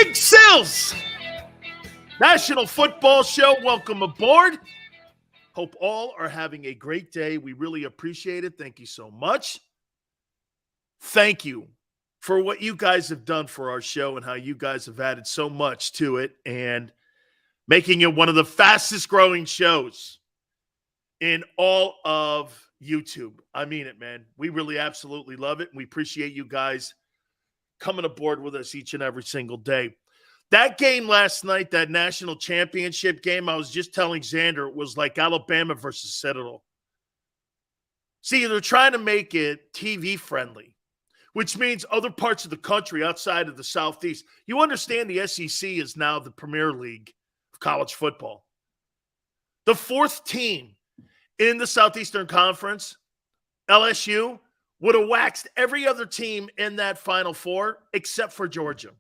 Big Sills, National Football Show. Welcome aboard. Hope all are having a great day. We really appreciate it. Thank you so much. Thank you for what you guys have done for our show and how you guys have added so much to it and making it one of the fastest growing shows in all of YouTube. I mean it, man. We really absolutely love it. And we appreciate you guys coming aboard with us each and every single day. That game last night, that national championship game, I was just telling Xander, it was like Alabama versus Citadel. See, they're trying to make it TV friendly, which means other parts of the country outside of the Southeast. You understand the SEC is now the premier league of college football. The fourth team in the Southeastern Conference, LSU, would have waxed every other team in that Final Four except for Georgia.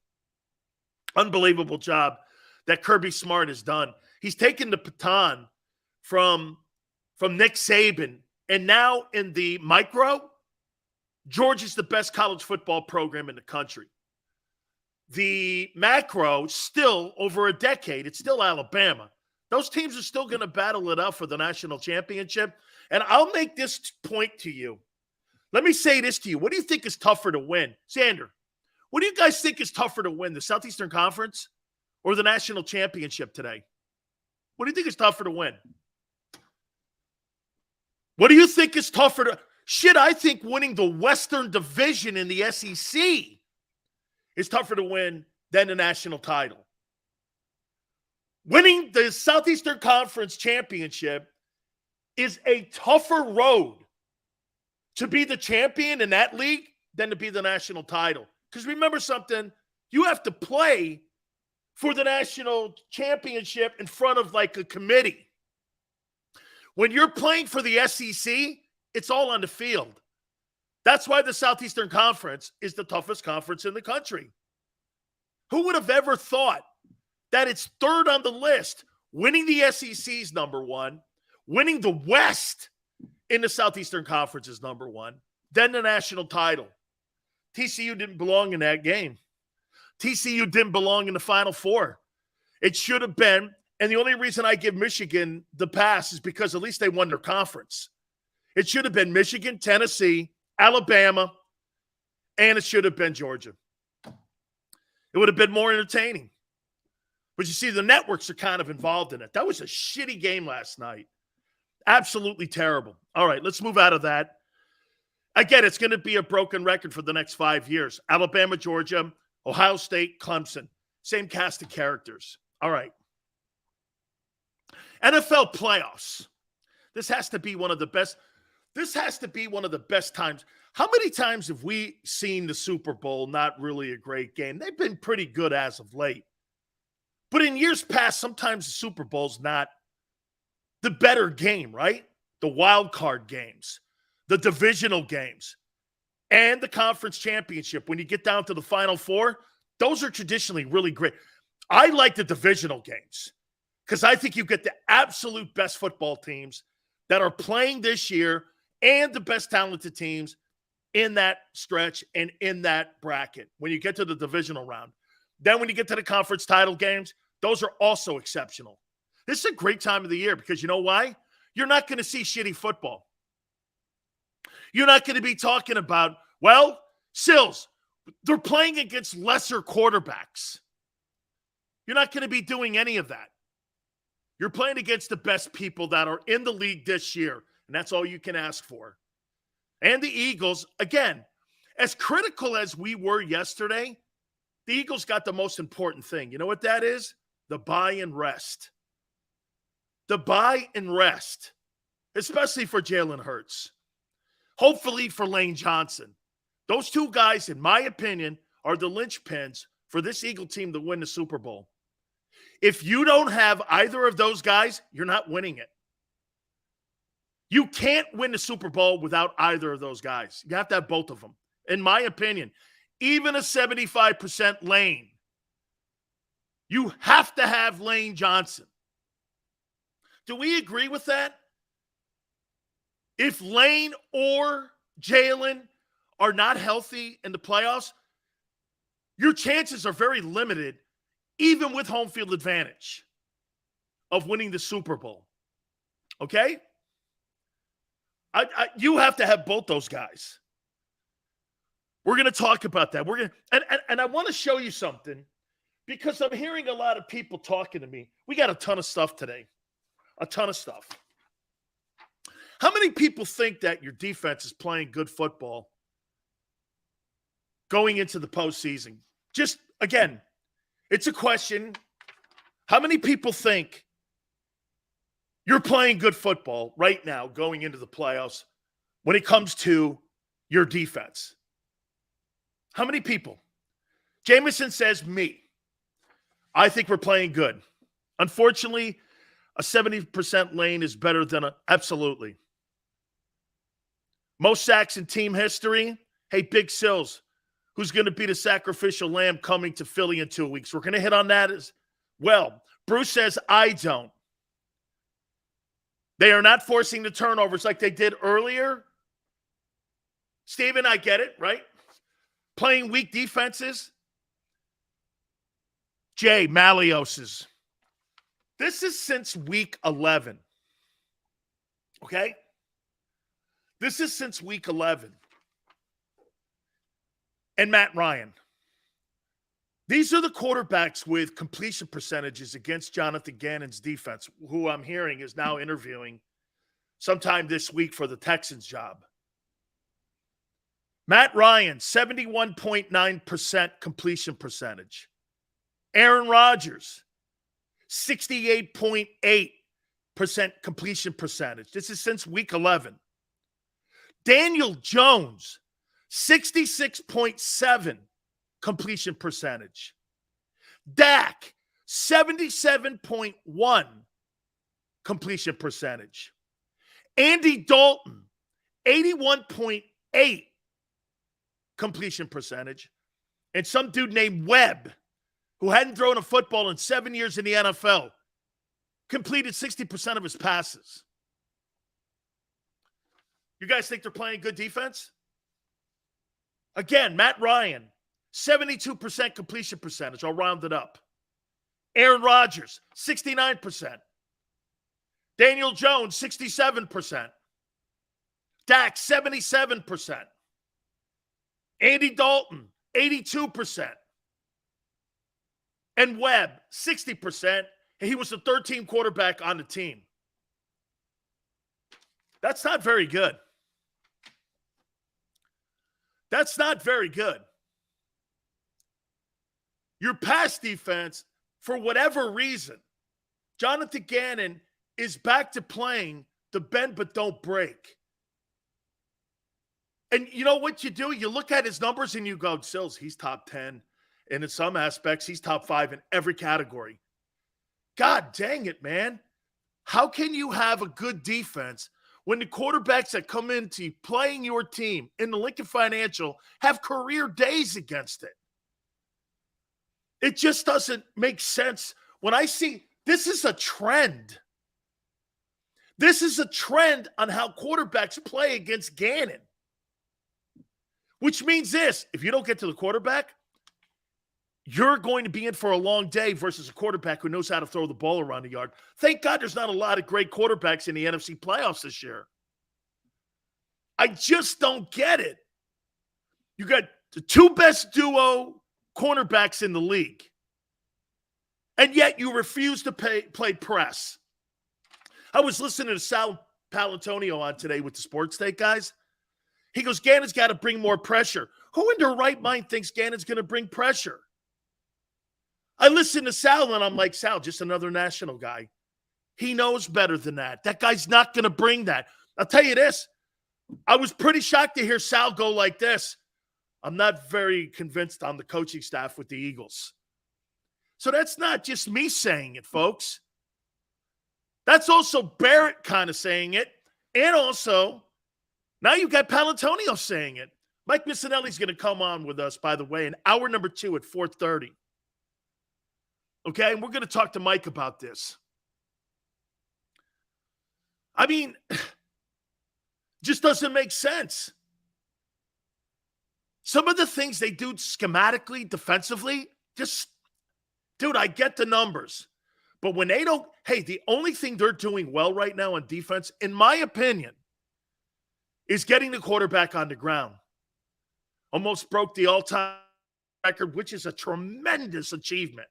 Unbelievable job that Kirby Smart has done. He's taken the baton from Nick Saban, and now in the micro, Georgia's the best college football program in the country. The macro, still over a decade, it's still Alabama. Those teams are still going to battle it out for the national championship. And I'll make this point to you. Let me say this to you. What do you think is tougher to win? Xander, what do you guys think is tougher to win, the Southeastern Conference or the national championship today? What do you think is tougher to win? What do you think is tougher to – shit, I think winning the Western Division in the SEC is tougher to win than the national title. Winning the Southeastern Conference championship is a tougher road to be the champion in that league than to be the national title. Because remember something, you have to play for the national championship in front of like a committee. When you're playing for the SEC, it's all on the field. That's why the Southeastern Conference is the toughest conference in the country. Who would have ever thought that it's third on the list? Winning the SEC is number one. Winning the West in the Southeastern Conference is number one. Then the national title. TCU didn't belong in that game. TCU didn't belong in the Final Four. It should have been, and the only reason I give Michigan the pass is because at least they won their conference. It should have been Michigan, Tennessee, Alabama, and it should have been Georgia. It would have been more entertaining. But you see, the networks are kind of involved in it. That was a shitty game last night. Absolutely terrible. All right, let's move out of that. Again, it's going to be a broken record for the next 5 years. Alabama, Georgia, Ohio State, Clemson. Same cast of characters. All right. NFL playoffs. This has to be one of the best. This has to be one of the best times. How many times have we seen the Super Bowl? Not really a great game. They've been pretty good as of late. But in years past, sometimes the Super Bowl's not the better game, right? The wild card games, the divisional games, and the conference championship. When you get down to the Final Four, those are traditionally really great. I like the divisional games because I think you get the absolute best football teams that are playing this year and the best talented teams in that stretch and in that bracket when you get to the divisional round. Then when you get to the conference title games, those are also exceptional. This is a great time of the year because you know why? You're not going to see shitty football. You're not going to be talking about, well, Sills, they're playing against lesser quarterbacks. You're not going to be doing any of that. You're playing against the best people that are in the league this year, and that's all you can ask for. And the Eagles, again, as critical as we were yesterday, the Eagles got the most important thing. You know what that is? The bye and rest. The bye and rest, especially for Jalen Hurts. Hopefully for Lane Johnson. Those two guys, in my opinion, are the linchpins for this Eagle team to win the Super Bowl. If you don't have either of those guys, you're not winning it. You can't win the Super Bowl without either of those guys. You have to have both of them. In my opinion, even a 75% Lane, you have to have Lane Johnson. Do we agree with that? If Lane or Jalen are not healthy in the playoffs, your chances are very limited even with home field advantage of winning the Super Bowl. Okay? You have to have both those guys. We're going to talk about that. And I want to show you something because I'm hearing a lot of people talking to me. We got a ton of stuff today. A ton of stuff. How many people think that your defense is playing good football going into the postseason? Just, again, it's a question. How many people think you're playing good football right now going into the playoffs when it comes to your defense? How many people? Jameson says me. I think we're playing good. Unfortunately, a 70% lane is better than absolutely. Most sacks in team history. Hey, Big Sills, who's going to be the sacrificial lamb coming to Philly in 2 weeks? We're going to hit on that as well. Bruce says, I don't. They are not forcing the turnovers like they did earlier. Steven, I get it, right? Playing weak defenses. Jay Malios's. This is since week 11. Okay? This is since week 11. And Matt Ryan. These are the quarterbacks with completion percentages against Jonathan Gannon's defense, who I'm hearing is now interviewing sometime this week for the Texans job. Matt Ryan, 71.9% completion percentage. Aaron Rodgers, 68.8% completion percentage. This is since week 11. Daniel Jones, 66.7% completion percentage. Dak, 77.1% completion percentage. Andy Dalton, 81.8% completion percentage. And some dude named Webb, who hadn't thrown a football in 7 years in the NFL, completed 60% of his passes. You guys think they're playing good defense? Again, Matt Ryan, 72% completion percentage. I'll round it up. Aaron Rodgers, 69%. Daniel Jones, 67%. Dak, 77%. Andy Dalton, 82%. And Webb, 60%. And he was the third team quarterback on the team. That's not very good. That's not very good. Your pass defense, for whatever reason, Jonathan Gannon is back to playing the bend but don't break. And you know what you do? You look at his numbers and you go, Sills, he's top 10. And in some aspects, he's top 5 in every category. God dang it, man. How can you have a good defense when the quarterbacks that come into playing your team in the Lincoln Financial have career days against it? It just doesn't make sense. When I see, this is a trend. This is a trend on how quarterbacks play against Gannon. Which means this, if you don't get to the quarterback, you're going to be in for a long day versus a quarterback who knows how to throw the ball around the yard. Thank God there's not a lot of great quarterbacks in the NFC playoffs this year. I just don't get it. You got the two best duo cornerbacks in the league, and yet you refuse to play press. I was listening to Sal Palantonio on today with the Sports Take guys. He goes, Gannon's got to bring more pressure. Who in their right mind thinks Gannon's going to bring pressure? I listen to Sal, and I'm like, Sal, just another national guy. He knows better than that. That guy's not going to bring that. I'll tell you this. I was pretty shocked to hear Sal go like this. I'm not very convinced on the coaching staff with the Eagles. So that's not just me saying it, folks. That's also Barrett kind of saying it. And also, now you've got Palantonio saying it. Mike Missinelli's going to come on with us, by the way, in hour number 2 at 4:30. Okay, and we're going to talk to Mike about this. I mean, just doesn't make sense. Some of the things they do schematically, defensively, just Dude, I get the numbers. But when they don't, hey, the only thing they're doing well right now on defense, in my opinion, is getting the quarterback on the ground. Almost broke the all-time record, which is a tremendous achievement.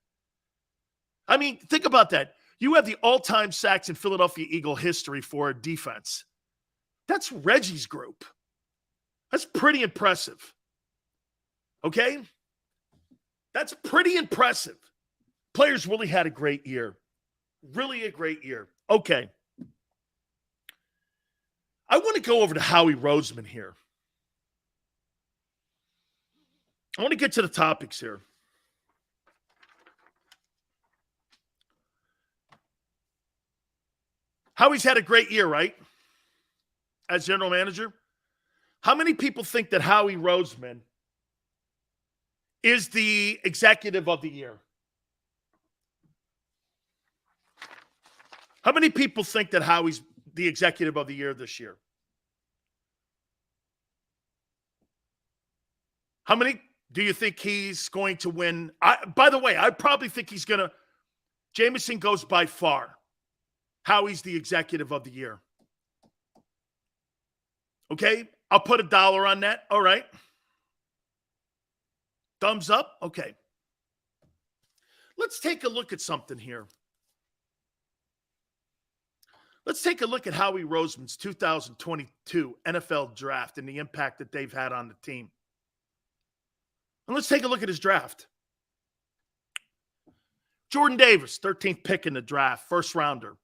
I mean, think about that. You have the all-time sacks in Philadelphia Eagle history for a defense. That's Reggie's group. That's pretty impressive. Okay? That's pretty impressive. Players really had a great year. Really a great year. Okay. I want to go over to Howie Roseman here. I want to get to the topics here. Howie's had a great year, right? As general manager. How many people think that Howie Roseman is the executive of the year? How many people think that Howie's the executive of the year this year? How many do you think he's going to win? By the way, I probably think he's going to. Jameson goes by far. Howie's the executive of the year. Okay? I'll put $1 on that. All right. Thumbs up? Okay. Let's take a look at something here. Let's take a look at Howie Roseman's 2022 NFL draft and the impact that they've had on the team. And let's take a look at his draft. Jordan Davis, 13th pick in the draft, first rounder.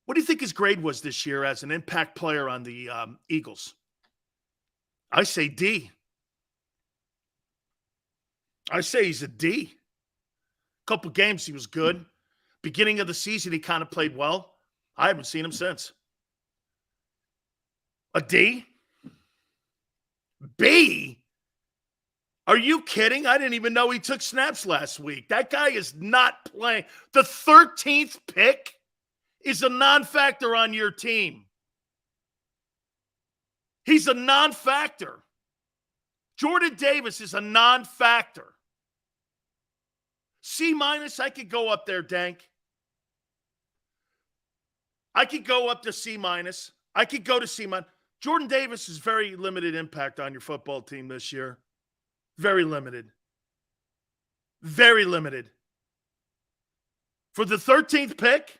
What do you think his grade was this year as an impact player on the Eagles? I say D. I say he's a D. Couple games he was good. Beginning of the season, he kind of played well. I haven't seen him since. A D? B? Are you kidding? I didn't even know he took snaps last week. That guy is not playing. The 13th pick is a non-factor on your team. He's a non-factor. Jordan Davis is a non-factor. C-, I could go up there, Dank. I could go up to C-. I could go to C-. Jordan Davis is very limited impact on your football team this year. Very limited. Very limited. For the 13th pick,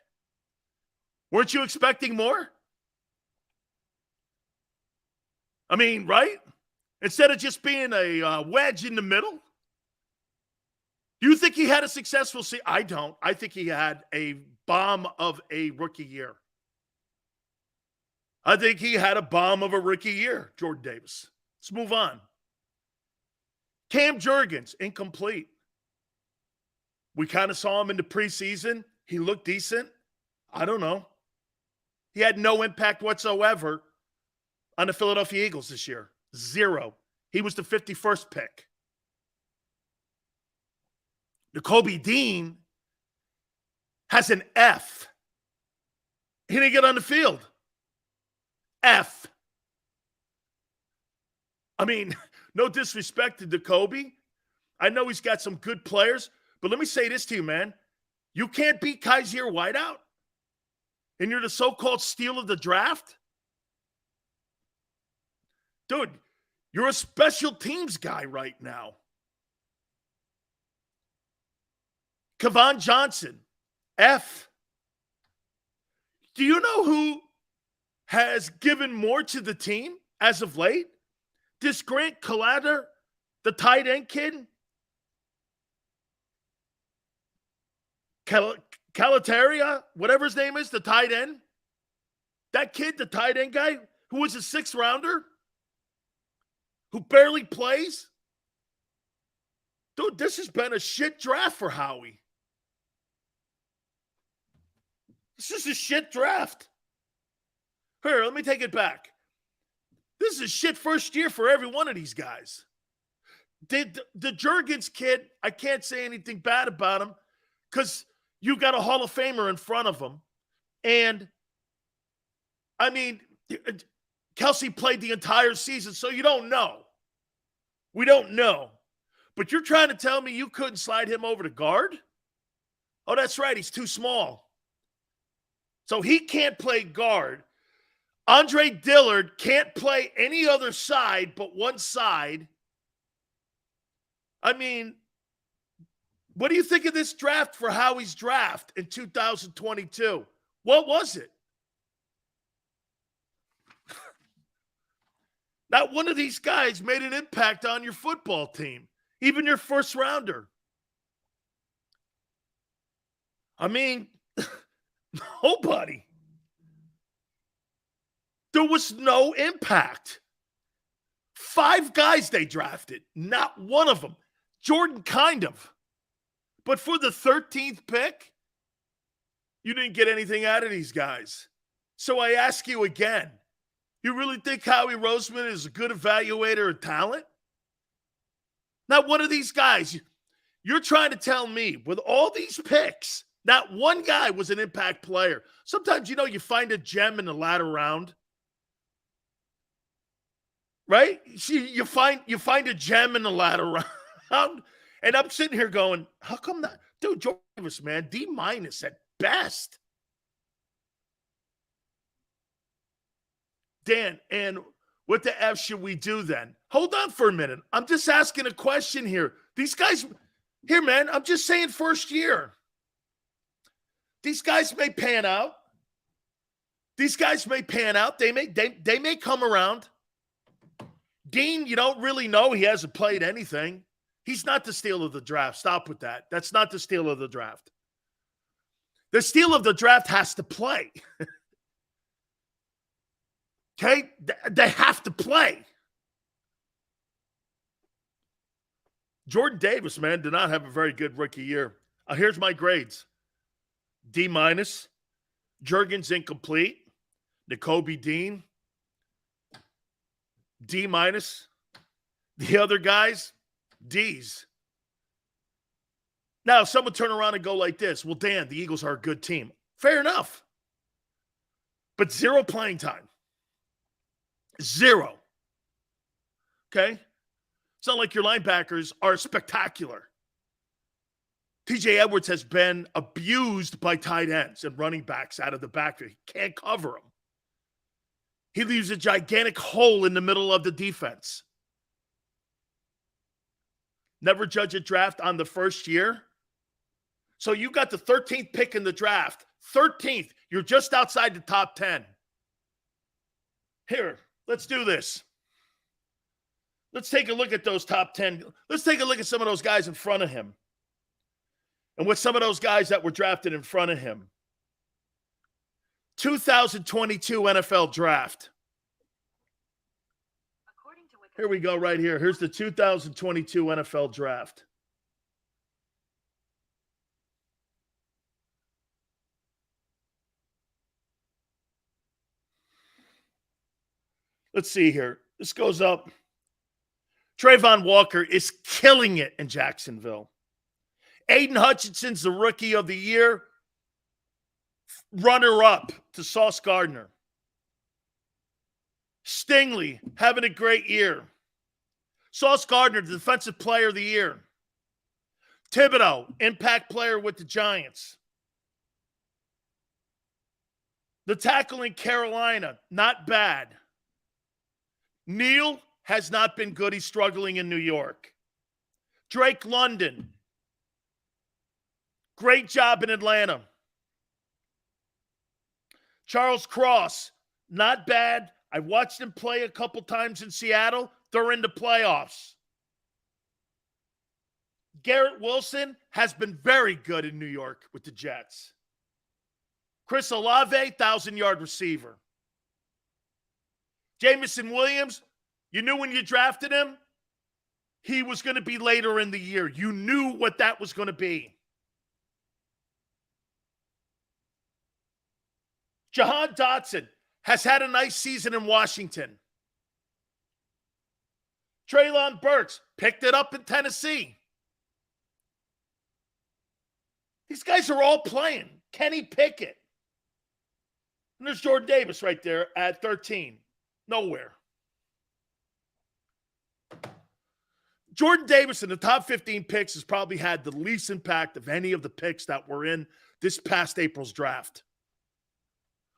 weren't you expecting more? I mean, right? Instead of just being a wedge in the middle? Do you think he had a successful season? I don't. I think he had a bomb of a rookie year. I think he had a bomb of a rookie year, Jordan Davis. Let's move on. Cam Jurgens, incomplete. We kind of saw him in the preseason. He looked decent. I don't know. He had no impact whatsoever on the Philadelphia Eagles this year. 0. He was the 51st pick. Nakobe Dean has an F. He didn't get on the field. F. I mean, no disrespect to Nakobe. I know he's got some good players, but let me say this to you, man. You can't beat Kaiser Whiteout, and you're the so-called steal of the draft? Dude, you're a special teams guy right now. Kevon Johnson, F. Do you know who has given more to the team as of late? This Grant Calater, the tight end kid? Calateria, whatever his name is, the tight end? That kid, the tight end guy, who was a 6th rounder? Who barely plays? Dude, this has been a shit draft for Howie. This is a shit draft. Here, let me take it back. This is a shit first year for every one of these guys. The Jurgens kid, I can't say anything bad about him because you got a Hall of Famer in front of him. And, I mean, Kelsey played the entire season, so you don't know. We don't know. But you're trying to tell me you couldn't slide him over to guard? Oh, that's right. He's too small. So he can't play guard. Andre Dillard can't play any other side but one side. I mean, what do you think of this draft for Howie's draft in 2022? What was it? Not one of these guys made an impact on your football team, even your first rounder. I mean, nobody. There was no impact. 5 guys they drafted, not one of them. Jordan kind of. But for the 13th pick, you didn't get anything out of these guys. So I ask you again, you really think Howie Roseman is a good evaluator of talent? Not one of these guys. You're trying to tell me with all these picks, not one guy was an impact player. Sometimes, you find a gem in the latter round. Right? You find a gem in the latter round. And I'm sitting here going, how come that? Dude, Jordan Davis, man, D- at best. Dan, and what the F should we do then? Hold on for a minute. I'm just asking a question here. These guys, here, man, I'm just saying first year. These guys may pan out. They may come around. Dean, you don't really know. He hasn't played anything. He's not the steal of the draft. Stop with that. That's not the steal of the draft. The steal of the draft has to play. Okay? They have to play. Jordan Davis, man, did not have a very good rookie year. Here's my grades. D-. Jurgens incomplete. Nakobe Dean. D-. The other guys, D's. Now, someone turn around and go like this. Well, Dan, the Eagles are a good team. Fair enough. But 0 playing time. 0. Okay? It's not like your linebackers are spectacular. TJ Edwards has been abused by tight ends and running backs out of the backfield. He can't cover them. He leaves a gigantic hole in the middle of the defense. Never judge a draft on the first year. So you got the 13th pick in the draft. 13th. You're just outside the top 10. Here, let's do this. Let's take a look at those top 10. Let's take a look at some of those guys in front of him. And with some of those guys that were drafted in front of him. 2022 NFL Draft. Here we go right here. Here's the 2022 NFL Draft. Let's see here. This goes up. Trayvon Walker is killing it in Jacksonville. Aiden Hutchinson's the Rookie of the Year. Runner-up to Sauce Gardner. Stingley having a great year. Sauce Gardner, the Defensive Player of the Year. Thibodeau, Impact Player with the Giants. The tackle in Carolina, not bad. Neal has not been good. He's struggling in New York. Drake London, great job in Atlanta. Charles Cross, not bad. I watched him play a couple times in Seattle. They're in the playoffs. Garrett Wilson has been very good in New York with the Jets. Chris Olave, 1,000-yard receiver. Jameson Williams, you knew when you drafted him, he was going to be later in the year. You knew what that was going to be. Jahan Dotson has had a nice season in Washington. Treylon Burks picked it up in Tennessee. These guys are all playing. Kenny Pickett. And there's Jordan Davis right there at 13. Nowhere. Jordan Davis in the top 15 picks has probably had the least impact of any of the picks that were in this past April's draft.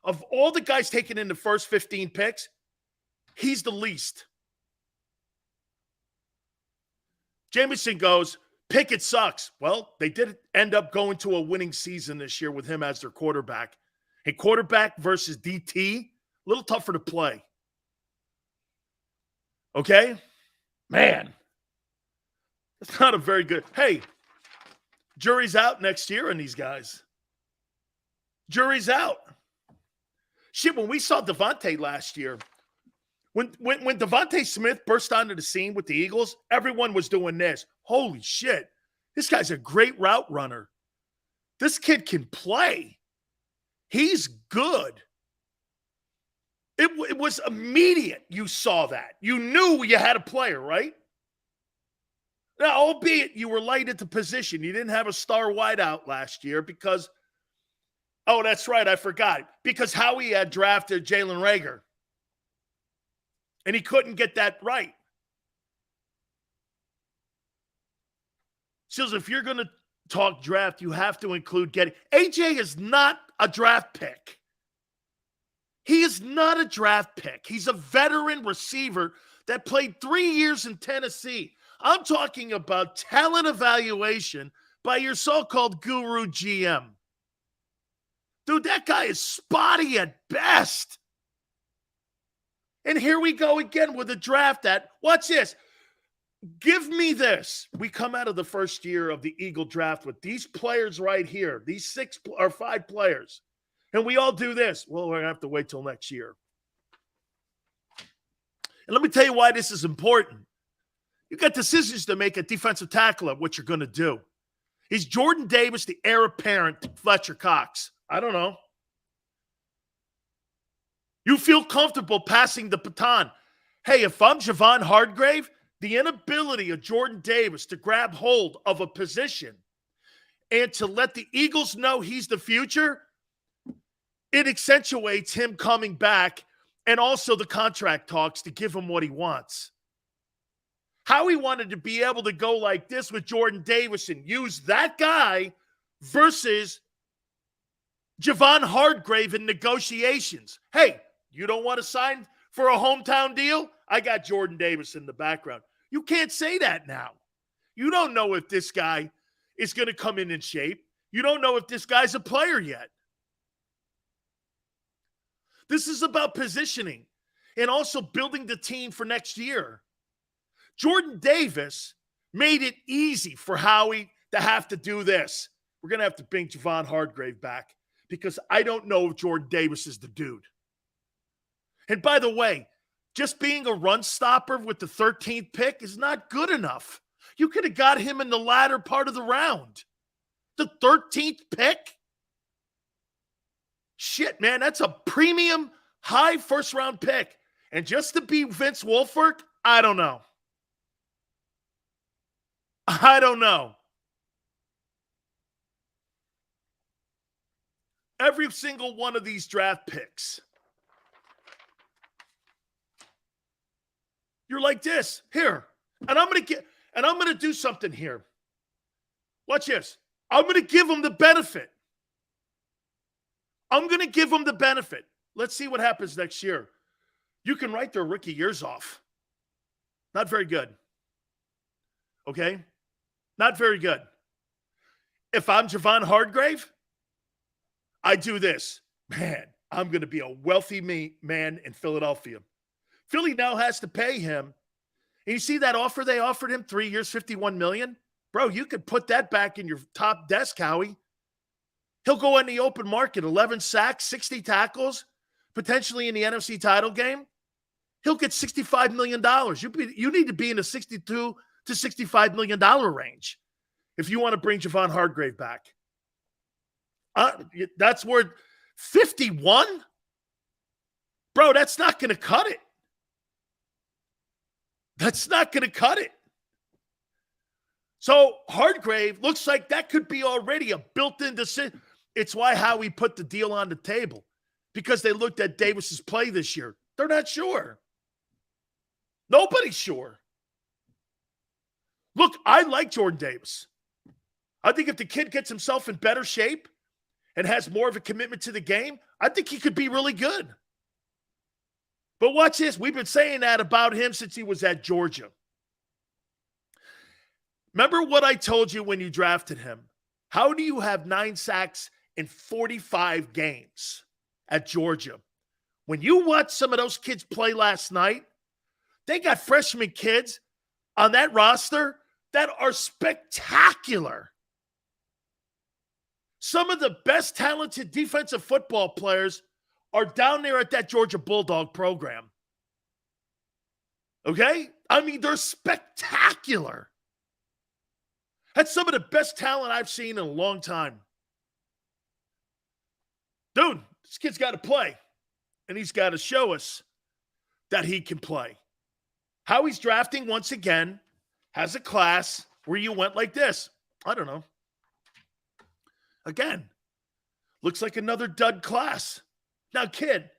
Of all the guys taken in the first 15 picks, he's the least. Jameson goes, Pickett sucks. Well, they did end up going to a winning season this year with him as their quarterback. And quarterback versus DT, a little tougher to play. Okay? Man. It's not a very good. Hey, jury's out next year on these guys. Jury's out. Shit, when we saw Devontae last year, when Devontae Smith burst onto the scene with the Eagles, everyone was doing this. Holy shit, this guy's a great route runner. This kid can play. He's good. It was immediate you saw that. You knew you had a player, right? Now, albeit you were light at the position. You didn't have a star wideout last year because, oh, that's right, I forgot. Because Howie had drafted Jalen Reagor. And he couldn't get that right. So if you're going to talk draft, you have to include getting. AJ is not a draft pick. He is not a draft pick. He's a veteran receiver that played 3 years in Tennessee. I'm talking about talent evaluation by your so-called guru GM. Dude, that guy is spotty at best. And here we go again with a draft that, watch this. Give me this. We come out of the first year of the Eagle draft with these players right here, these 6 or 5 players. And we all do this. Well, we're going to have to wait till next year. And let me tell you why this is important. You got decisions to make at defensive tackle of what you're going to do. Is Jordan Davis the heir apparent to Fletcher Cox? I don't know. You feel comfortable passing the baton. Hey, if I'm Javon Hargrave, the inability of Jordan Davis to grab hold of a position and to let the Eagles know he's the future, it accentuates him coming back and also the contract talks to give him what he wants. Howie wanted to be able to go like this with Jordan Davis and use that guy versus Javon Hargrave in negotiations. Hey, you don't want to sign for a hometown deal? I got Jordan Davis in the background. You can't say that now. You don't know if this guy is going to come in shape. You don't know if this guy's a player yet. This is about positioning and also building the team for next year. Jordan Davis made it easy for Howie to have to do this. We're going to have to bring Javon Hargrave back because I don't know if Jordan Davis is the dude. And by the way, just being a run stopper with the 13th pick is not good enough. You could have got him in the latter part of the round. The 13th pick? Shit, man, that's a premium high first-round pick. And just to be Vince Wilfork, I don't know. I don't know. Every single one of these draft picks, you're like this here, and I'm going to do something here. Watch this. I'm going to give them the benefit. I'm going to give them the benefit. Let's see what happens next year. You can write their rookie years off. Not very good. Okay? Not very good. If I'm Javon Hargrave, I do this. Man, I'm going to be a wealthy man in Philadelphia. Philly now has to pay him. And you see that offer they offered him, 3 years, $51 million? Bro, you could put that back in your top desk, Howie. He'll go in the open market, 11 sacks, 60 tackles, potentially in the NFC title game. He'll get $65 million. You need to be in the $62 to $65 million range if you want to bring Javon Hargrave back. That's worth 51? Bro, that's not going to cut it. That's not going to cut it. So Hargrave looks like that could be already a built-in decision. It's why Howie put the deal on the table, because they looked at Davis's play this year. They're not sure. Nobody's sure. Look, I like Jordan Davis. I think if the kid gets himself in better shape and has more of a commitment to the game, I think he could be really good. But watch this. We've been saying that about him since he was at Georgia. Remember what I told you when you drafted him? How do you have 9 sacks in 45 games at Georgia? When you watch some of those kids play last night, they got freshman kids on that roster that are spectacular. Some of the best talented defensive football players are down there at that Georgia Bulldog program. Okay? I mean, they're spectacular. That's some of the best talent I've seen in a long time. Dude, this kid's got to play. And he's got to show us that he can play. How he's drafting, once again, has a class where you went like this. I don't know. Again, looks like another dud class. Now, kid,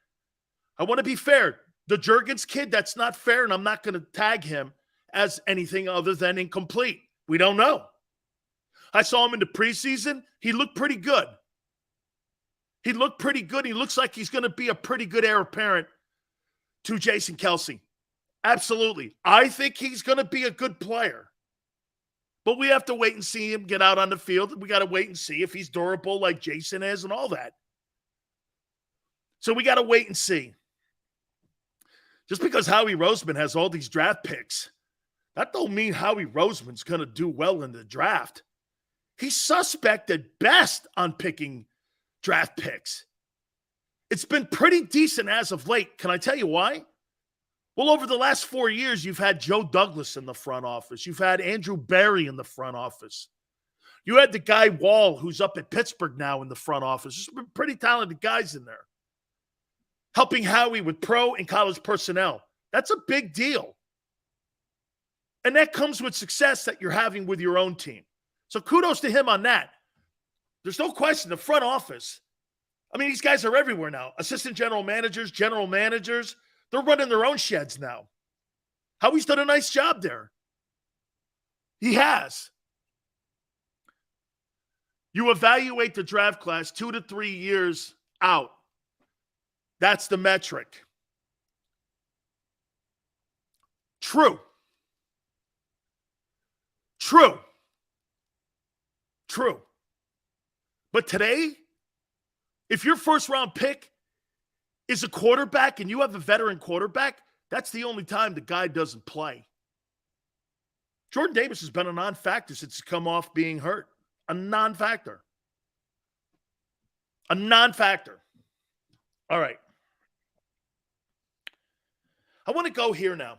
I want to be fair. The Juergens kid, that's not fair, and I'm not going to tag him as anything other than incomplete. We don't know. I saw him in the preseason. He looked pretty good. He looked pretty good. He looks like he's going to be a pretty good heir apparent to Jason Kelce. Absolutely. I think he's going to be a good player. But we have to wait and see him get out on the field. We got to wait and see if he's durable like Jason is and all that. So we got to wait and see. Just because Howie Roseman has all these draft picks, that don't mean Howie Roseman's going to do well in the draft. He's suspect at best on picking draft picks. It's been pretty decent as of late. Can I tell you why? Well, over the last 4 years, you've had Joe Douglas in the front office. You've had Andrew Berry in the front office. You had the guy Wall, who's up at Pittsburgh now, in the front office. There's been pretty talented guys in there, helping Howie with pro and college personnel. That's a big deal. And that comes with success that you're having with your own team. So kudos to him on that. There's no question, the front office, I mean, these guys are everywhere now. Assistant general managers, they're running their own sheds now. Howie's done a nice job there. He has. You evaluate the draft class 2 to 3 years out. That's the metric. True. But today, if your first round pick is a quarterback and you have a veteran quarterback, that's the only time the guy doesn't play. Jordan Davis has been a non-factor since he's come off being hurt. A non-factor. All right. I want to go here now.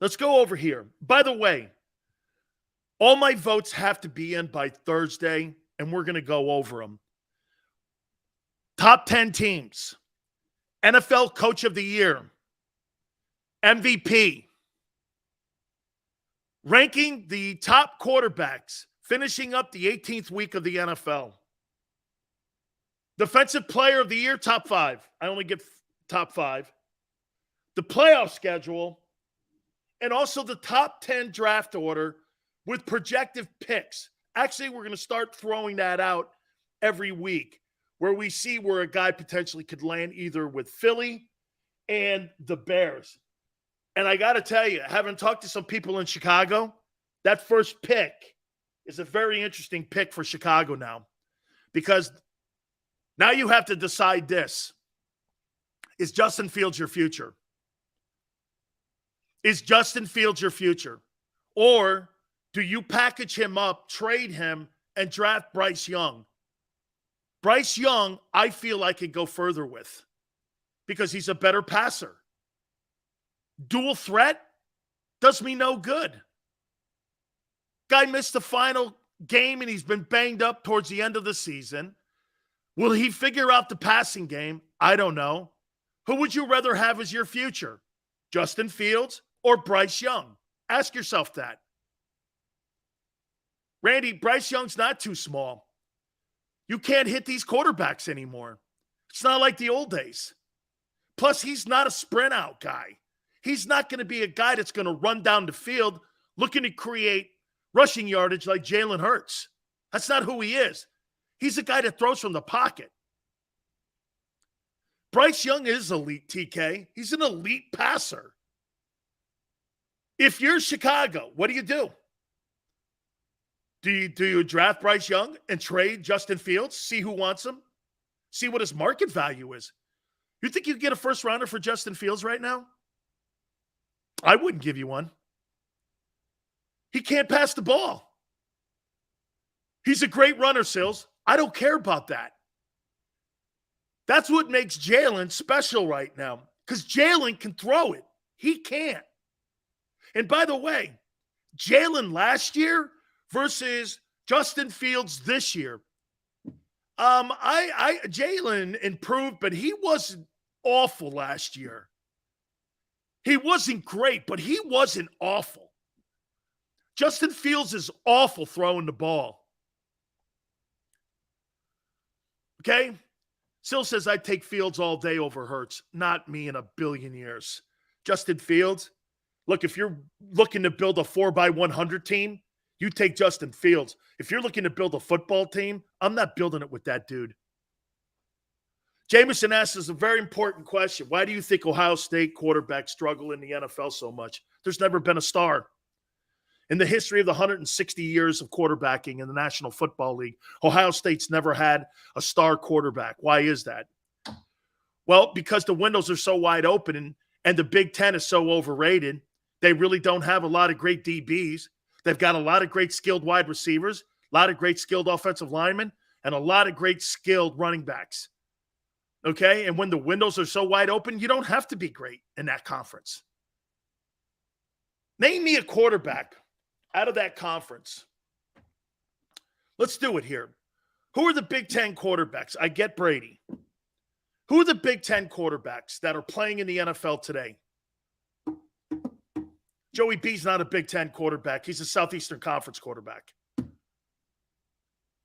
Let's go over here. By the way, all my votes have to be in by Thursday, and we're going to go over them. Top 10 teams. NFL Coach of the Year. MVP. Ranking the top quarterbacks, finishing up the 18th week of the NFL. Defensive Player of the Year, top 5. I only get top 5. The playoff schedule, and also the top 10 draft order with projected picks. Actually, we're going to start throwing that out every week where we see where a guy potentially could land either with Philly and the Bears. And I got to tell you, having talked to some people in Chicago, that first pick is a very interesting pick for Chicago now, because now you have to decide this. Is Justin Fields your future? Is Justin Fields your future? Or do you package him up, trade him, and draft Bryce Young? Bryce Young, I feel I could go further with because he's a better passer. Dual threat does me no good. Guy missed the final game and he's been banged up towards the end of the season. Will he figure out the passing game? I don't know. Who would you rather have as your future? Justin Fields or Bryce Young? Ask yourself that. Randy, Bryce Young's not too small. You can't hit these quarterbacks anymore. It's not like the old days. Plus, he's not a sprint out guy. He's not going to be a guy that's going to run down the field looking to create rushing yardage like Jalen Hurts. That's not who he is. He's a guy that throws from the pocket. Bryce Young is elite, TK. He's an elite passer. If you're Chicago, what do? Do you draft Bryce Young and trade Justin Fields? See who wants him? See what his market value is. You think you could get a first rounder for Justin Fields right now? I wouldn't give you one. He can't pass the ball. He's a great runner, Sills. I don't care about that. That's what makes Jalen special right now, because Jalen can throw it. He can't. And by the way, Jalen last year versus Justin Fields this year, Jalen improved, but he wasn't awful last year. He wasn't great, but he wasn't awful. Justin Fields is awful throwing the ball. Okay? Sill says, I'd take Fields all day over Hurts. Not me in a billion years. Justin Fields, look, if you're looking to build a 4x100 team, you take Justin Fields. If you're looking to build a football team, I'm not building it with that dude. Jameson asks us a very important question. Why do you think Ohio State quarterbacks struggle in the NFL so much? There's never been a star. In the history of the 160 years of quarterbacking in the National Football League, Ohio State's never had a star quarterback. Why is that? Well, because the windows are so wide open and the Big Ten is so overrated. They really don't have a lot of great DBs. They've got a lot of great skilled wide receivers, a lot of great skilled offensive linemen, and a lot of great skilled running backs. Okay? And when the windows are so wide open, you don't have to be great in that conference. Name me a quarterback out of that conference. Let's do it here. Who are the Big Ten quarterbacks? I get Brady. Who are the Big Ten quarterbacks that are playing in the NFL today? Joey B's not a Big Ten quarterback. He's a Southeastern Conference quarterback.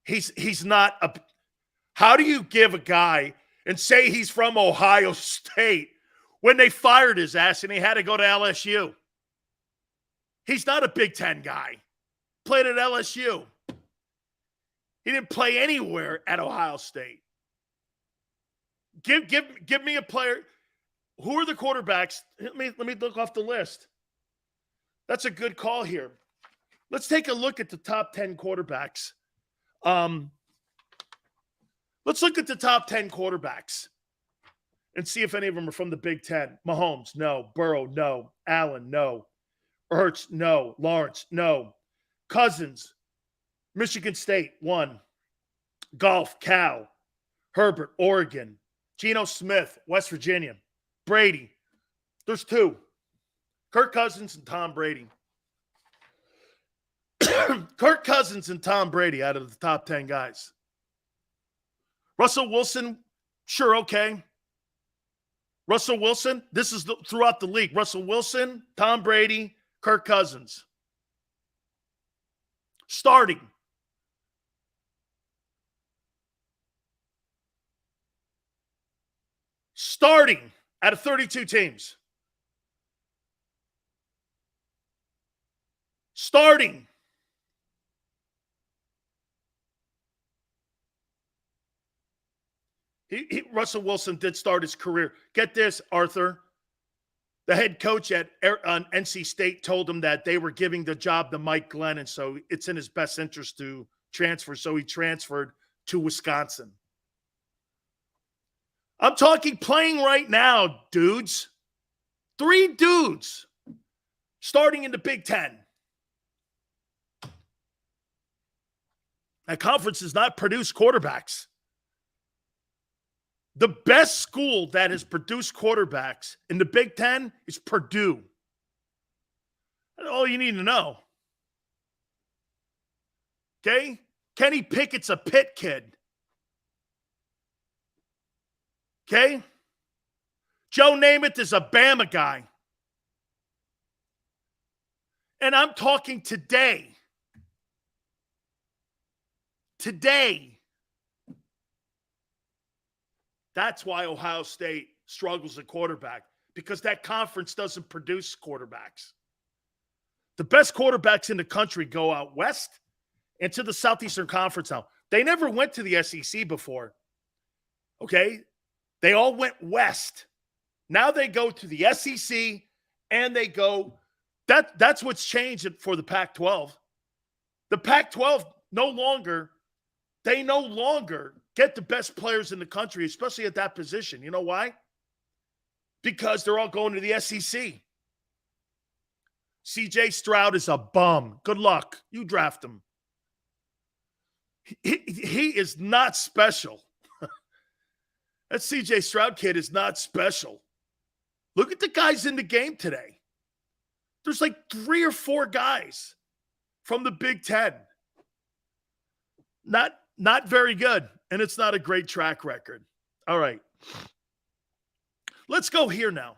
He's not a – how do you give a guy and say he's from Ohio State when they fired his ass and he had to go to LSU? He's not a Big Ten guy. Played at LSU. He didn't play anywhere at Ohio State. Give me a player. Who are the quarterbacks? Let me look off the list. That's a good call here. Let's take a look at the top 10 quarterbacks. Let's look at the top 10 quarterbacks and see if any of them are from the Big Ten. Mahomes, no. Burrow, no. Allen, no. Hurts, no. Lawrence, no. Cousins, Michigan State, 1. Golf, Cal. Herbert, Oregon. Geno Smith, West Virginia. Brady, there's 2. Kirk Cousins and Tom Brady. Kirk Cousins and Tom Brady out of the top 10 guys. Russell Wilson, sure, okay. Russell Wilson, this is throughout the league. Russell Wilson, Tom Brady, Kirk Cousins. Starting. Out of 32 teams. Starting. Russell Wilson did start his career. Get this, Arthur. The head coach at NC State told him that they were giving the job to Mike Glennon, so it's in his best interest to transfer. So he transferred to Wisconsin. I'm talking playing right now, dudes. 3 dudes starting in the Big Ten. That conference does not produce quarterbacks. The best school that has produced quarterbacks in the Big Ten is Purdue. That's all you need to know. Okay? Kenny Pickett's a Pitt kid. Okay? Joe Namath is a Bama guy. And I'm talking today. Today. That's why Ohio State struggles at quarterback, because that conference doesn't produce quarterbacks. The best quarterbacks in the country go out west and to the Southeastern Conference now. They never went to the SEC before. Okay? They all went west. Now they go to the SEC and they go. That's what's changed for the Pac-12. The Pac-12 no longer get the best players in the country, especially at that position. You know why? Because they're all going to the SEC. CJ Stroud is a bum. Good luck. You draft him. He is not special. That CJ Stroud kid is not special. Look at the guys in the game today. There's like 3 or 4 guys from the Big Ten. Not very good, and it's not a great track record. All right. Let's go here now.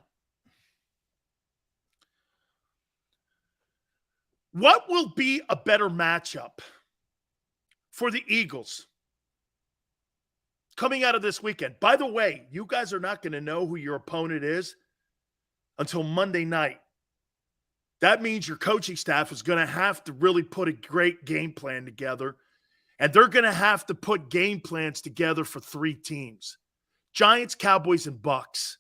What will be a better matchup for the Eagles coming out of this weekend? By the way, you guys are not going to know who your opponent is until Monday night. That means your coaching staff is going to have to really put a great game plan together, and they're going to have to put game plans together for 3 teams: Giants, Cowboys, and Bucks.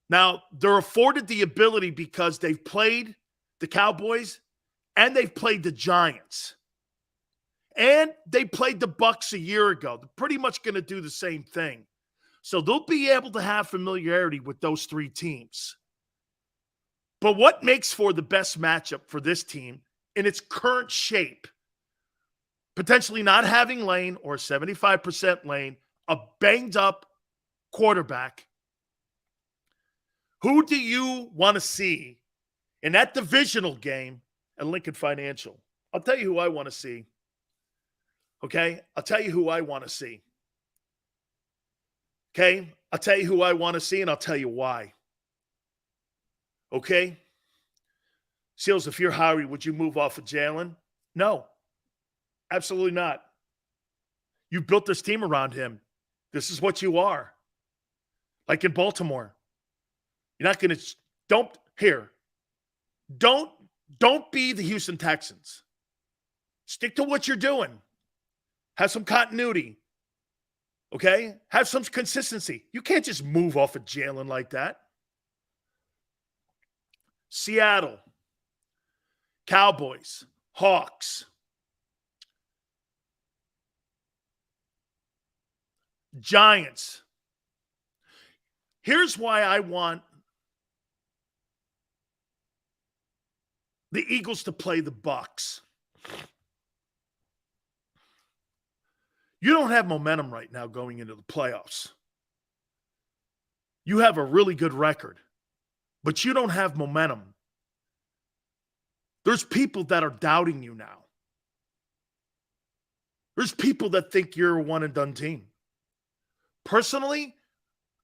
Now, they're afforded the ability because they've played the Cowboys and they've played the Giants. And they played the Bucks a year ago. They're pretty much going to do the same thing. So they'll be able to have familiarity with those 3 teams. But what makes for the best matchup for this team in its current shape? Potentially not having Lane or 75% Lane, a banged up quarterback. Who do you want to see in that divisional game at Lincoln Financial? I'll tell you who I want to see. Okay? I'll tell you who I want to see. Okay? I'll tell you who I want to see, and I'll tell you why. Okay? Seals, if you're Howie, would you move off of Jalen? No. Absolutely not. You built this team around him. This is what you are. Like in Baltimore. You're not going to don't be the Houston Texans. Stick to what you're doing. Have some continuity. Okay? Have some consistency. You can't just move off of Jalen like that. Seattle, Cowboys, Hawks, Giants. Here's why I want the Eagles to play the Bucks. You don't have momentum right now going into the playoffs. You have a really good record, but you don't have momentum. There's people that are doubting you now. There's people that think you're a one-and-done team. Personally,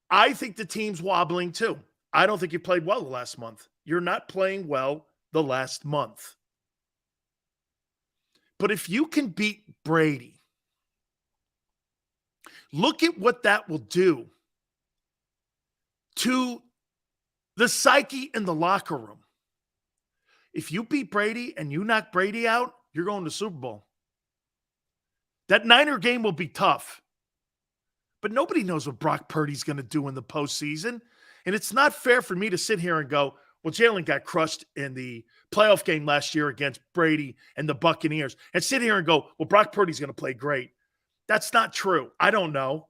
I think the team's wobbling too. I don't think you played well the last month. You're not playing well the last month. But if you can beat Brady, look at what that will do to the psyche in the locker room. If you beat Brady and you knock Brady out, you're going to Super Bowl. That Niner game will be tough. But nobody knows what Brock Purdy's going to do in the postseason. And it's not fair for me to sit here and go, well, Jalen got crushed in the playoff game last year against Brady and the Buccaneers, and sit here and go, well, Brock Purdy's going to play great. That's not true. I don't know.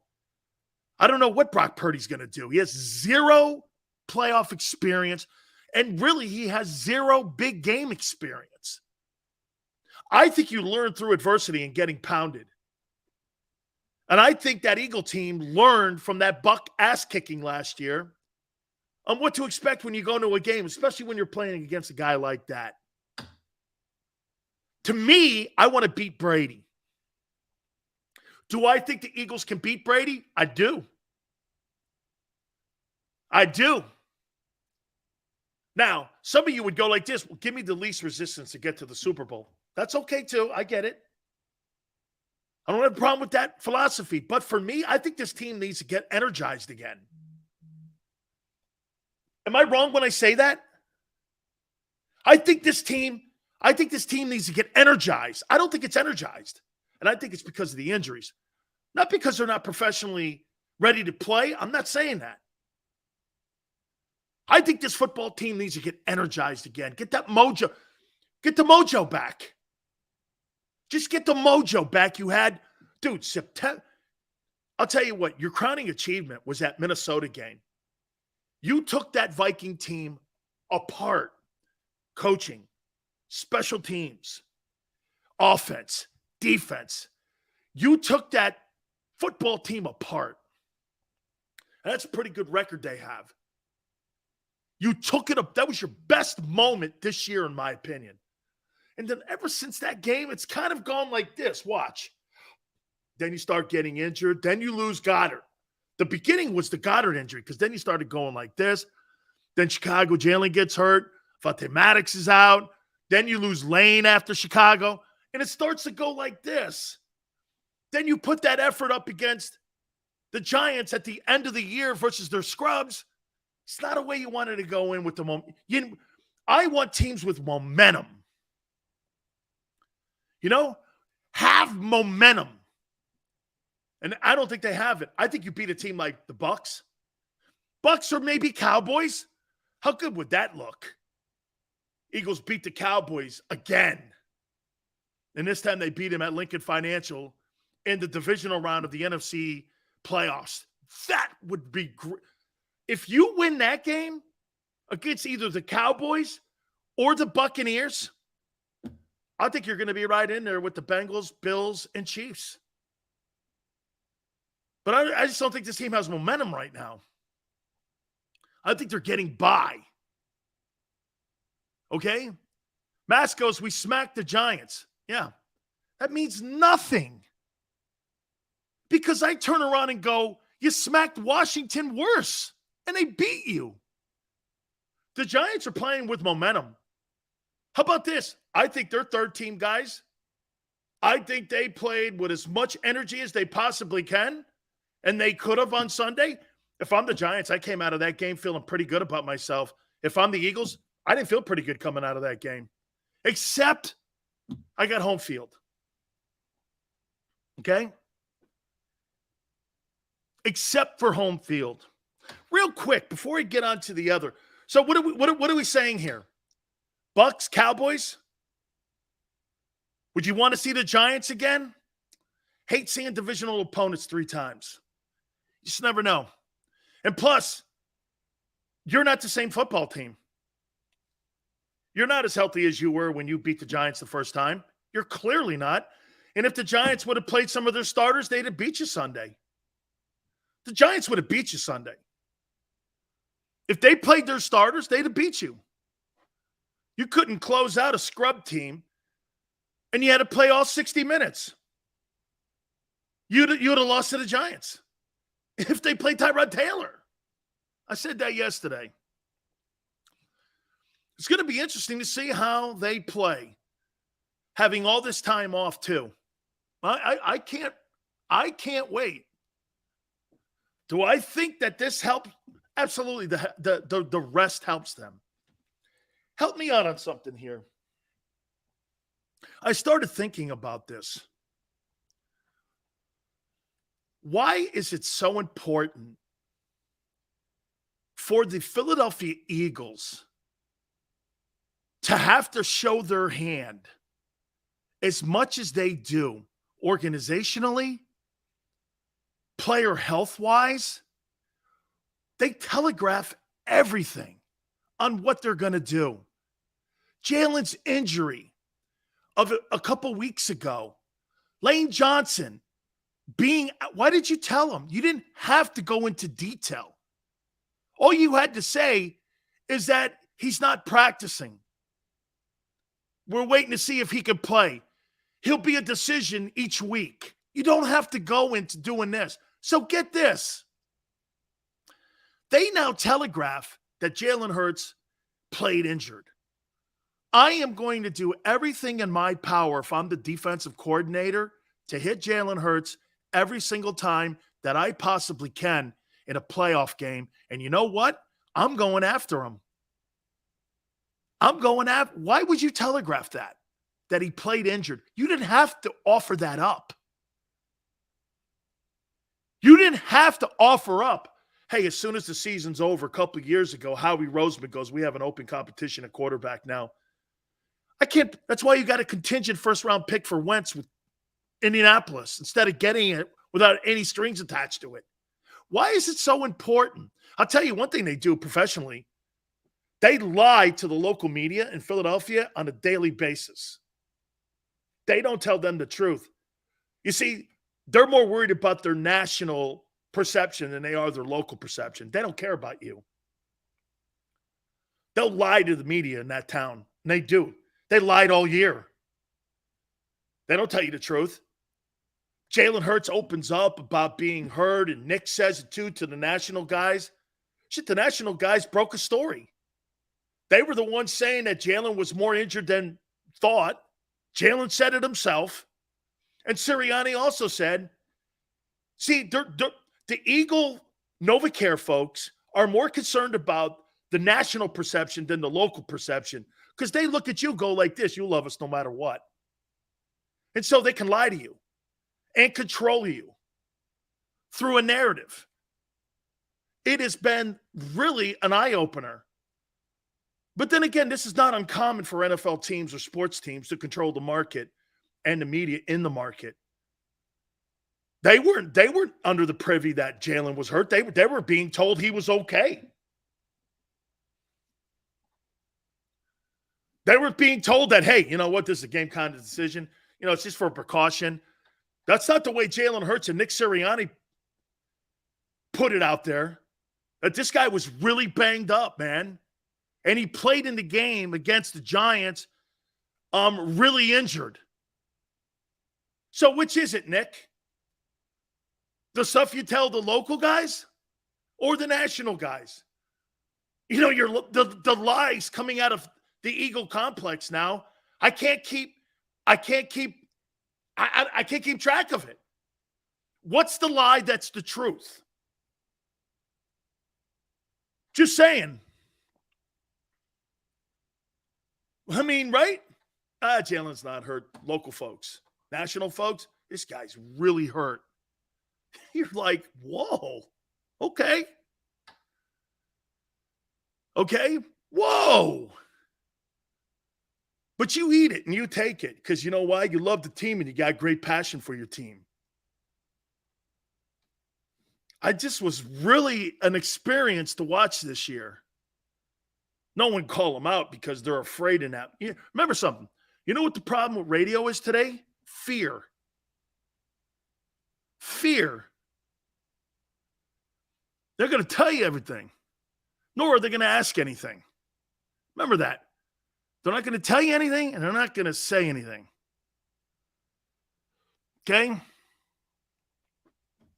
I don't know what Brock Purdy's going to do. He has 0 playoff experience, and really he has 0 big game experience. I think you learn through adversity and getting pounded. And I think that Eagle team learned from that Buck ass kicking last year on what to expect when you go into a game, especially when you're playing against a guy like that. To me, I want to beat Brady. Do I think the Eagles can beat Brady? I do. I do. Now, some of you would go like this, well, give me the least resistance to get to the Super Bowl. That's okay too. I get it. I don't have a problem with that philosophy. But for me, I think this team needs to get energized again. Am I wrong when I say that? I think this team needs to get energized. I don't think it's energized. And I think it's because of the injuries. Not because they're not professionally ready to play. I'm not saying that. I think this football team needs to get energized again. Get that mojo. Get the mojo back. Just get the mojo back you had. Dude, September. I'll tell you what, your crowning achievement was that Minnesota game. You took that Viking team apart. Coaching, special teams, offense, defense. You took that football team apart. And that's a pretty good record they have. You took it up. That was your best moment this year, in my opinion. And then ever since that game, it's kind of gone like this. Watch. Then you start getting injured. Then you lose Goddard. The beginning was the Goddard injury because then you started going like this. Then Chicago, Jalen gets hurt. Vontae Maddox is out. Then you lose Lane after Chicago. And it starts to go like this. Then you put that effort up against the Giants at the end of the year versus their scrubs. It's not a way you wanted to go in with the momentum. I want teams with momentum. Have momentum. And I don't think they have it. I think you beat a team like the Bucs. Bucs or maybe Cowboys. How good would that look? Eagles beat the Cowboys again. And this time they beat him at Lincoln Financial in the divisional round of the NFC playoffs. That would be great. If you win that game against either the Cowboys or the Buccaneers, I think you're going to be right in there with the Bengals, Bills, and Chiefs. But I just don't think this team has momentum right now. I think they're getting by. Okay? Mask goes, we smacked the Giants. Yeah. That means nothing. Because I turn around and go, you smacked Washington worse, and they beat you. The Giants are playing with momentum. How about this? I think their third-team guys, I think they played with as much energy as they possibly can, and they could have on Sunday. If I'm the Giants, I came out of that game feeling pretty good about myself. If I'm the Eagles, I didn't feel pretty good coming out of that game, except I got home field. Okay? Except for home field. Real quick, before we get on to the other. So what are we saying here? Bucks, Cowboys? Would you want to see the Giants again? Hate seeing divisional opponents 3 times. You just never know. And plus, you're not the same football team. You're not as healthy as you were when you beat the Giants the first time. You're clearly not. And if the Giants would have played some of their starters, they'd have beat you Sunday. The Giants would have beat you Sunday. If they played their starters, they'd have beat you. You couldn't close out a scrub team, and you had to play all 60 minutes. You'd have lost to the Giants if they played Tyrod Taylor. I said that yesterday. It's going to be interesting to see how they play, having all this time off too. I can't wait. Do I think that this helps? Absolutely. The rest helps them. Help me out on something here. I started thinking about this. Why is it so important for the Philadelphia Eagles to have to show their hand as much as they do organizationally, player health-wise? They telegraph everything on what they're going to do. Jalen's injury of a couple weeks ago, Lane Johnson why did you tell him? You didn't have to go into detail. All you had to say is that he's not practicing. We're waiting to see if he can play. He'll be a decision each week. You don't have to go into doing this. So get this. They now telegraph that Jalen Hurts played injured. I am going to do everything in my power if I'm the defensive coordinator to hit Jalen Hurts every single time that I possibly can in a playoff game. And you know what? I'm going after him. Why would you telegraph that he played injured? You didn't have to offer that up. You didn't have to offer up, hey, as soon as the season's over, a couple of years ago, Howie Roseman goes, we have an open competition at quarterback now. That's why you got a contingent first-round pick for Wentz with Indianapolis instead of getting it without any strings attached to it. Why is it so important? I'll tell you one thing they do professionally. They lie to the local media in Philadelphia on a daily basis. They don't tell them the truth. You see, they're more worried about their national perception than they are their local perception. They don't care about you. They'll lie to the media in that town. And they do. They lied all year. They don't tell you the truth. Jalen Hurts opens up about being hurt, and Nick says it too to the national guys. Shit, the national guys broke a story. They were the ones saying that Jalen was more injured than thought. Jalen said it himself. And Sirianni also said, see, the Eagle NovaCare folks are more concerned about the national perception than the local perception because they look at you, go like this, you love us no matter what. And so they can lie to you and control you through a narrative. It has been really an eye-opener. But then again, this is not uncommon for NFL teams or sports teams to control the market and the media in the market. They weren't under the privy that Jalen was hurt. They were being told he was okay. They were being told that, hey, you know what, this is a game kind of decision. You know, it's just for precaution. That's not the way Jalen Hurts and Nick Sirianni put it out there. That this guy was really banged up, man. And he played in the game against the Giants really injured. So which is it, Nick? The stuff you tell the local guys or the national guys? You know, the lies coming out of the Eagle complex now. I can't keep track of it. What's the lie that's the truth? Just saying. I mean, right? Jalen's not hurt. Local folks. National folks, this guy's really hurt. You're like, whoa. Okay. Okay. Whoa. But you eat it and you take it because you know why? You love the team and you got great passion for your team. I just was really an experience to watch this year. No one call them out because they're afraid of that. Remember something. You know what the problem with radio is today? Fear. Fear. They're going to tell you everything, nor are they going to ask anything. Remember that. They're not going to tell you anything, and they're not going to say anything. Okay?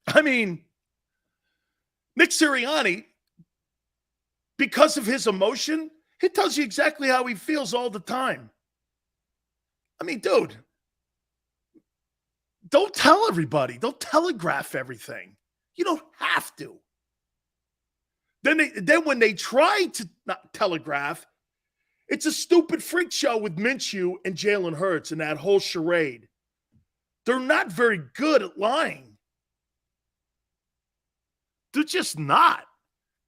I mean, Nick Sirianni, because of his emotion, he tells you exactly how he feels all the time. I mean, dude, don't tell everybody. Don't telegraph everything. You don't have to. Then when they try to not telegraph, it's a stupid freak show with Minshew and Jalen Hurts and that whole charade. They're not very good at lying. They're just not.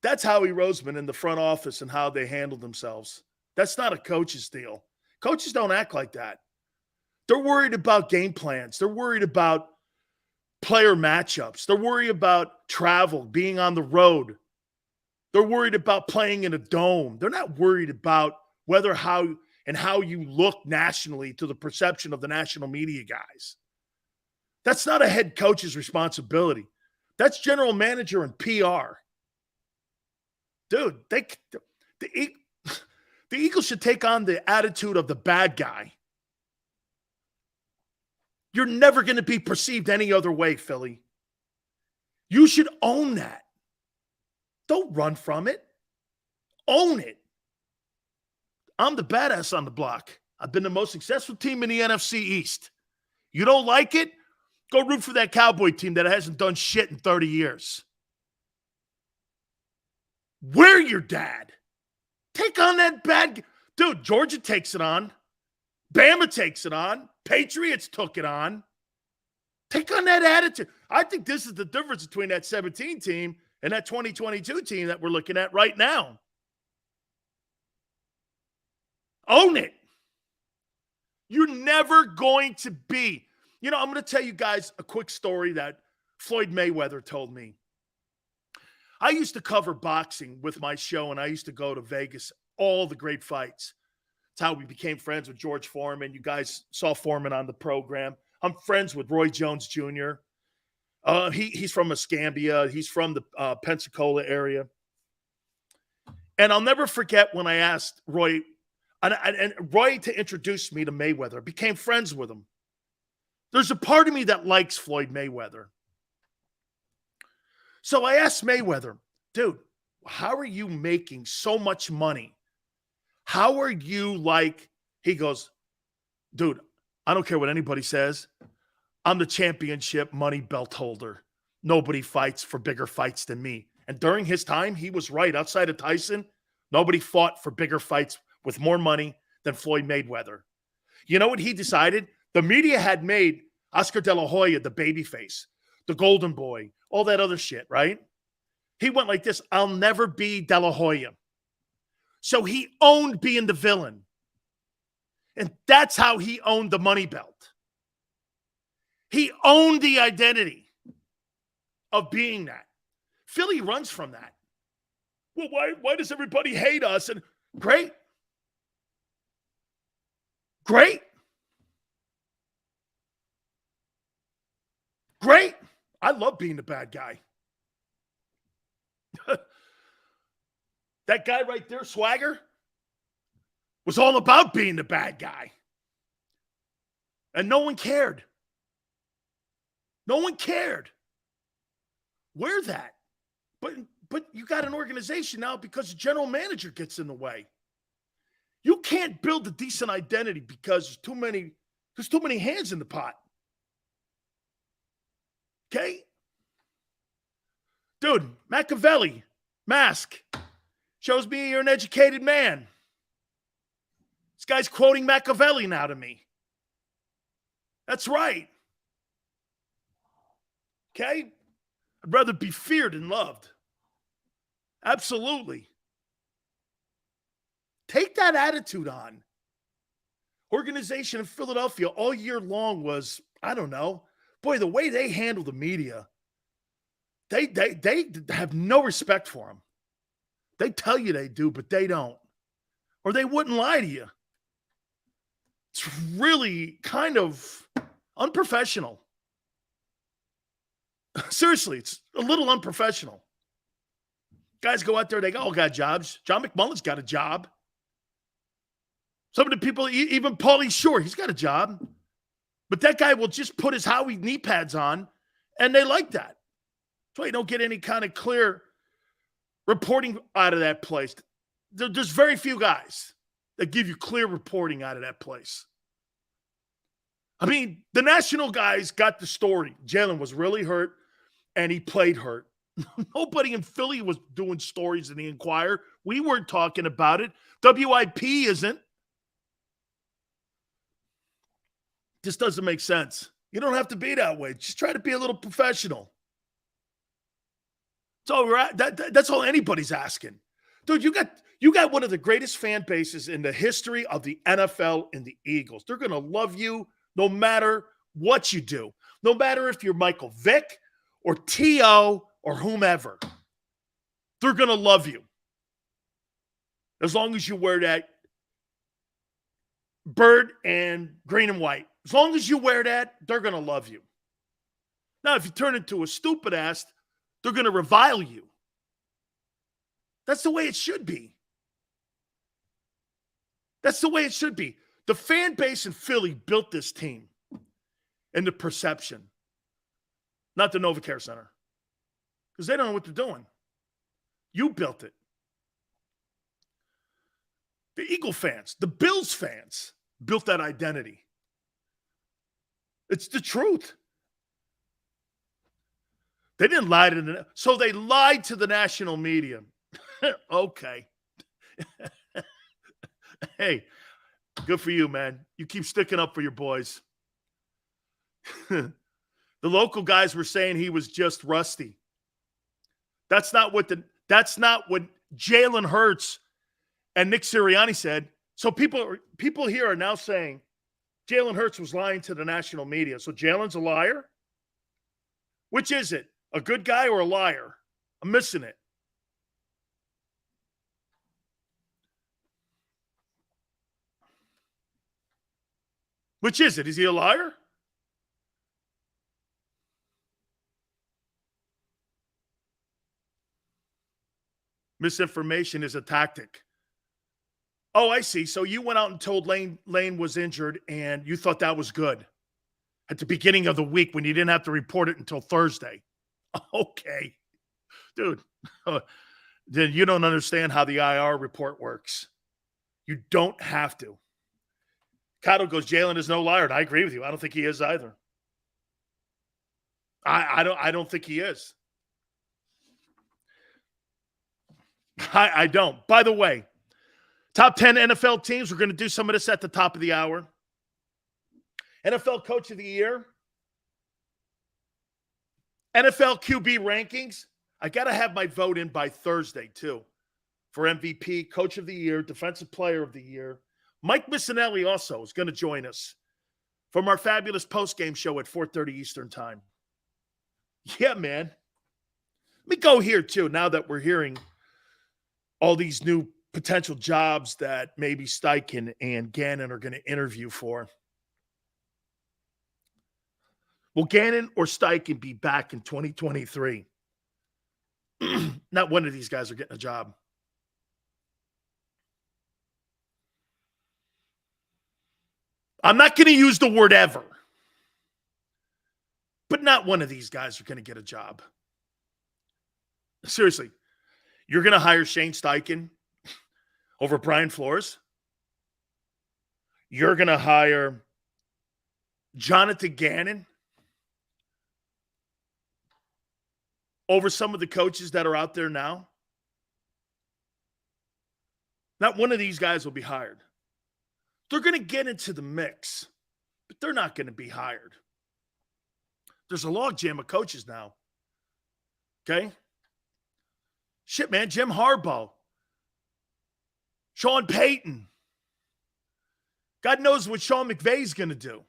That's Howie Roseman in the front office and how they handle themselves. That's not a coach's deal. Coaches don't act like that. They're worried about game plans. They're worried about player matchups. They're worried about travel, being on the road. They're worried about playing in a dome. They're not worried about how you look nationally to the perception of the national media guys. That's not a head coach's responsibility. That's general manager and PR. Dude, the Eagles should take on the attitude of the bad guy. You're never going to be perceived any other way, Philly. You should own that. Don't run from it. Own it. I'm the badass on the block. I've been the most successful team in the NFC East. You don't like it? Go root for that Cowboy team that hasn't done shit in 30 years. We're your dad. Take on that bad. Dude, Georgia takes it on. Bama takes it on. Patriots took it on. Take on that attitude. I think this is the difference between that 17 team and that 2022 team that we're looking at right now. Own it. You're never going to be. I'm going to tell you guys a quick story that Floyd Mayweather told me. I used to cover boxing with my show, and I used to go to Vegas, all the great fights. That's how we became friends with George Foreman. You guys saw Foreman on the program. I'm friends with Roy Jones Jr. He's from Escambia. He's from the Pensacola area. And I'll never forget when I asked Roy, and Roy to introduce me to Mayweather, became friends with him. There's a part of me that likes Floyd Mayweather. So I asked Mayweather, dude, how are you making so much money? How are you he goes, dude, I don't care what anybody says. I'm the championship money belt holder. Nobody fights for bigger fights than me. And during his time, he was right. Outside of Tyson, nobody fought for bigger fights with more money than Floyd Mayweather. You know what he decided? The media had made Oscar De La Hoya the babyface, the golden boy, all that other shit, right? He went like this, I'll never be De La Hoya. So he owned being the villain. And that's how he owned the money belt. He owned the identity of being that. Philly runs from that. Well, why does everybody hate us? And great. Great. Great. I love being the bad guy. That guy right there, Swagger, was all about being the bad guy. And no one cared. No one cared. Wear that. But you got an organization now because the general manager gets in the way. You can't build a decent identity because there's too many hands in the pot. Okay? Dude, Machiavelli, mask, shows me you're an educated man. This guy's quoting Machiavelli now to me. That's right. Okay? I'd rather be feared than loved. Absolutely. Take that attitude on. Organization in Philadelphia all year long was, I don't know, boy, the way they handle the media, they have no respect for them. They tell you they do, but they don't. Or they wouldn't lie to you. It's really kind of unprofessional. Seriously, it's a little unprofessional. Guys go out there, they all got jobs. John McMullen's got a job. Some of the people, even Paulie Shore, he's got a job. But that guy will just put his Howie knee pads on, and they like that. That's why you don't get any kind of clear reporting out of that place. There's very few guys that give you clear reporting out of that place. I mean, the national guys got the story. Jalen was really hurt, and he played hurt. Nobody in Philly was doing stories in the Inquirer. We weren't talking about it. WIP isn't. This doesn't make sense. You don't have to be that way. Just try to be a little professional. That's all anybody's asking. Dude, you got one of the greatest fan bases in the history of the NFL and the Eagles. They're going to love you no matter what you do. No matter if you're Michael Vick or T.O. or whomever. They're going to love you. As long as you wear that bird and green and white. As long as you wear that, they're going to love you. Now, if you turn into a stupid ass, they're going to revile you. That's the way it should be. That's the way it should be. The fan base in Philly built this team and the perception, not the NovaCare Center, because they don't know what they're doing. You built it. The Eagle fans, the Bills fans built that identity. It's the truth. They didn't lie to so they lied to the national media. Okay. Hey, good for you, man. You keep sticking up for your boys. The local guys were saying he was just rusty. That's not what Jalen Hurts and Nick Sirianni said. So people here are now saying Jalen Hurts was lying to the national media. So Jalen's a liar? Which is it? A good guy or a liar? I'm missing it. Which is it? Is he a liar? Misinformation is a tactic. Oh, I see. So you went out and told Lane was injured, and you thought that was good at the beginning of the week when you didn't have to report it until Thursday. Okay. Dude, then you don't understand how the IR report works. You don't have to. Cotto goes, Jalen is no liar. And I agree with you. I don't think he is either. I don't think he is. I don't. By the way, top 10 NFL teams. We're going to do some of this at the top of the hour. NFL Coach of the Year. NFL QB rankings. I got to have my vote in by Thursday, too, for MVP, Coach of the Year, Defensive Player of the Year. Mike Missinelli also is going to join us from our fabulous postgame show at 4:30 Eastern Time. Yeah, man. Let me go here, too, now that we're hearing all these new potential jobs that maybe Steichen and Gannon are going to interview for. Will Gannon or Steichen be back in 2023? Not one of these guys are getting a job. I'm not going to use the word ever, but not one of these guys are going to get a job. Seriously, you're going to hire Shane Steichen over Brian Flores? You're going to hire Jonathan Gannon over some of the coaches that are out there now? Not one of these guys will be hired. They're going to get into the mix, but they're not going to be hired. There's a logjam of coaches now. Okay? Shit, man. Jim Harbaugh. Sean Payton. God knows what Sean McVay's going to do.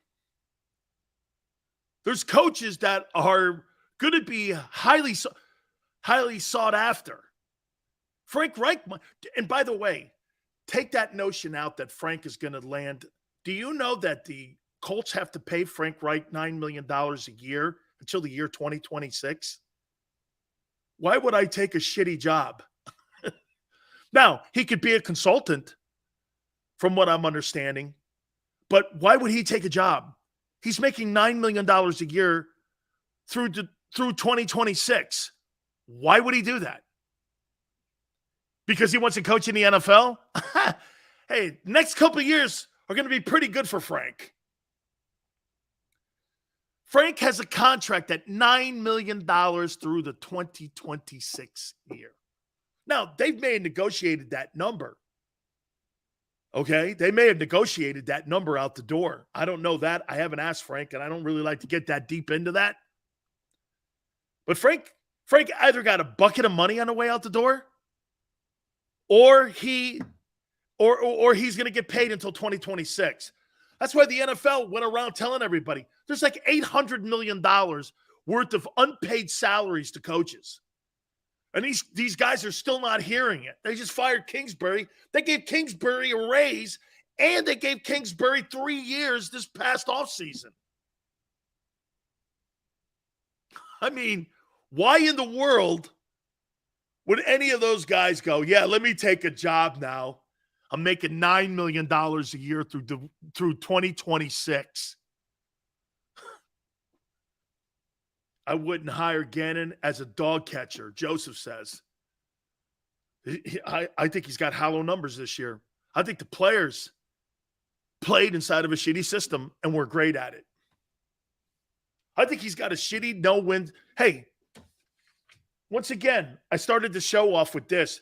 There's coaches that are going to be highly sought after. Frank Reich. And by the way, take that notion out that Frank is going to land. Do you know that the Colts have to pay Frank Reich $9 million a year until the year 2026? Why would I take a shitty job? Now, he could be a consultant from what I'm understanding, but why would he take a job? He's making $9 million a year through 2026. Why would he do that? Because he wants to coach in the NFL? Hey, next couple of years are going to be pretty good for Frank. Frank has a contract at $9 million through the 2026 year. Now, they may have negotiated that number. Okay? They may have negotiated that number out the door. I don't know that. I haven't asked Frank, and I don't really like to get that deep into that. But Frank either got a bucket of money on the way out the door, or he's going to get paid until 2026. That's why the NFL went around telling everybody there's like $800 million worth of unpaid salaries to coaches. And these guys are still not hearing it. They just fired Kingsbury. They gave Kingsbury a raise, and they gave Kingsbury 3 years this past offseason. I mean, why in the world would any of those guys go, yeah, let me take a job now? I'm making $9 million a year through 2026. I wouldn't hire Gannon as a dog catcher, Joseph says. I think he's got hollow numbers this year. I think the players played inside of a shitty system and were great at it. I think he's got a shitty no-win. Hey, once again, I started the show off with this.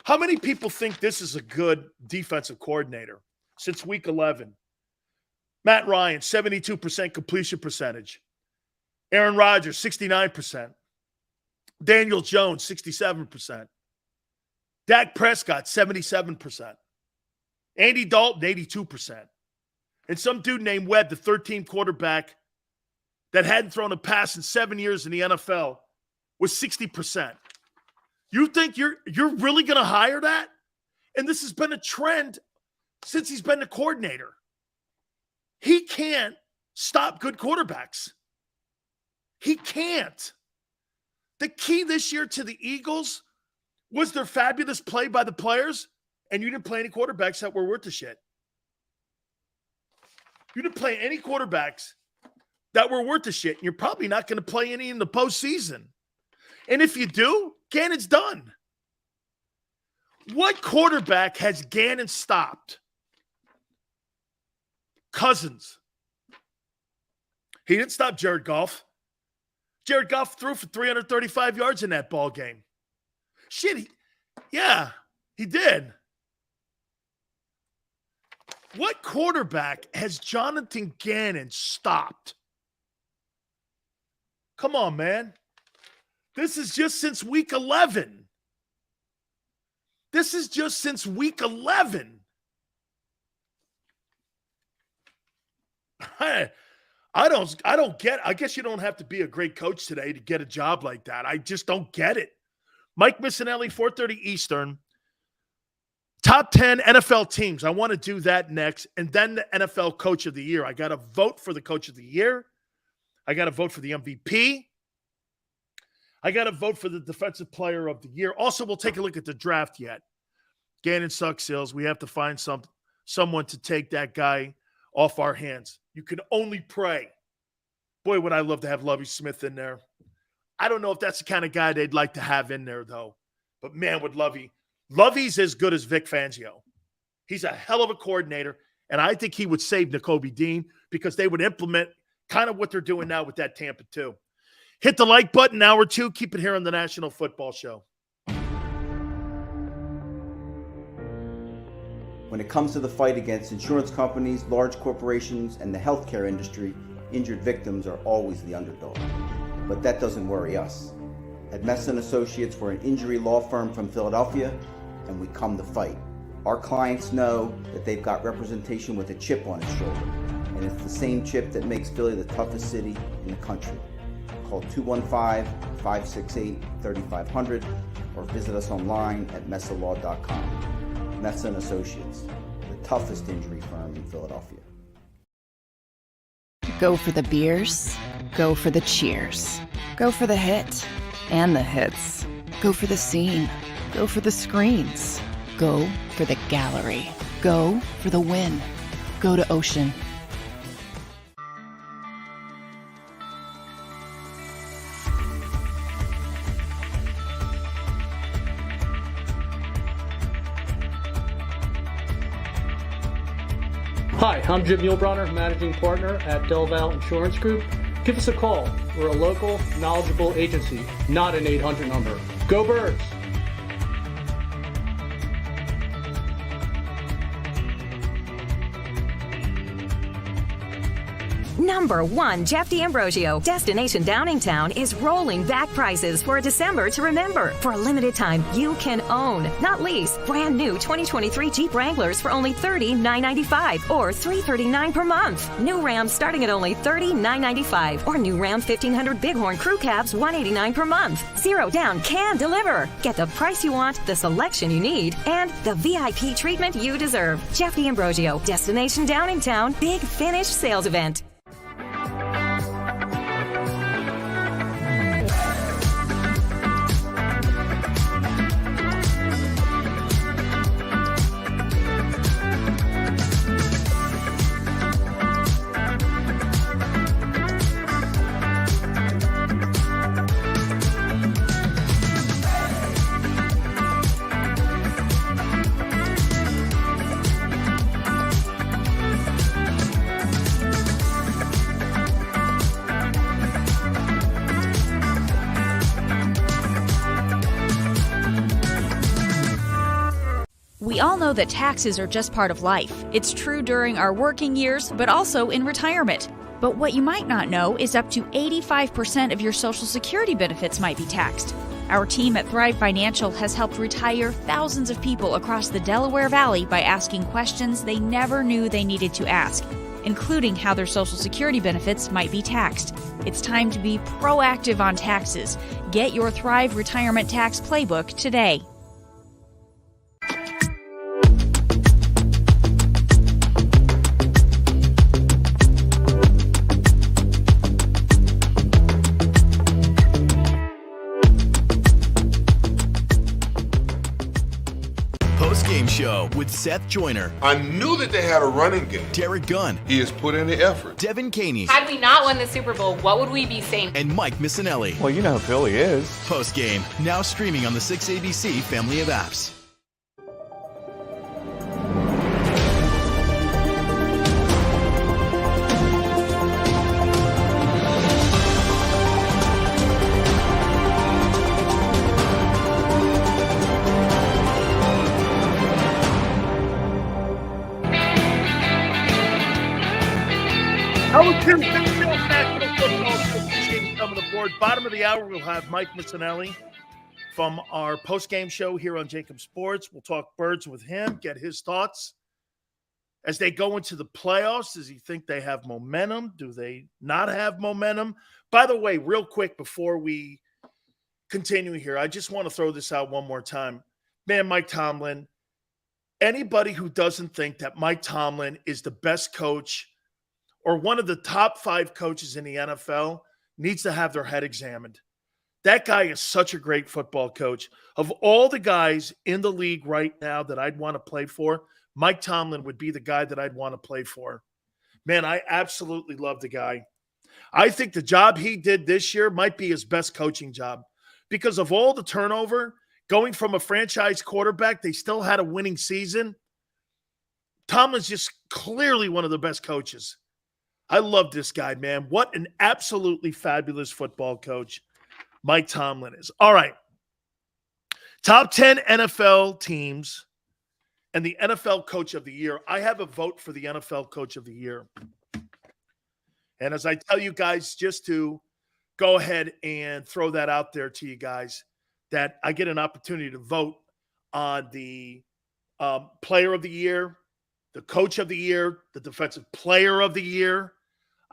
How many people think this is a good defensive coordinator since week 11? Matt Ryan, 72% completion percentage. Aaron Rodgers, 69%. Daniel Jones, 67%. Dak Prescott, 77%. Andy Dalton, 82%. And some dude named Webb, the 13th quarterback that hadn't thrown a pass in 7 years in the NFL, was 60%. You think you're really going to hire that? And this has been a trend since he's been the coordinator. He can't stop good quarterbacks. He can't. The key this year to the Eagles was their fabulous play by the players, and you didn't play any quarterbacks that were worth the shit. You didn't play any quarterbacks that were worth the shit, and you're probably not going to play any in the postseason. And if you do, Gannon's done. What quarterback has Gannon stopped? Cousins. He didn't stop Jared Goff. Jared Goff threw for 335 yards in that ball game. Shit, he did. What quarterback has Jonathan Gannon stopped? Come on, man. This is just since week 11. This is just since week 11. I don't get it. I guess you don't have to be a great coach today to get a job like that. I just don't get it. Mike Missinelli, 4:30 Eastern. Top 10 NFL teams. I want to do that next. And then the NFL Coach of the Year. I got to vote for the Coach of the Year. I got to vote for the MVP. I got to vote for the Defensive Player of the Year. Also, we'll take a look at the draft yet. Gannon sucks, Sales. We have to find someone to take that guy off our hands. You can only pray. Boy, would I love to have Lovie Smith in there. I don't know if that's the kind of guy they'd like to have in there, though. But, man, would Lovie. Lovie's as good as Vic Fangio. He's a hell of a coordinator, and I think he would save Nakobe Dean because they would implement kind of what they're doing now with that Tampa, too. Hit the like button, hour two. Keep it here on the National Football Show. When it comes to the fight against insurance companies, large corporations, and the healthcare industry, injured victims are always the underdog. But that doesn't worry us. At Messa & Associates, we're an injury law firm from Philadelphia, and we come to fight. Our clients know that they've got representation with a chip on its shoulder, and it's the same chip that makes Philly the toughest city in the country. Call 215-568-3500 or visit us online at messalaw.com. Messa & Associates, the toughest injury firm in Philadelphia. Go for the beers, go for the cheers, go for the hit and the hits, go for the scene, go for the screens, go for the gallery, go for the win, go to Ocean. Hi, I'm Jim Muehlbronner, Managing Partner at Del Val Insurance Group. Give us a call. We're a local, knowledgeable agency, not an 800 number. Go Birds! Number 1, Jeff D'Ambrosio. Destination Downingtown is rolling back prices for a December to remember. For a limited time, you can own, not lease, brand new 2023 Jeep Wranglers for only $30,995 or $339 per month. New Rams starting at only $30,995 or new Ram 1500 Bighorn Crew Cabs $189 per month. Zero down can deliver. Get the price you want, the selection you need, and the VIP treatment you deserve. Jeff D'Ambrosio, Destination Downingtown, Big Finish Sales Event. all know that taxes are just part of life. It's true during our working years, but also in retirement. But what you might not know is up to 85% of your Social Security benefits might be taxed. Our team at Thrive Financial has helped retire thousands of people across the Delaware Valley by asking questions they never knew they needed to ask, including how their Social Security benefits might be taxed. It's time to be proactive on taxes. Get your Thrive Retirement Tax Playbook today. Game show with Seth Joyner. I knew that they had a running game. Derek Gunn. He has put in the effort. Devin Caney. Had we not won the Super Bowl, what would we be saying? And Mike Missinelli. Well, you know who Philly is. Post game, now streaming on the 6ABC family of apps. Bottom of the hour, we'll have Mike Missinelli from our post-game show here on JAKIB Sports. We'll talk birds with him, get his thoughts. As they go into the playoffs, does he think they have momentum? Do they not have momentum? By the way, real quick before we continue here, I just want to throw this out one more time. Man, Mike Tomlin, anybody who doesn't think that Mike Tomlin is the best coach or one of the top 5 coaches in the NFL needs to have their head examined. That guy is such a great football coach. Of all the guys in the league right now that I'd want to play for, Mike Tomlin would be the guy that I'd want to play for. Man, I absolutely love the guy. I think the job he did this year might be his best coaching job because of all the turnover, going from a franchise quarterback, they still had a winning season. Tomlin's just clearly one of the best coaches. I love this guy, man. What an absolutely fabulous football coach Mike Tomlin is. All right. Top 10 NFL teams and the NFL Coach of the Year. I have a vote for the NFL Coach of the Year. And as I tell you guys, just to go ahead and throw that out there to you guys, that I get an opportunity to vote on the Player of the Year, the Coach of the Year, the Defensive Player of the Year.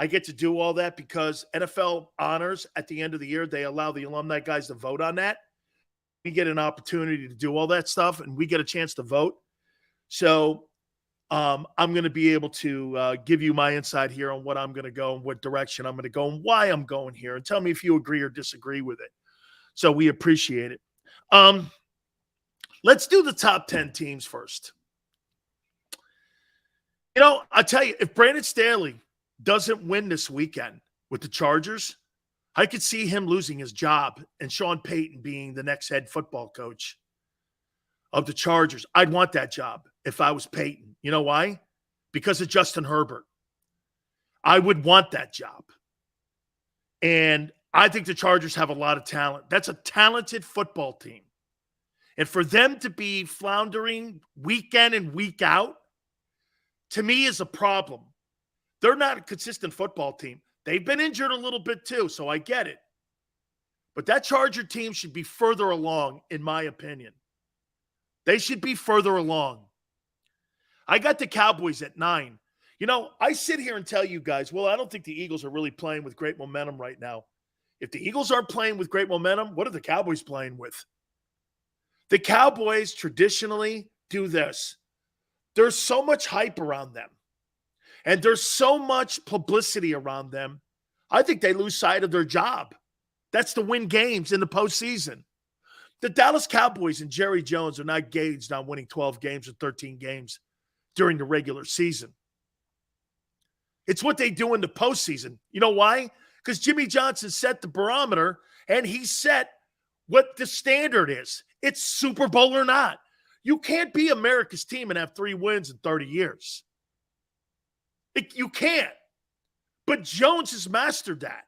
I get to do all that because NFL honors at the end of the year, they allow the alumni guys to vote on that. We get an opportunity to do all that stuff, and we get a chance to vote. So I'm going to be able to give you my insight here on what I'm going to go and what direction I'm going to go and why I'm going here. And tell me if you agree or disagree with it. So we appreciate it. Let's do the top 10 teams first. You know, I'll tell you, if Brandon Staley doesn't win this weekend with the Chargers, I could see him losing his job and Sean Payton being the next head football coach of the Chargers. I'd want that job if I was Payton. You know why? Because of Justin Herbert. I would want that job. And I think the Chargers have a lot of talent. That's a talented football team. And for them to be floundering week in and week out, to me is a problem. They're not a consistent football team. They've been injured a little bit too, so I get it. But that Charger team should be further along, in my opinion. They should be further along. I got the Cowboys at 9. You know, I sit here and tell you guys, well, I don't think the Eagles are really playing with great momentum right now. If the Eagles aren't playing with great momentum, what are the Cowboys playing with? The Cowboys traditionally do this. There's so much hype around them. And there's so much publicity around them, I think they lose sight of their job. That's to win games in the postseason. The Dallas Cowboys and Jerry Jones are not gauged on winning 12 games or 13 games during the regular season. It's what they do in the postseason. You know why? Because Jimmy Johnson set the barometer, and he set what the standard is. It's Super Bowl or not. You can't be America's team and have 3 wins in 30 years. You can't. But Jones has mastered that.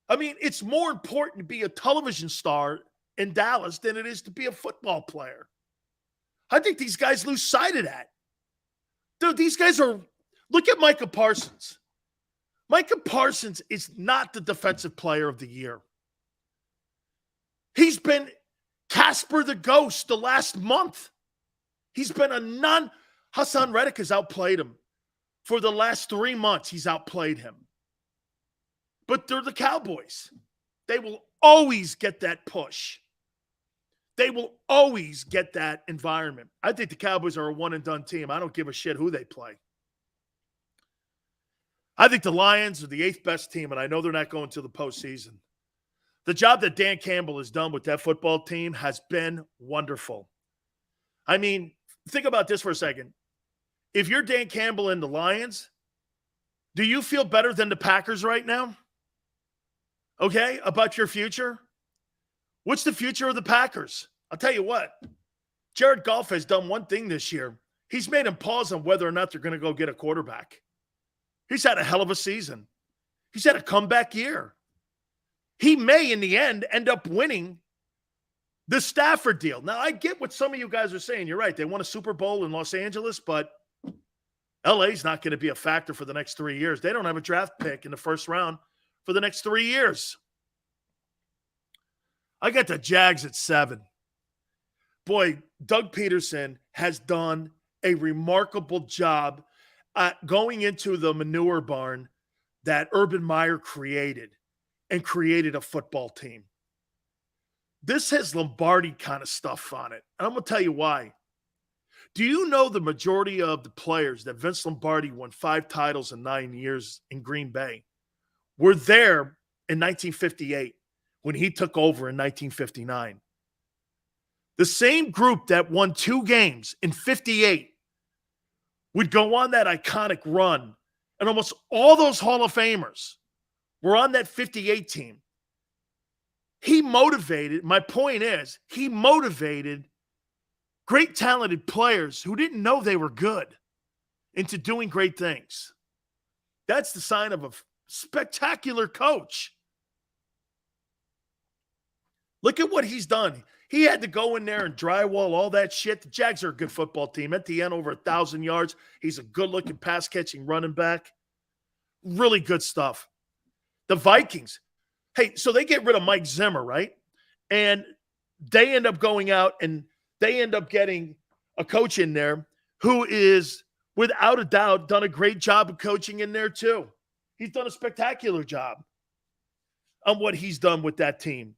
I mean, it's more important to be a television star in Dallas than it is to be a football player. I think these guys lose sight of that. Dude, these guys are – look at Micah Parsons. Micah Parsons is not the defensive player of the year. He's been Casper the Ghost the last month. He's been a Hassan Reddick has outplayed him. For the last 3 months, he's outplayed him. But they're the Cowboys. They will always get that push. They will always get that environment. I think the Cowboys are a one-and-done team. I don't give a shit who they play. I think the Lions are the 8th best team, and I know they're not going to the postseason. The job that Dan Campbell has done with that football team has been wonderful. I mean, think about this for a second. If you're Dan Campbell and the Lions, do you feel better than the Packers right now? Okay, about your future? What's the future of the Packers? I'll tell you what. Jared Goff has done one thing this year. He's made him pause on whether or not they're going to go get a quarterback. He's had a hell of a season. He's had a comeback year. He may, in the end up winning the Stafford deal. Now, I get what some of you guys are saying. You're right. They won a Super Bowl in Los Angeles, but LA's not going to be a factor for the next 3 years. They don't have a draft pick in the first round for the next 3 years. I got the Jags at 7. Boy, Doug Pederson has done a remarkable job going into the manure barn that Urban Meyer created and created a football team. This has Lombardi kind of stuff on it. And I'm going to tell you why. Do you know the majority of the players that Vince Lombardi won 5 titles in 9 years in Green Bay were there in 1958 when he took over in 1959? The same group that won 2 games in 58 would go on that iconic run, and almost all those Hall of Famers were on that 58 team. He motivated, my point is, he motivated great talented players who didn't know they were good into doing great things. That's the sign of a spectacular coach. Look at what he's done. He had to go in there and drywall all that shit. The Jags are a good football team. At the end, over 1,000 yards. He's a good-looking pass-catching running back. Really good stuff. The Vikings. Hey, so they get rid of Mike Zimmer, right? And they end up going out and they end up getting a coach in there who is, without a doubt, done a great job of coaching in there too. He's done a spectacular job on what he's done with that team.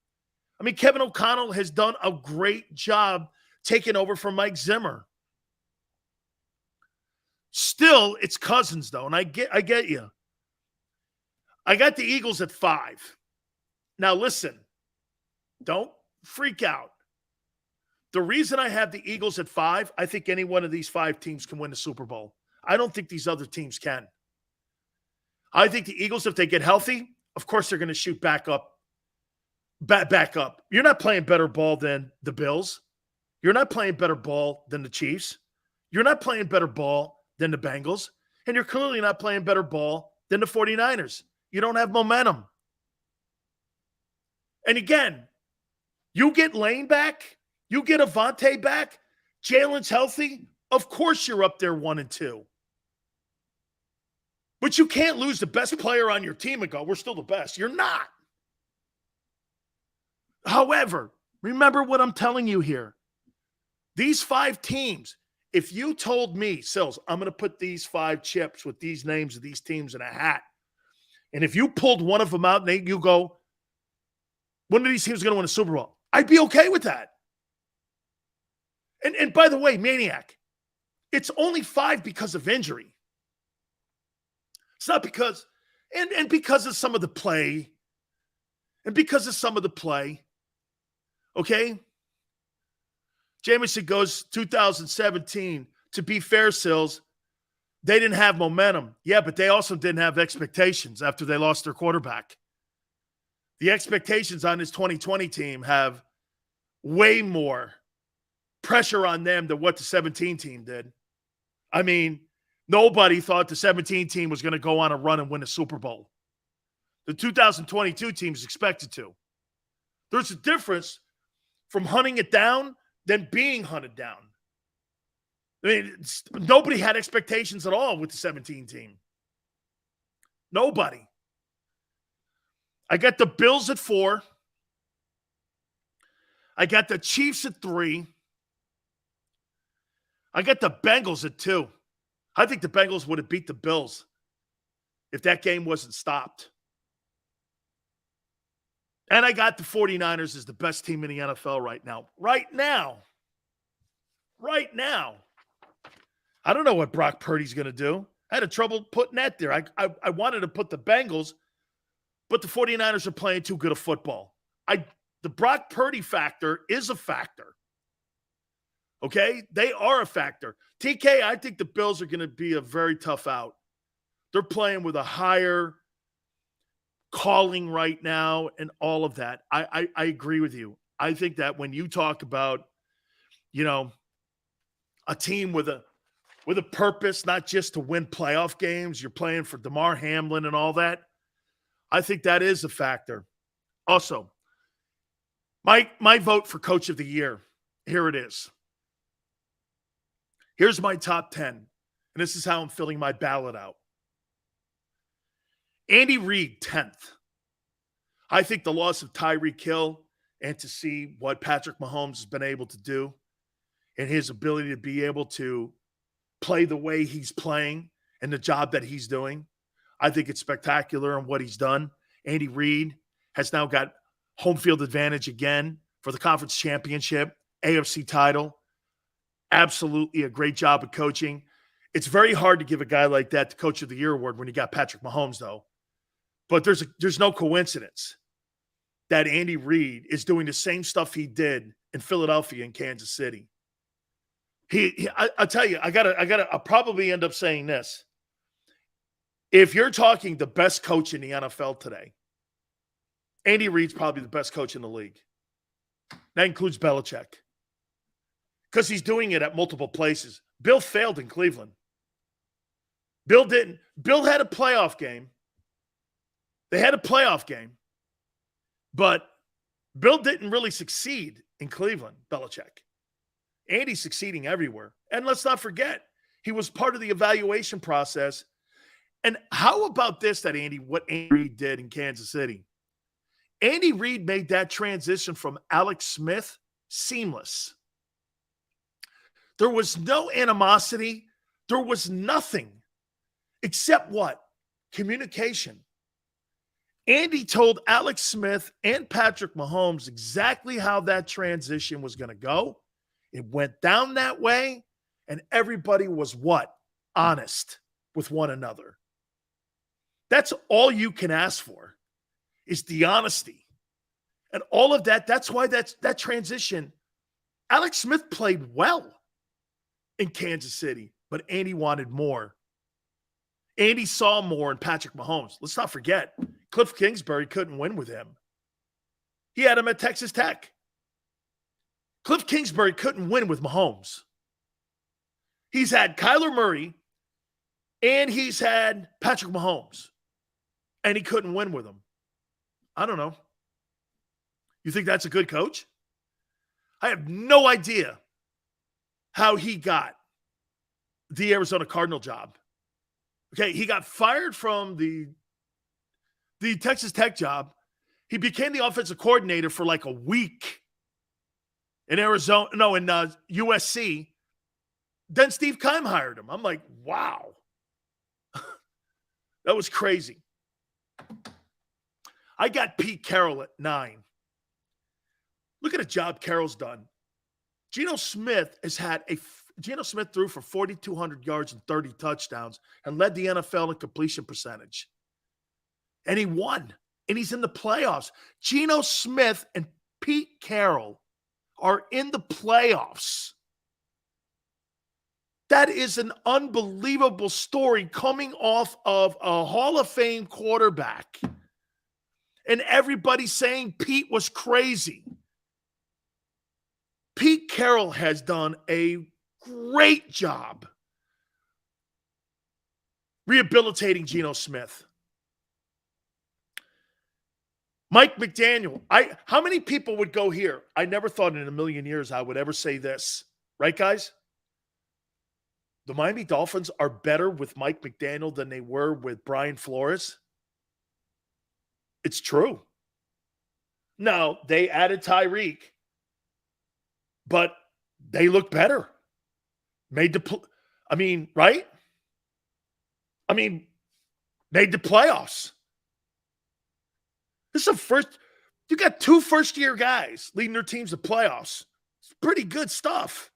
I mean, Kevin O'Connell has done a great job taking over from Mike Zimmer. Still, it's Cousins, though, and I get you. I got the Eagles at 5. Now, listen, don't freak out. The reason I have the Eagles at 5, I think any one of these 5 teams can win the Super Bowl. I don't think these other teams can. I think the Eagles, if they get healthy, of course they're going to shoot back up. Back up. You're not playing better ball than the Bills. You're not playing better ball than the Chiefs. You're not playing better ball than the Bengals. And you're clearly not playing better ball than the 49ers. You don't have momentum. And again, you get Lane back, you get Avonte back, Jalen's healthy, of course you're up there 1-2. But you can't lose the best player on your team and go, we're still the best. You're not. However, remember what I'm telling you here. These 5 teams, if you told me, Sills, I'm going to put these 5 chips with these names of these teams in a hat, and if you pulled one of them out and you go, one of these teams is going to win a Super Bowl, I'd be okay with that. And by the way, Maniac, it's only 5 because of injury. It's not because, and because of some of the play, okay? Jameson goes 2017. To be fair, Sills, they didn't have momentum. Yeah, but they also didn't have expectations after they lost their quarterback. The expectations on this 2020 team have way more pressure on them than what the 17 team did. I mean, nobody thought the 17 team was going to go on a run and win a Super Bowl. The 2022 team is expected to. There's a difference from hunting it down than being hunted down. I mean, nobody had expectations at all with the 17 team. Nobody. I got the Bills at 4. I got the Chiefs at 3. I got the Bengals at 2. I think the Bengals would have beat the Bills if that game wasn't stopped. And I got the 49ers as the best team in the NFL right now. Right now. I don't know what Brock Purdy's going to do. I had trouble putting that there. I wanted to put the Bengals, but the 49ers are playing too good a football. The Brock Purdy factor is a factor. Okay? They are a factor. TK, I think the Bills are going to be a very tough out. They're playing with a higher calling right now and all of that. I agree with you. I think that when you talk about, a team with a purpose, not just to win playoff games, you're playing for DeMar Hamlin and all that, I think that is a factor. Also, my vote for Coach of the Year, here it is. Here's my top 10, and this is how I'm filling my ballot out. Andy Reid, 10th. I think the loss of Tyreek Hill and to see what Patrick Mahomes has been able to do and his ability to be able to play the way he's playing and the job that he's doing, I think it's spectacular in what he's done. Andy Reid has now got home field advantage again for the conference championship, AFC title. Absolutely a great job of coaching. It's very hard to give a guy like that the Coach of the Year award when you got Patrick Mahomes, though. But there's no coincidence that Andy Reid is doing the same stuff he did in Philadelphia and Kansas City. I'll tell you, I'll probably end up saying this. If you're talking the best coach in the NFL today, Andy Reid's probably the best coach in the league. That includes Belichick. Because he's doing it at multiple places. Bill failed in Cleveland. Bill didn't. Bill had a playoff game. They had a playoff game. But Bill didn't really succeed in Cleveland, Belichick. Andy's succeeding everywhere. And let's not forget, he was part of the evaluation process. And how about this, what Andy Reid did in Kansas City? Andy Reid made that transition from Alex Smith seamless. There was no animosity. There was nothing except what? Communication. Andy told Alex Smith and Patrick Mahomes exactly how that transition was going to go. It went down that way, and everybody was what? Honest with one another. That's all you can ask for is the honesty. And all of that, that's why that transition, Alex Smith played well in Kansas City, but Andy wanted more. Andy saw more in Patrick Mahomes. Let's not forget, Cliff Kingsbury couldn't win with him. He had him at Texas Tech. Cliff Kingsbury couldn't win with Mahomes. He's had Kyler Murray and he's had Patrick Mahomes, and he couldn't win with him. I don't know. You think that's a good coach? I have no idea how he got the Arizona Cardinal job. Okay, he got fired from the Texas Tech job. He became the offensive coordinator for like a week in USC. Then Steve Keim hired him. I'm like, wow. That was crazy. I got Pete Carroll at 9. Look at the job Carroll's done. Geno Smith threw for 4,200 yards and 30 touchdowns and led the NFL in completion percentage. And he won. And he's in the playoffs. Geno Smith and Pete Carroll are in the playoffs. That is an unbelievable story coming off of a Hall of Fame quarterback. And everybody's saying Pete was crazy. Pete Carroll has done a great job rehabilitating Geno Smith. Mike McDaniel. How many people would go here? I never thought in a million years I would ever say this. Right, guys? the Miami Dolphins are better with Mike McDaniel than they were with Brian Flores? It's true. No, they added Tyreek, but they look better. Made the playoffs. This is you got 2 first-year guys leading their teams to playoffs. It's pretty good stuff.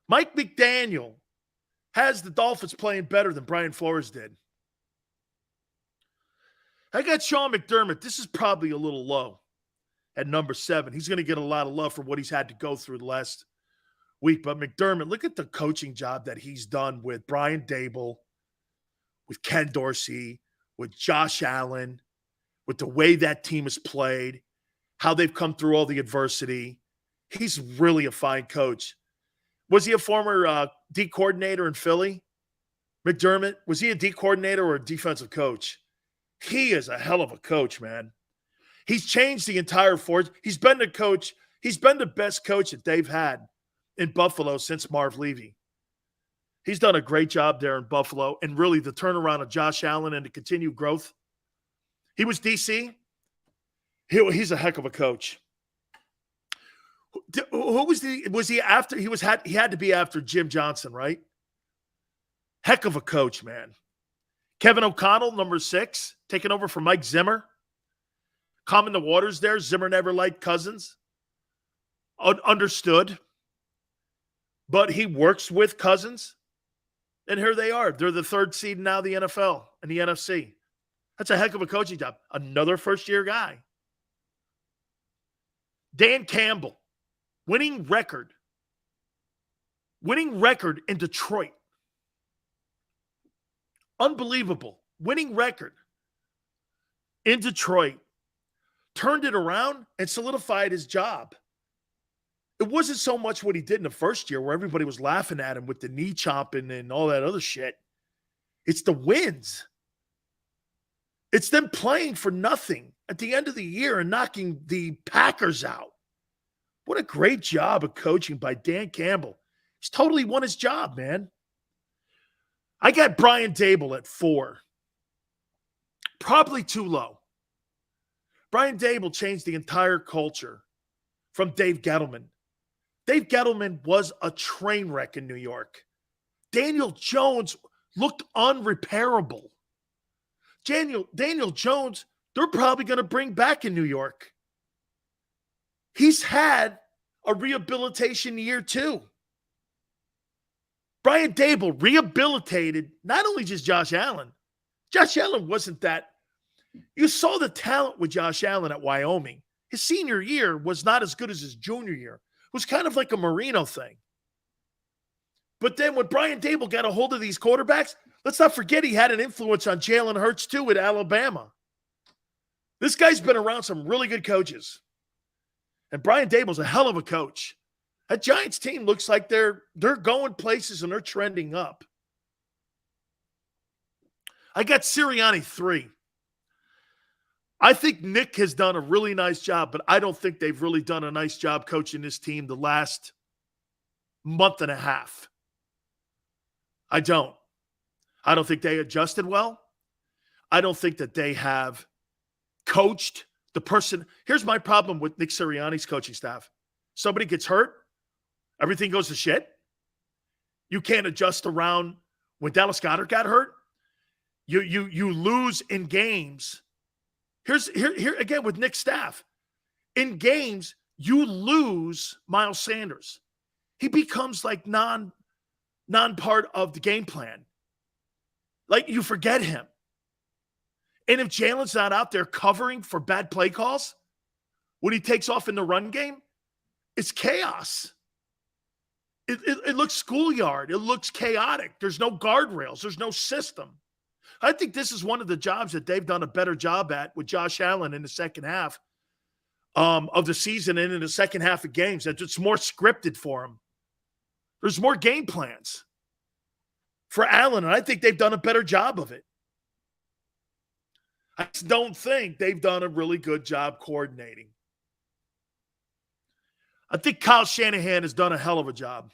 Mike McDaniel has the Dolphins playing better than Brian Flores did. I got Sean McDermott. This is probably a little low at number 7. He's going to get a lot of love for what he's had to go through the last week. But McDermott, look at the coaching job that he's done with Brian Daboll, with Ken Dorsey, with Josh Allen, with the way that team has played, how they've come through all the adversity. He's really a fine coach. Was he a former D coordinator in Philly? McDermott, was he a D coordinator or a defensive coach? He is a hell of a coach, man. He's changed the entire force. He's been the coach. He's been the best coach that they've had in Buffalo since Marv Levy. He's done a great job there in Buffalo, and really the turnaround of Josh Allen and the continued growth. He was DC. He's a heck of a coach. Who was he after? He had to be after Jim Johnson, right? Heck of a coach, man. Kevin O'Connell, number 6, taking over for Mike Zimmer. Calming the waters there. Zimmer never liked Cousins. Understood. But he works with Cousins. And here they are. They're the 3rd seed now in the NFL and the NFC. That's a heck of a coaching job. Another first-year guy. Dan Campbell, winning record in Detroit. Unbelievable. Winning record in Detroit. Turned it around and solidified his job. It wasn't so much what he did in the first year where everybody was laughing at him with the knee chopping and all that other shit. It's the wins. It's them playing for nothing at the end of the year and knocking the Packers out. What a great job of coaching by Dan Campbell. He's totally won his job, man. I got Brian Daboll at 4. Probably too low. Brian Daboll changed the entire culture from Dave Gettleman. Dave Gettleman was a train wreck in New York. Daniel Jones looked unrepairable. Daniel Jones, they're probably going to bring back in New York. He's had a rehabilitation year too. Brian Daboll rehabilitated not only just Josh Allen. Josh Allen wasn't that. You saw the talent with Josh Allen at Wyoming. His senior year was not as good as his junior year. It was kind of like a Marino thing. But then when Brian Daboll got a hold of these quarterbacks, let's not forget he had an influence on Jalen Hurts too at Alabama. This guy's been around some really good coaches. And Brian Daboll's a hell of a coach. That Giants team looks like they're going places and they're trending up. I got Sirianni 3. I think Nick has done a really nice job, but I don't think they've really done a nice job coaching this team the last month and a half. I don't think they adjusted well. I don't think that they have coached the person. Here's my problem with Nick Sirianni's coaching staff. Somebody gets hurt. Everything goes to shit. You can't adjust around. When Dallas Goedert got hurt, you lose in games. Here again with Nick's staff. In games, you lose Miles Sanders. He becomes like non-part of the game plan. Like you forget him. And if Jalen's not out there covering for bad play calls, when he takes off in the run game, it's chaos. It looks schoolyard. It looks chaotic. There's no guardrails. There's no system. I think this is one of the jobs that they've done a better job at with Josh Allen in the second half of the season and in the second half of games. That it's more scripted for him. There's more game plans for Allen, and I think they've done a better job of it. I just don't think they've done a really good job coordinating. I think Kyle Shanahan has done a hell of a job.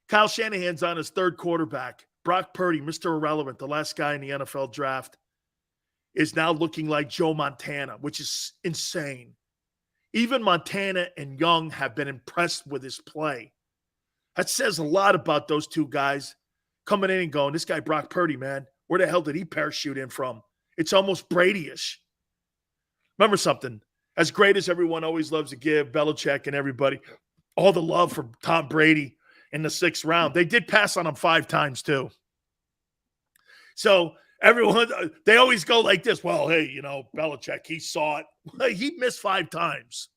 Kyle Shanahan's on his third quarterback. Brock Purdy, Mr. Irrelevant, the last guy in the NFL draft, is now looking like Joe Montana, which is insane. Even Montana and Young have been impressed with his play. That says a lot about those two guys coming in and going, this guy Brock Purdy, man, where the hell did he parachute in from? It's almost Brady-ish. Remember something. As great as everyone always loves to give Belichick and everybody all the love for Tom Brady in the 6th round, they did pass on him 5 times too. So everyone, they always go like this. Well, hey, Belichick, he saw it. He missed 5 times.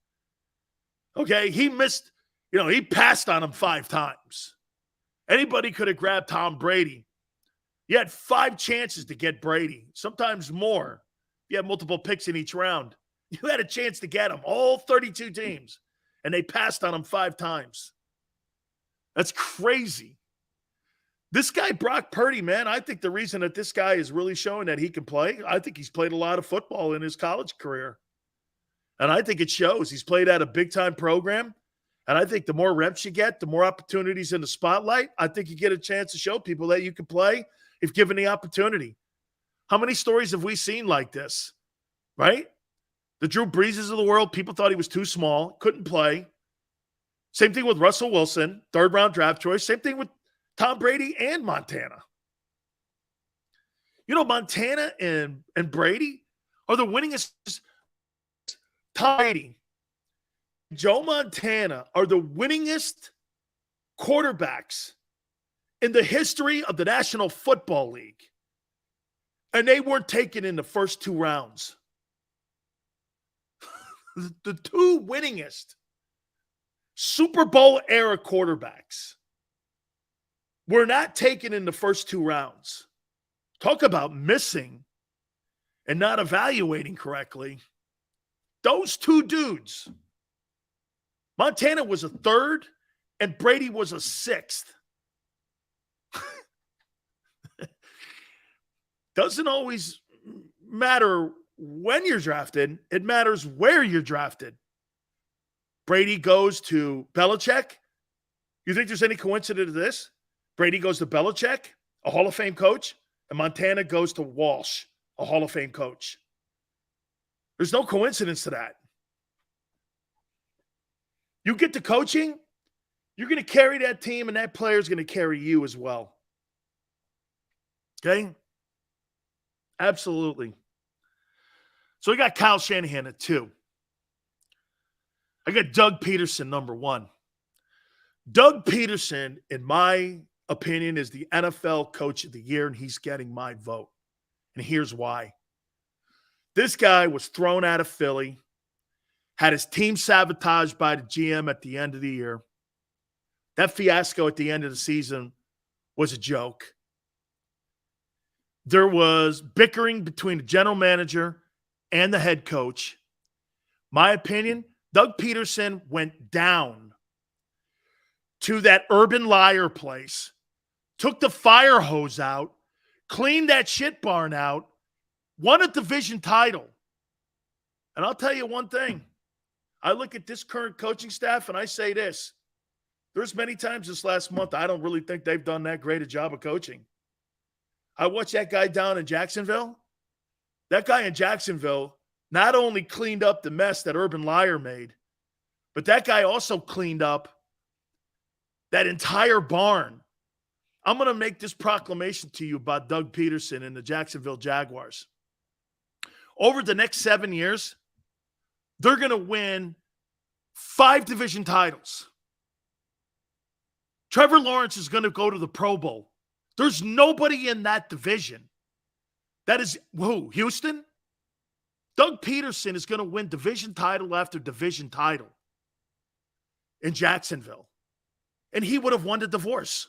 Okay, he missed, he passed on him 5 times. Anybody could have grabbed Tom Brady. You had 5 chances to get Brady, sometimes more. You had multiple picks in each round. You had a chance to get him, all 32 teams, and they passed on him 5 times. That's crazy. This guy, Brock Purdy, man, I think the reason that this guy is really showing that he can play, I think he's played a lot of football in his college career. And I think it shows. He's played at a big-time program. And I think the more reps you get, the more opportunities in the spotlight, I think you get a chance to show people that you can play if given the opportunity. How many stories have we seen like this, right? The Drew Breeses of the world, people thought he was too small, couldn't play. Same thing with Russell Wilson, 3rd-round draft choice. Same thing with Tom Brady and Montana. Montana and Brady are the winningest. Tom Brady, Joe Montana are the winningest quarterbacks in the history of the National Football League. And they weren't taken in the first 2 rounds. The 2 winningest Super Bowl era quarterbacks were not taken in the first 2 rounds. Talk about missing and not evaluating correctly. Those 2 dudes, Montana was a 3rd and Brady was a 6th. Doesn't always matter when you're drafted. It matters where you're drafted. Brady goes to Belichick. You think there's any coincidence to this? Brady goes to Belichick, a Hall of Fame coach, and Montana goes to Walsh, a Hall of Fame coach. There's no coincidence to that. You get to coaching, you're going to carry that team, and that player is going to carry you as well. Okay? Absolutely. So we got Kyle Shanahan at 2. I got Doug Pederson, number 1. Doug Pederson, in my opinion, is the NFL Coach of the Year, and he's getting my vote. And here's why. This guy was thrown out of Philly, had his team sabotaged by the GM at the end of the year. That fiasco at the end of the season was a joke. There was bickering between the general manager and the head coach. My opinion, Doug Pederson went down to that Urban Liar place, took the fire hose out, cleaned that shit barn out, won a division title. And I'll tell you one thing. I look at this current coaching staff and I say this. There's many times this last month I don't really think they've done that great a job of coaching. I watched that guy down in Jacksonville. That guy in Jacksonville not only cleaned up the mess that Urban Liar made, but that guy also cleaned up that entire barn. I'm going to make this proclamation to you about Doug Pederson and the Jacksonville Jaguars. Over the next 7 years, they're going to win 5 division titles. Trevor Lawrence is going to go to the Pro Bowl. There's nobody in that division. That is, who? Houston? Doug Pederson is going to win division title after division title in Jacksonville. And he would have won the divorce.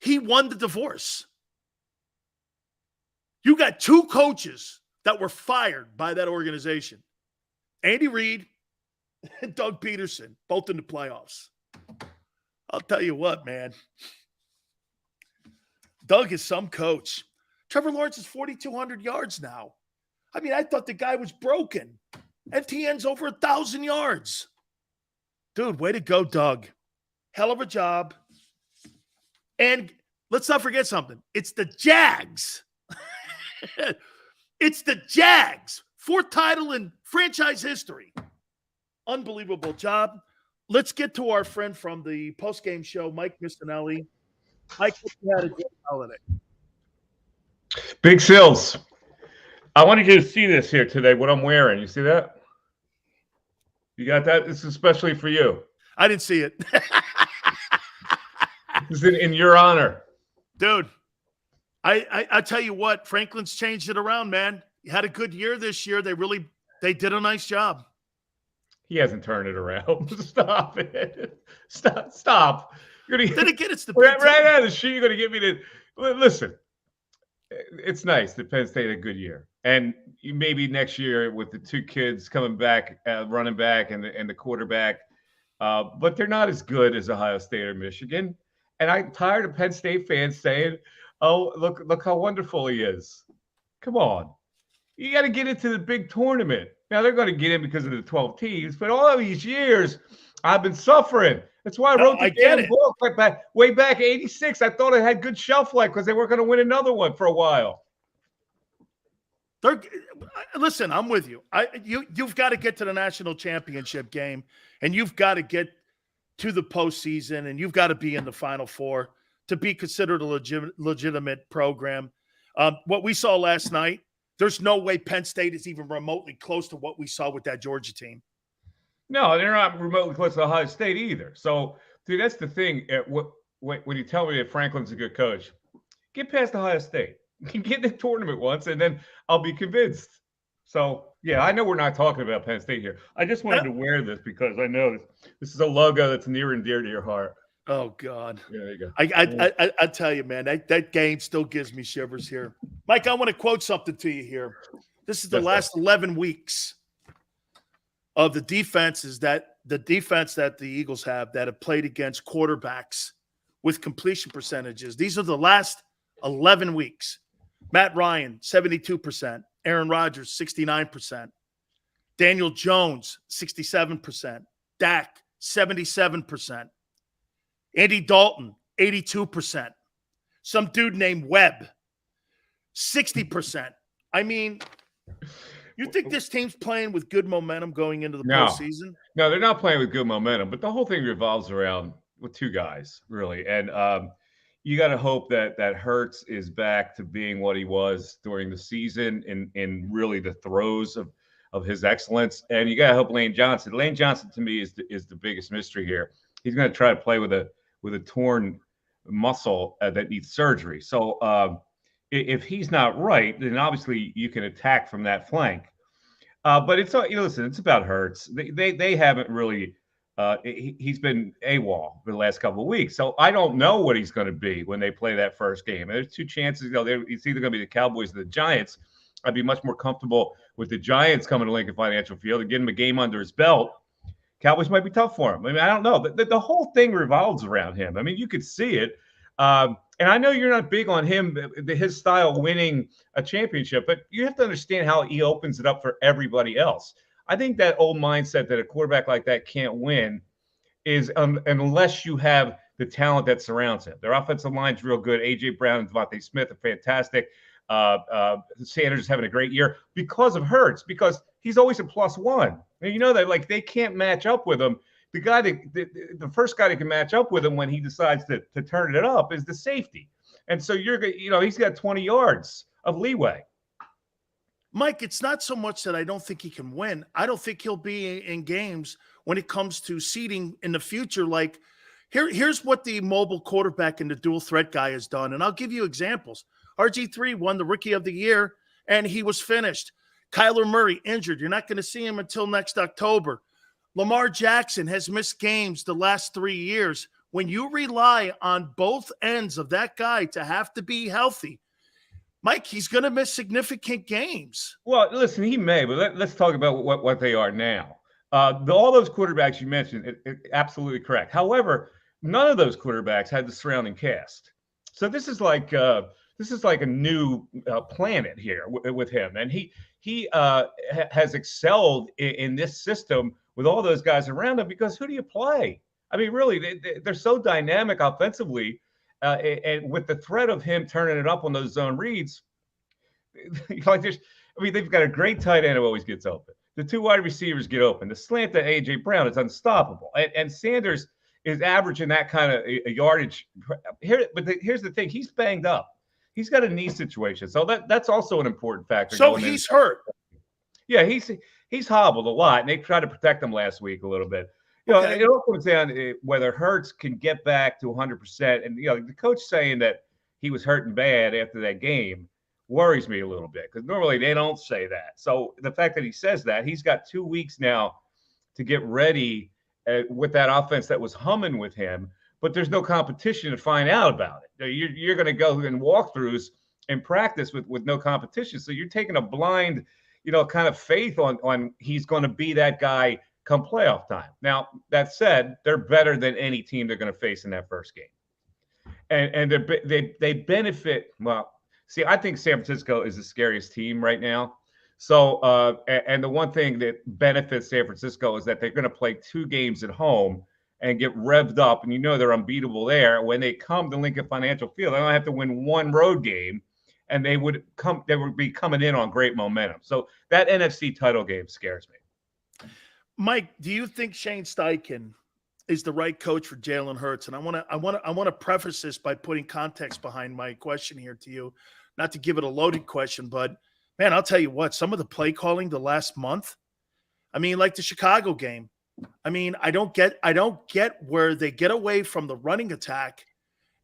He won the divorce. You got 2 coaches that were fired by that organization. Andy Reid and Doug Pederson, both in the playoffs. I'll tell you what, man. Doug is some coach. Trevor Lawrence is 4,200 yards now. I mean, I thought the guy was broken. NTN's over 1,000 yards. Dude, way to go, Doug. Hell of a job. And let's not forget something. It's the Jags. It's the Jags. 4th title in franchise history. Unbelievable job. Let's get to our friend from the postgame show, Mike Mistinelli. Mike, hope you had a good holiday. Big Sills. I wanted you to see this here today, what I'm wearing. You see that? You got that? This is especially for you. I didn't see it. This is in your honor. Dude, I tell you what, Franklin's changed it around, man. You had a good year this year. They did a nice job. He hasn't turned it around. Stop it. Stop. You're gonna then again, it's the right out of the sheet. You're gonna get me to listen. It's nice that Penn State had a good year, and maybe next year with the 2 kids coming back, running back and the quarterback, but they're not as good as Ohio State or Michigan. And I'm tired of Penn State fans saying, "Oh, look how wonderful he is." Come on, you got to get into the big tournament. Now they're going to get in because of the 12 teams, but all of these years I've been suffering. That's why I wrote the damn book way back '86. I thought it had good shelf life because they weren't going to win another one for a while. Listen, I'm with you. You've got to get to the national championship game, and you've got to get to the postseason, and you've got to be in the Final Four to be considered a legitimate program. What we saw last night, there's no way Penn State is even remotely close to what we saw with that Georgia team. No, they're not remotely close to Ohio State either. So, dude, that's the thing. When you tell me that Franklin's a good coach, get past Ohio State. Get in the tournament once, and then I'll be convinced. So, yeah, I know we're not talking about Penn State here. I just wanted to wear this because I know this is a logo that's near and dear to your heart. Oh, God. Yeah, there you go. I tell you, man, that game still gives me shivers here. Mike, I want to quote something to you here. This is the last 11 weeks of the defense that the Eagles have played against quarterbacks with completion percentages. These are the last 11 weeks. Matt Ryan, 72%. Aaron Rodgers, 69%. Daniel Jones, 67%. Dak, 77%. Andy Dalton, 82%. Some dude named Webb, 60%. I mean, you think this team's playing with good momentum going into the postseason? No, they're not playing with good momentum, but the whole thing revolves around with 2 guys, really. And you got to hope that Hurts is back to being what he was during the season in really the throes of his excellence. And you got to hope Lane Johnson. Lane Johnson, to me, is the biggest mystery here. He's going to try to play with a torn muscle that needs surgery. So if he's not right, then obviously you can attack from that flank. But it's listen, it's about Hurts. They haven't really. He's been AWOL for the last couple of weeks, so I don't know what he's going to be when they play that first game. And there's 2 chances. It's either going to be the Cowboys or the Giants. I'd be much more comfortable with the Giants coming to Lincoln Financial Field and getting him a game under his belt. Cowboys might be tough for him. I mean, I don't know. The whole thing revolves around him. I mean, you could see it. And I know you're not big on him, his style winning a championship, but you have to understand how he opens it up for everybody else. I think that old mindset that a quarterback like that can't win is unless you have the talent that surrounds him. Their offensive line's real good. A.J. Brown and Devontae Smith are fantastic. Sanders is having a great year because of Hurts, because he's always a +1. And you know that, like, they can't match up with him. The first guy that can match up with him when he decides to turn it up is the safety. And so he's got 20 yards of leeway. Mike, it's not so much that I don't think he can win. I don't think he'll be in games when it comes to seeding in the future. Like, here's what the mobile quarterback and the dual threat guy has done. And I'll give you examples. RG3 won the Rookie of the Year, and he was finished. Kyler Murray injured. You're not going to see him until next October. Lamar Jackson has missed games the last 3 years. When you rely on both ends of that guy to have to be healthy, Mike, he's going to miss significant games. Well, listen, he may, but let's talk about what they are now. All those quarterbacks you mentioned, absolutely correct. However, none of those quarterbacks had the surrounding cast. So this is like this is like a new planet here with him, and he has excelled in this system with all those guys around him. Because who do you play? I mean, really, they're so dynamic offensively, and with the threat of him turning it up on those zone reads, like they've got a great tight end who always gets open. The two wide receivers get open. The slant to A.J. Brown is unstoppable. And Sanders is averaging that kind of a yardage here. But here's the thing. He's banged up. He's got a knee situation. So that's also an important factor. So he's hurt. Yeah, he's hobbled a lot. And they tried to protect him last week a little bit. You know, it all comes down to whether Hurts can get back to 100%. And, the coach saying that he was hurting bad after that game worries me a little bit, because normally they don't say that. So the fact that he says that, he's got 2 weeks now to get ready with that offense that was humming with him, but there's no competition to find out about it. You're going to go in walkthroughs and practice with no competition. So you're taking a blind, kind of faith on he's going to be that guy come playoff time. Now, that said, they're better than any team they're going to face in that first game. And they benefit, well, see, I think San Francisco is the scariest team right now. So, and the one thing that benefits San Francisco is that they're going to play 2 games at home and get revved up, and they're unbeatable there. When they come to Lincoln Financial Field, they don't have to win 1 road game, and they would be coming in on great momentum. So that NFC title game scares me. Mike, do you think Shane Steichen is the right coach for Jalen Hurts? And I want to preface this by putting context behind my question here to you. Not to give it a loaded question, but man, I'll tell you what, some of the play calling the last month, I mean, like the Chicago game, I mean, I don't get where they get away from the running attack,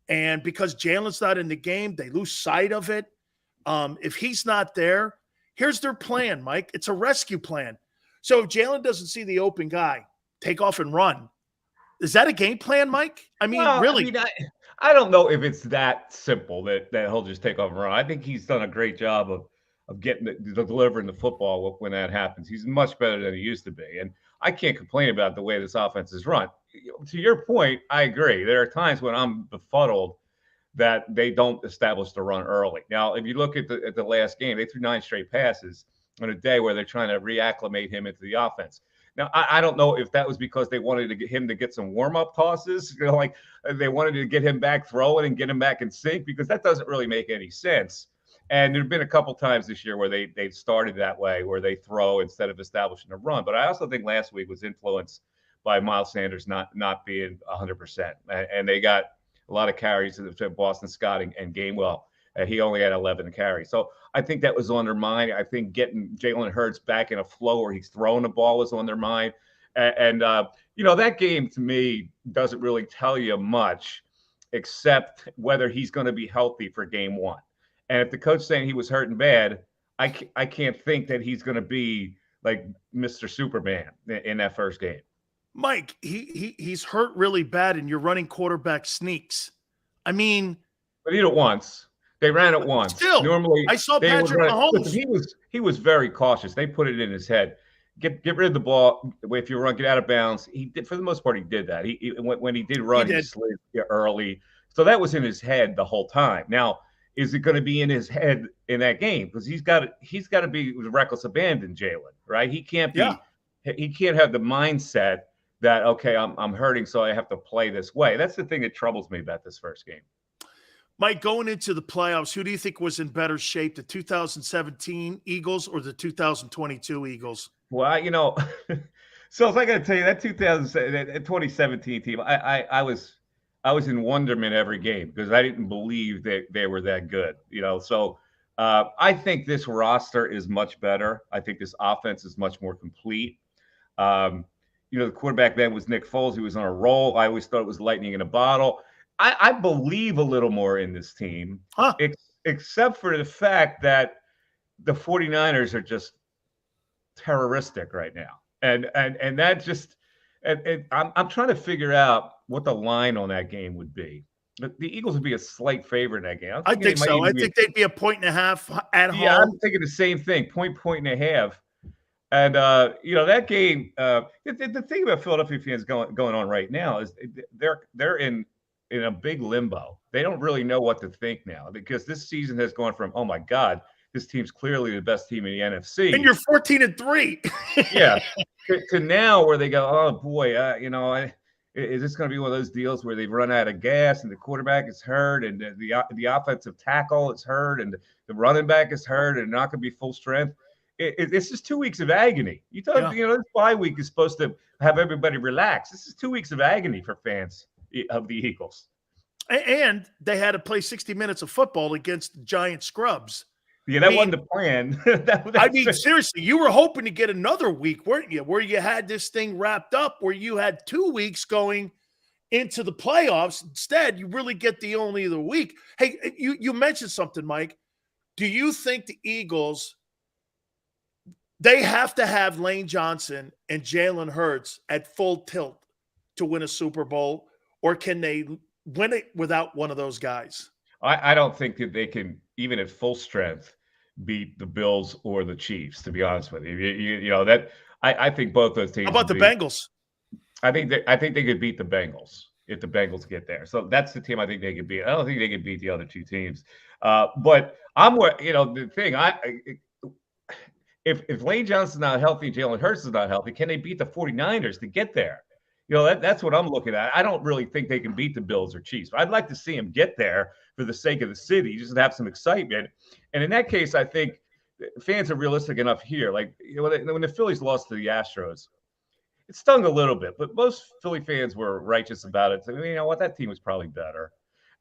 and because Jalen's not in the game, they lose sight of it. If he's not there, here's their plan, Mike. It's a rescue plan. So if Jalen doesn't see the open guy, take off and run. Is that a game plan, Mike? I mean, really? I don't know if it's that simple that he'll just take off and run. I think he's done a great job of delivering the football when that happens. He's much better than he used to be. And I can't complain about the way this offense is run. To your point, I agree. There are times when I'm befuddled that they don't establish the run early. Now, if you look at the last game, they threw 9 straight passes on a day where they're trying to reacclimate him into the offense. Now, I don't know if that was because they wanted to get him to get some warm-up tosses, like they wanted to get him back throwing and get him back in sync, because that doesn't really make any sense. And there have been a couple times this year where they started that way, where they throw instead of establishing a run. But I also think last week was influenced by Miles Sanders not being 100%. And they got a lot of carries to Boston Scott and Gainwell. He only had 11 carries. So I think that was on their mind. I think getting Jalen Hurts back in a flow where he's throwing the ball was on their mind. And that game to me doesn't really tell you much, except whether he's going to be healthy for game 1. And if the coach saying he was hurting bad, I can't think that he's going to be like Mr. Superman in that first game. Mike, he's hurt really bad, and you're running quarterback sneaks. I mean, but he did it once. They ran it once. Still, normally I saw Patrick Mahomes. Listen, he was very cautious. They put it in his head. Get rid of the ball. If you run, get out of bounds. He did, for the most part, he did that. When he did run, he slid early. So that was in his head the whole time. Now, is it going to be in his head in that game? Because he's got to be with reckless abandon, Jalen, right? He can't be. Yeah. He can't have the mindset that, okay, I'm hurting, so I have to play this way. That's the thing that troubles me about this first game. Mike, going into the playoffs, who do you think was in better shape, the 2017 Eagles or the 2022 Eagles? Well, so if I got to tell you, that 2017 team, I was in wonderment every game because I didn't believe that they were that good. So I think this roster is much better. I think this offense is much more complete. The quarterback then was Nick Foles. He was on a roll. I always thought it was lightning in a bottle. I believe a little more in this team, except for the fact that the 49ers are just terroristic right now. And that just I'm trying to figure out what the line on that game would be. The Eagles would be a slight favorite in that game. I think so. I think they'd be 1.5 at home. Yeah, I'm thinking the same thing, point and a half. And, that game, the thing about Philadelphia fans going on right now is they're in in a big limbo. They don't really know what to think now because this season has gone from, oh my God, this team's clearly the best team in the NFC. And you're 14-3. Yeah. To now where they go, oh boy, is this going to be one of those deals where they've run out of gas and the quarterback is hurt and the offensive tackle is hurt and the running back is hurt and not going to be full strength? This is 2 weeks of agony. You thought, this bye week is supposed to have everybody relax. This is 2 weeks of agony for fans of the Eagles. And they had to play 60 minutes of football against giant scrubs. Yeah, that wasn't the plan. Seriously, you were hoping to get another week, weren't you? Where you had this thing wrapped up, where you had 2 weeks going into the playoffs. Instead, you really get the only the week. Hey, you mentioned something, Mike. Do you think the Eagles, they have to have Lane Johnson and Jalen Hurts at full tilt to win a Super Bowl, or can they win it without one of those guys? I don't think that they can, even at full strength, beat the Bills or the Chiefs, to be honest with you. I think both those teams. How about the Bengals? I think they could beat the Bengals if the Bengals get there. So that's the team I think they could beat. I don't think they could beat the other two teams. But I'm the thing. If Lane Johnson's not healthy and Jalen Hurts is not healthy, can they beat the 49ers to get there? That's what I'm looking at. I don't really think they can beat the Bills or Chiefs. But I'd like to see them get there for the sake of the city, just to have some excitement. And in that case, I think fans are realistic enough here. Like when the Phillies lost to the Astros, it stung a little bit, but most Philly fans were righteous about it. So, you know what? That team was probably better.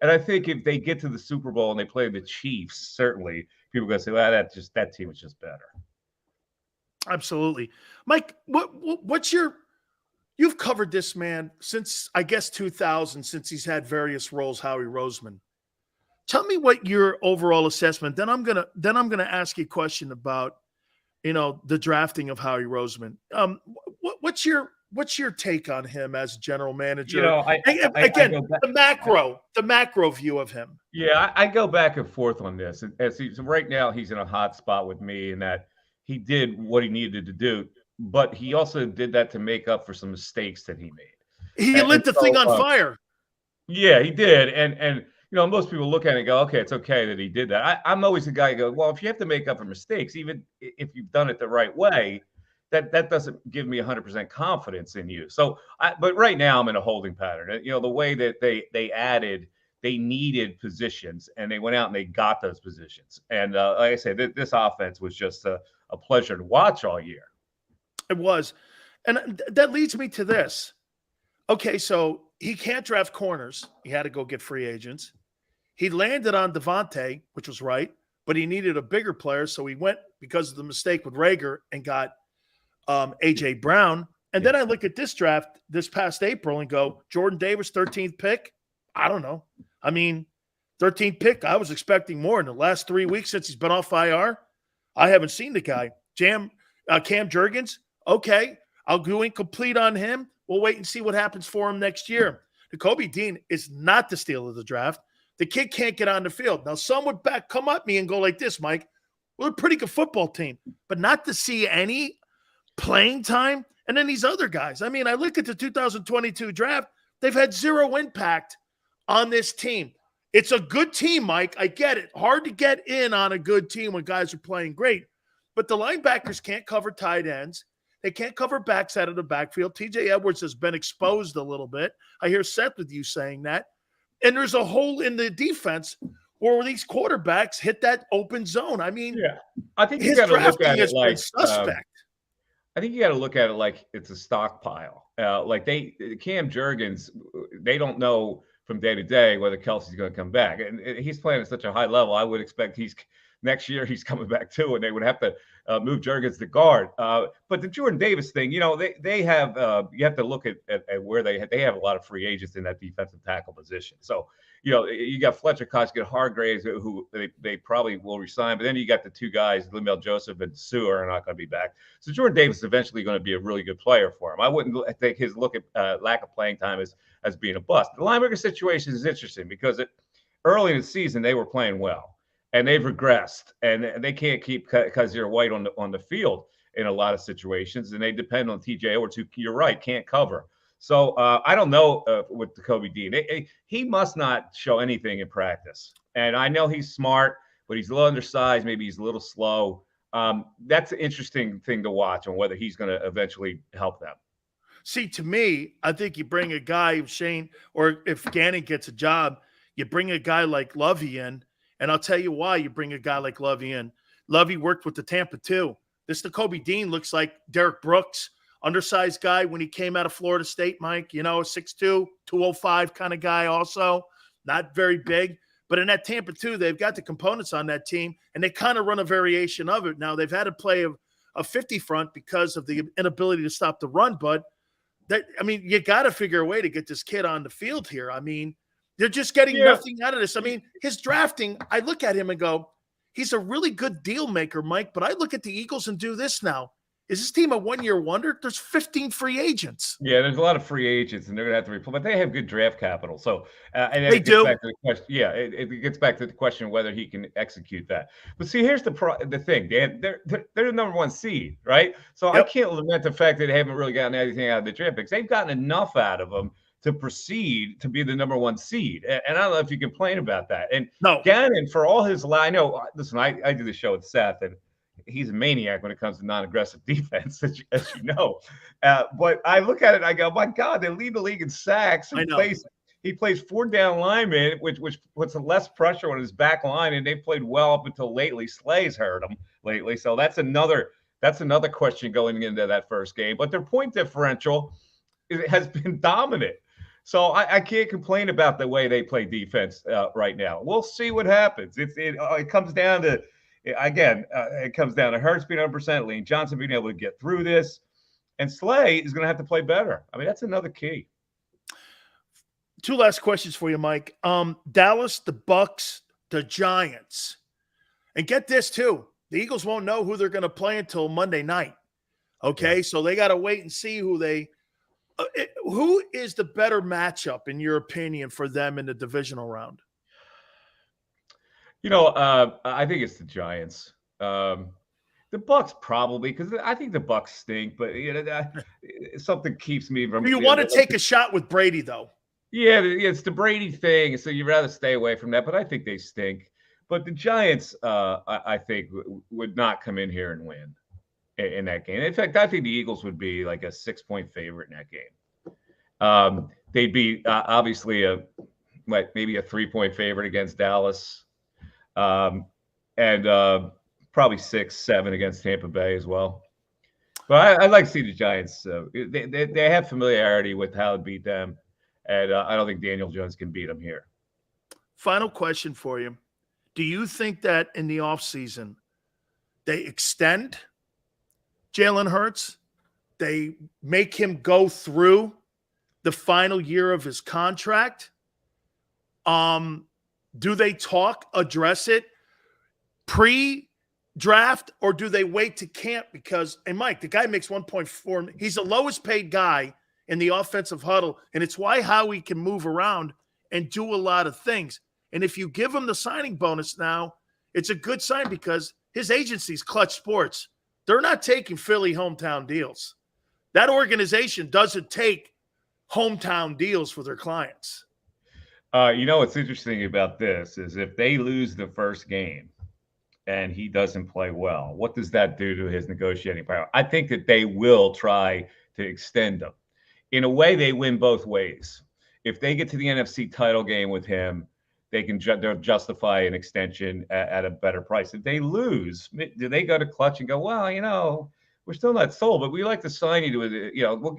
And I think if they get to the Super Bowl and they play the Chiefs, certainly people are going to say, well, that team was just better. Absolutely. Mike, what's you've covered this man since, I guess, 2000, since he's had various roles, Howie Roseman. Tell me what your overall assessment. Then I'm gonna ask you a question about, the drafting of Howie Roseman. What's your take on him as general manager? The macro view of him. Yeah, I go back and forth on this. Right now, he's in a hot spot with me in that he did what he needed to do, but he also did that to make up for some mistakes that he made. He lit the thing on fire. Yeah, he did, and. Most people look at it and go, okay, it's okay that he did that. I'm always the guy who goes, well, if you have to make up for mistakes, even if you've done it the right way, that doesn't give me 100% confidence in you. So, but right now I'm in a holding pattern. The way that they needed positions and they went out and they got those positions. And like I said, this offense was just a pleasure to watch all year. It was. And that leads me to this. Okay, so he can't draft corners. He had to go get free agents. He landed on Devontae, which was right, but he needed a bigger player, so he went, because of the mistake with Rager, and got A.J. Brown. And then I look at this draft this past April and go, Jordan Davis, 13th pick? I don't know. 13th pick, I was expecting more. In the last 3 weeks since he's been off IR, I haven't seen the guy. Cam Jurgens, okay, I'll go incomplete on him. We'll wait and see what happens for him next year. Nakobe Dean is not the steal of the draft. The kid can't get on the field. Now, some would come at me and go like this, Mike. We're a pretty good football team, but not to see any playing time. And then these other guys. I look at the 2022 draft. They've had zero impact on this team. It's a good team, Mike. I get it. Hard to get in on a good team when guys are playing great. But the linebackers can't cover tight ends. They can't cover backs out of the backfield. TJ Edwards has been exposed a little bit. I hear Seth with you saying that. And there's a hole in the defense where these quarterbacks hit that open zone. I think you got to look at it like suspect. I think you got to look at it like it's a stockpile. Cam Jurgens, they don't know from day to day whether Kelsey's going to come back, and he's playing at such a high level. I would expect next year he's coming back too, and they would have to move Jurgens to guard. But the Jordan Davis thing, they have you have to look at where they have a lot of free agents in that defensive tackle position. So you got Fletcher Cox, you got Hargrave, who they probably will resign, but then you got the two guys, Lamel Joseph and Sue, are not going to be back. So Jordan Davis is eventually going to be a really good player for him. I wouldn't think his lack of playing time as being a bust. The linebacker situation is interesting because early in the season they were playing well. And they've regressed, and they can't keep Kaiser White on the field in a lot of situations, and they depend on TJ Edwards, who, you're right, can't cover. So I don't know with the Kobe Dean. He must not show anything in practice. And I know he's smart, but he's a little undersized. Maybe he's a little slow. That's an interesting thing to watch on whether he's going to eventually help them. See, to me, I think you bring a guy, Shane, or if Gannon gets a job, you bring a guy like Lovey in, and I'll tell you why you bring a guy like Lovey in. Lovey worked with the Tampa too. This Kobe Dean looks like Derek Brooks, undersized guy when he came out of Florida State, Mike, 6'2", 205 kind of guy also, not very big. But in that Tampa too, they've got the components on that team, and they kind of run a variation of it. Now, they've had to play a 50 front because of the inability to stop the run, but you got to figure a way to get this kid on the field here. They're just getting nothing out of this. His drafting, I look at him and go, he's a really good deal maker, Mike, but I look at the Eagles and do this now. Is this team a one-year wonder? There's 15 free agents. Yeah, there's a lot of free agents, and they're going to have to replace, but they have good draft capital. So they do. Back to the question, it gets back to the question of whether he can execute that. But see, here's the thing, Dan. They're the number one seed, right? So I can't lament the fact that they haven't really gotten anything out of the draft picks. They've gotten enough out of them to proceed to be the number one seed. And I don't know if you complain about that. And no, Gannon, for all his I know, listen, I do the show with Seth, and he's a maniac when it comes to non-aggressive defense, as you know. But I look at it and I go, my God, they lead the league in sacks. He plays 4 down linemen, which puts less pressure on his back line, and they played well up until lately. Slay's hurt him lately. So that's another question going into that first game. But their point differential has been dominant. So I can't complain about the way they play defense right now. We'll see what happens. It comes down to, again, it comes down to Hurts being 100%, Lane Johnson being able to get through this, and Slay is going to have to play better. That's another key. 2 last questions for you, Mike. Dallas, the Bucks, the Giants. And get this, too. The Eagles won't know who they're going to play until Monday night. Okay, yeah. So they got to wait and see who is the better matchup, in your opinion, for them in the divisional round? I think it's the Giants. The Bucks probably, because I think the Bucks stink, but something keeps me from. You want to take a shot with Brady, though? Yeah, it's the Brady thing, so you'd rather stay away from that. But I think they stink. But the Giants, I think, would not come in here and win in that game. In fact, I think the Eagles would be like a 6-point favorite in that game. They'd be obviously maybe a 3-point favorite against Dallas. And probably 6-7 against Tampa Bay as well. But I'd like to see the Giants. They have familiarity with how to beat them, and I don't think Daniel Jones can beat them here. Final question for you. Do you think that in the offseason they extend Jalen Hurts? They make him go through the final year of his contract? Do they address it pre-draft, or do they wait to camp? Because, and Mike, the guy makes 1.4. He's the lowest paid guy in the offensive huddle, and it's why Howie can move around and do a lot of things. And if you give him the signing bonus now, it's a good sign because his agency's Clutch Sports. They're not taking Philly hometown deals. That organization doesn't take hometown deals for their clients. What's interesting about this is if they lose the first game and he doesn't play well, what does that do to his negotiating power? I think that they will try to extend him. In a way, they win both ways. If they get to the NFC title game with him, they'll justify an extension at a better price. If they lose, do they go to Clutch and go, well, we're still not sold, but we like to sign you to, we'll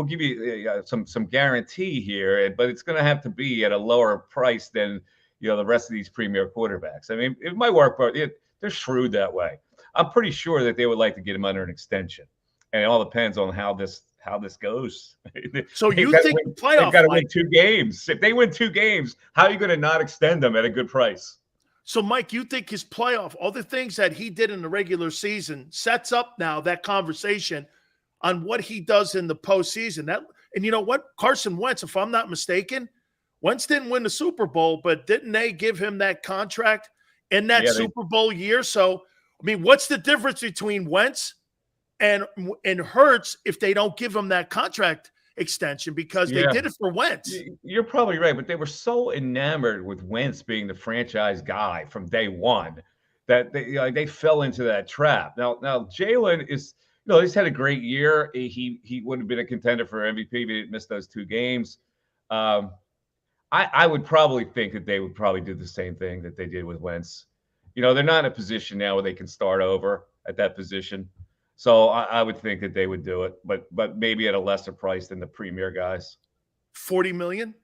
give you some guarantee here, but it's going to have to be at a lower price than, the rest of these premier quarterbacks. It might work, but they're shrewd that way. I'm pretty sure that they would like to get him under an extension, and it all depends on how this goes. So you think the playoff? They've got to win 2 games. If they win 2 games, how are you going to not extend them at a good price? So, Mike, you think his playoff, all the things that he did in the regular season, sets up now that conversation on what he does in the postseason? And you know what? Carson Wentz, if I'm not mistaken, Wentz didn't win the Super Bowl, but didn't they give him that contract in that Super Bowl year? So, what's the difference between Wentz and Hurts if they don't give him that contract? extension because they did it for Wentz. You're probably right, but they were so enamored with Wentz being the franchise guy from day one that they fell into that trap. Now Jalen is, he's had a great year. He would have been a contender for MVP if he didn't miss those 2 games. I would probably think that they would probably do the same thing that they did with Wentz. They're not in a position now where they can start over at that position. So I would think that they would do it, but maybe at a lesser price than the premier guys. $40 million?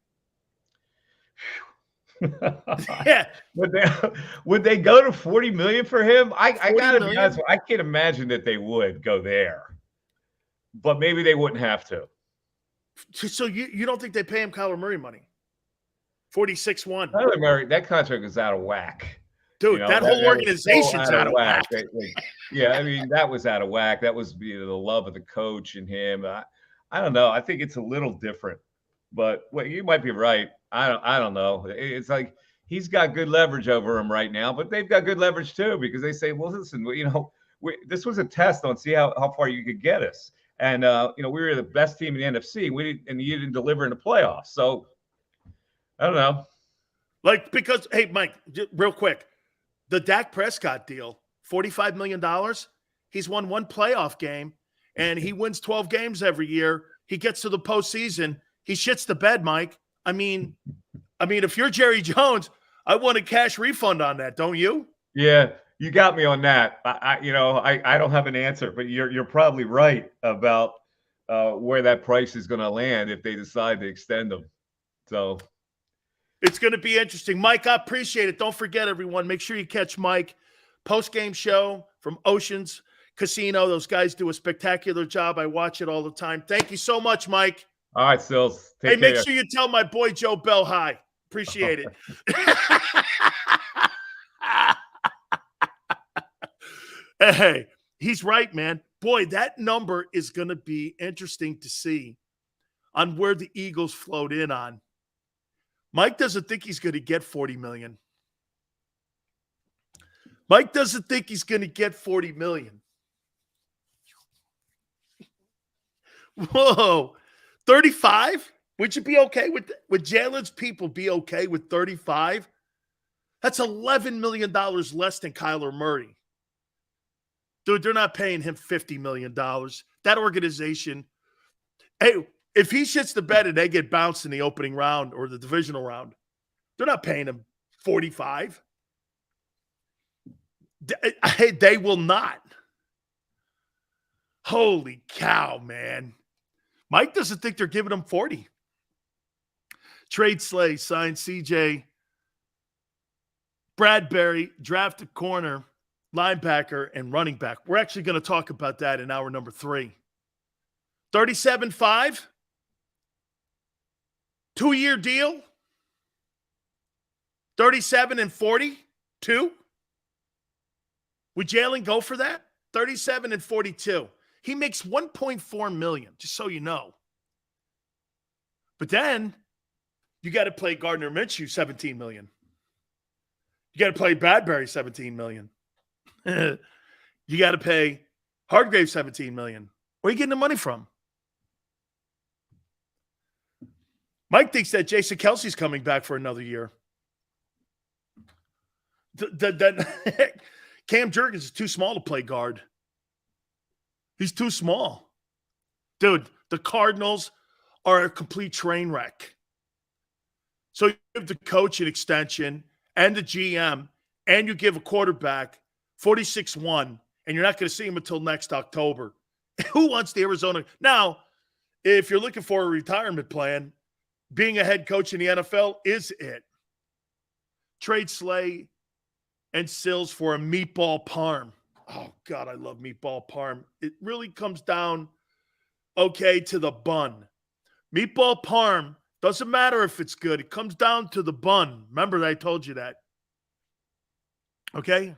Yeah. Would they go to $40 million for him? I gotta be honest, I can't imagine that they would go there. But maybe they wouldn't have to. So you don't think they pay him Kyler Murray money? 46-1. Kyler Murray, that contract is out of whack. Dude, that whole organization's out of whack. Yeah, I mean, that was out of whack. That was the love of the coach and him. I don't know. I think it's a little different. But you might be right. I don't know. It's like he's got good leverage over him right now, but they've got good leverage too because they say, well, listen, this was a test on see how far you could get us. And, we were the best team in the NFC. And you didn't deliver in the playoffs. So, I don't know. Because, hey, Mike, real quick. The Dak Prescott deal, $45 million. He's won 1 playoff game, and he wins 12 games every year. He gets to the postseason. He shits the bed, Mike. I mean, if you're Jerry Jones, I want a cash refund on that, don't you? Yeah, you got me on that. I don't have an answer, but you're probably right about where that price is going to land if they decide to extend them. So it's going to be interesting. Mike, I appreciate it. Don't forget, everyone, make sure you catch Mike post-game show from Oceans Casino. Those guys do a spectacular job. I watch it all the time. Thank you so much, Mike. All right, Sills. Hey, make sure you tell my boy Joe Bell hi. Appreciate it. Hey, he's right, man. Boy, that number is going to be interesting to see on where the Eagles float in on. Mike doesn't think he's going to get $40 million. Mike doesn't think he's going to get $40 million. Whoa. 35? Would you be okay with Jalen's people be okay with 35? That's $11 million less than Kyler Murray. Dude, they're not paying him $50 million. That organization, hey, if he shits the bed and they get bounced in the opening round or the divisional round, they're not paying him 45. They will not. Holy cow, man. Mike doesn't think they're giving him 40. Trade Slay signed CJ Bradbury, drafted corner, linebacker, and running back. We're actually going to talk about that in hour number 3. 37.5. 2-year deal. 37 and 42. Would Jalen go for that? 37 and 42. He makes $1.4 million, just so you know. But then you got to play Gardner Minshew $17 million. You got to play Bradbury $17 million. You got to pay Hargrave $17 million. Where are you getting the money from? Mike thinks that Jason Kelsey's coming back for another year. Cam Jurgens is too small to play guard. He's too small. Dude, the Cardinals are a complete train wreck. So you give the coach an extension and the GM, and you give a quarterback 46-1, and you're not going to see him until next October. Who wants the Arizona? Now, if you're looking for a retirement plan, being a head coach in the NFL is it. Trade Slay and Sills for a meatball parm. Oh, God, I love meatball parm. It really comes down, okay, to the bun. Meatball parm, doesn't matter if it's good. It comes down to the bun. Remember that I told you that. Okay?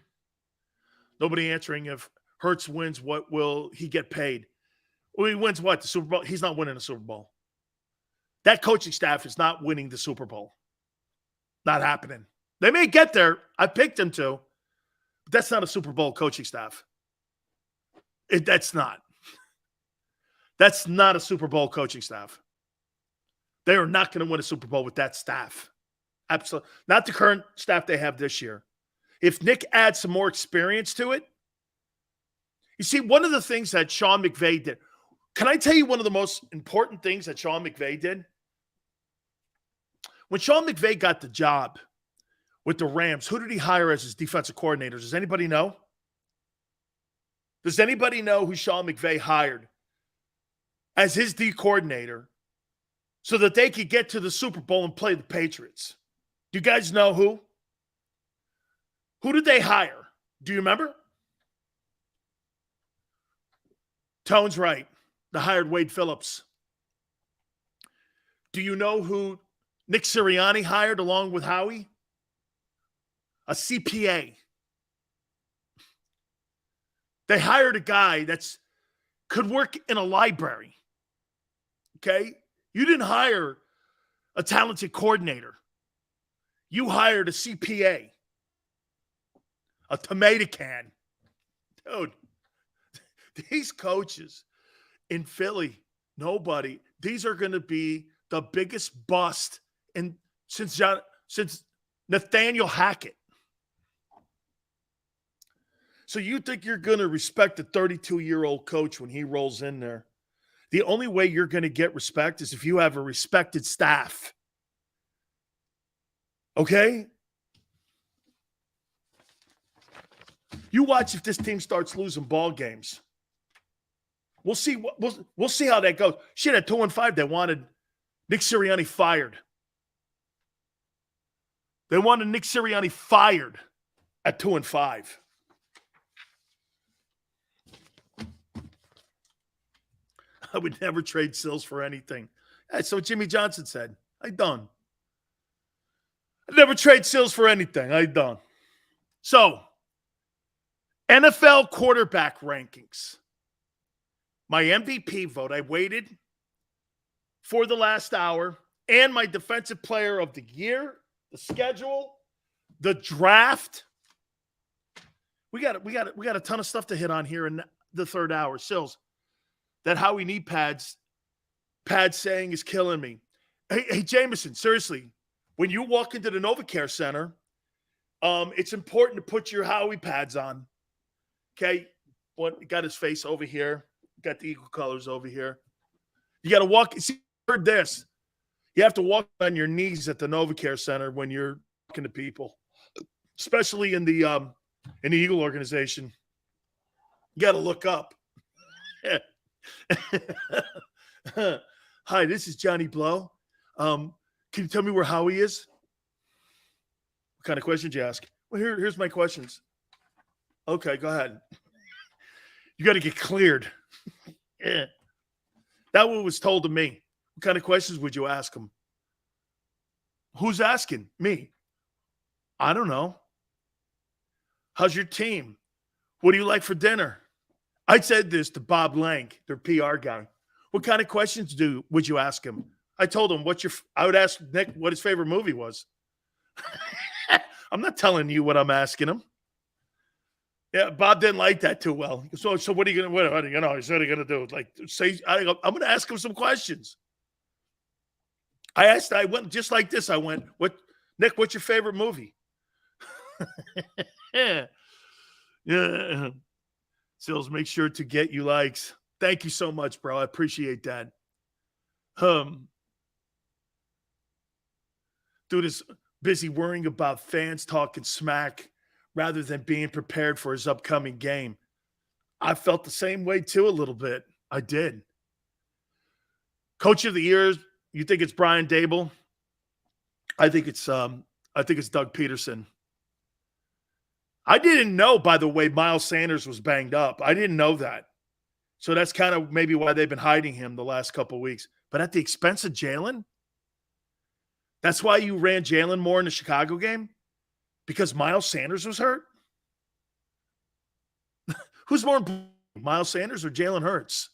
Nobody answering if Hurts wins, what will he get paid? Well, he wins what? The Super Bowl? He's not winning the Super Bowl. That coaching staff is not winning the Super Bowl. Not happening. They may get there. I picked them to. But that's not a Super Bowl coaching staff. That's not. That's not a Super Bowl coaching staff. They are not going to win a Super Bowl with that staff. Absolutely. Not the current staff they have this year. If Nick adds some more experience to it, you see, one of the things that Sean McVay did, can I tell you one of the most important things that Sean McVay did? When Sean McVay got the job with the Rams, who did he hire as his defensive coordinator? Does anybody know? Does anybody know who Sean McVay hired as his D coordinator so that they could get to the Super Bowl and play the Patriots? Do you guys know who? Who did they hire? Do you remember? Tone's right. They hired Wade Phillips. Do you know who Nick Sirianni hired along with Howie? A CPA. They hired a guy that's could work in a library. Okay? You didn't hire a talented coordinator. You hired a CPA. A tomato can. Dude, these coaches in Philly, nobody. These are going to be the biggest bust since Nathaniel Hackett. So you think you're going to respect a 32-year-old coach when he rolls in there? The only way you're going to get respect is if you have a respected staff. Okay? You watch if this team starts losing ball games. We'll see. We'll see how that goes. Shit, at 2-5, they wanted Nick Sirianni fired. They wanted Nick Sirianni fired at 2-5. I would never trade Sills for anything. That's what Jimmy Johnson said. I done. I'd never trade Sills for anything. I done. So, NFL quarterback rankings. My MVP vote, I waited for the last hour, and my defensive player of the year, the schedule, the draft. We got a ton of stuff to hit on here in the third hour. Sills, that Howie knee pad saying is killing me. Hey, Jameson, seriously, when you walk into the NovaCare Center, it's important to put your Howie pads on. Okay, got his face over here. Got the equal colors over here. You got to walk. See, heard this. You have to walk on your knees at the NovaCare Center when you're talking to people, especially in the Eagle organization. You got to look up. Hi, this is Johnny Blow. Can you tell me where Howie is? What kind of questions you ask? Well, here's my questions. Okay, go ahead. You got to get cleared. Yeah. That one was told to me. What kind of questions would you ask him? Who's asking? Me. I don't know. How's your team? What do you like for dinner? I said this to Bob Lang, their PR guy. What kind of questions would you ask him? I told him I would ask Nick what his favorite movie was. I'm not telling you what I'm asking him. Yeah, Bob didn't like that too well. So what are you going to, he said he's going to do? Like, say, I'm going to ask him some questions. I went just like this. I went, Nick, what's your favorite movie? Yeah. Sills, make sure to get you likes. Thank you so much, bro. I appreciate that. Dude is busy worrying about fans talking smack rather than being prepared for his upcoming game. I felt the same way too a little bit. I did. Coach of the year, you think it's Brian Dable? I think it's Doug Pederson. I didn't know, by the way, Miles Sanders was banged up. I didn't know that. So that's kind of maybe why they've been hiding him the last couple of weeks. But at the expense of Jalen? That's why you ran Jalen more in the Chicago game? Because Miles Sanders was hurt? Who's more important, Miles Sanders or Jalen Hurts?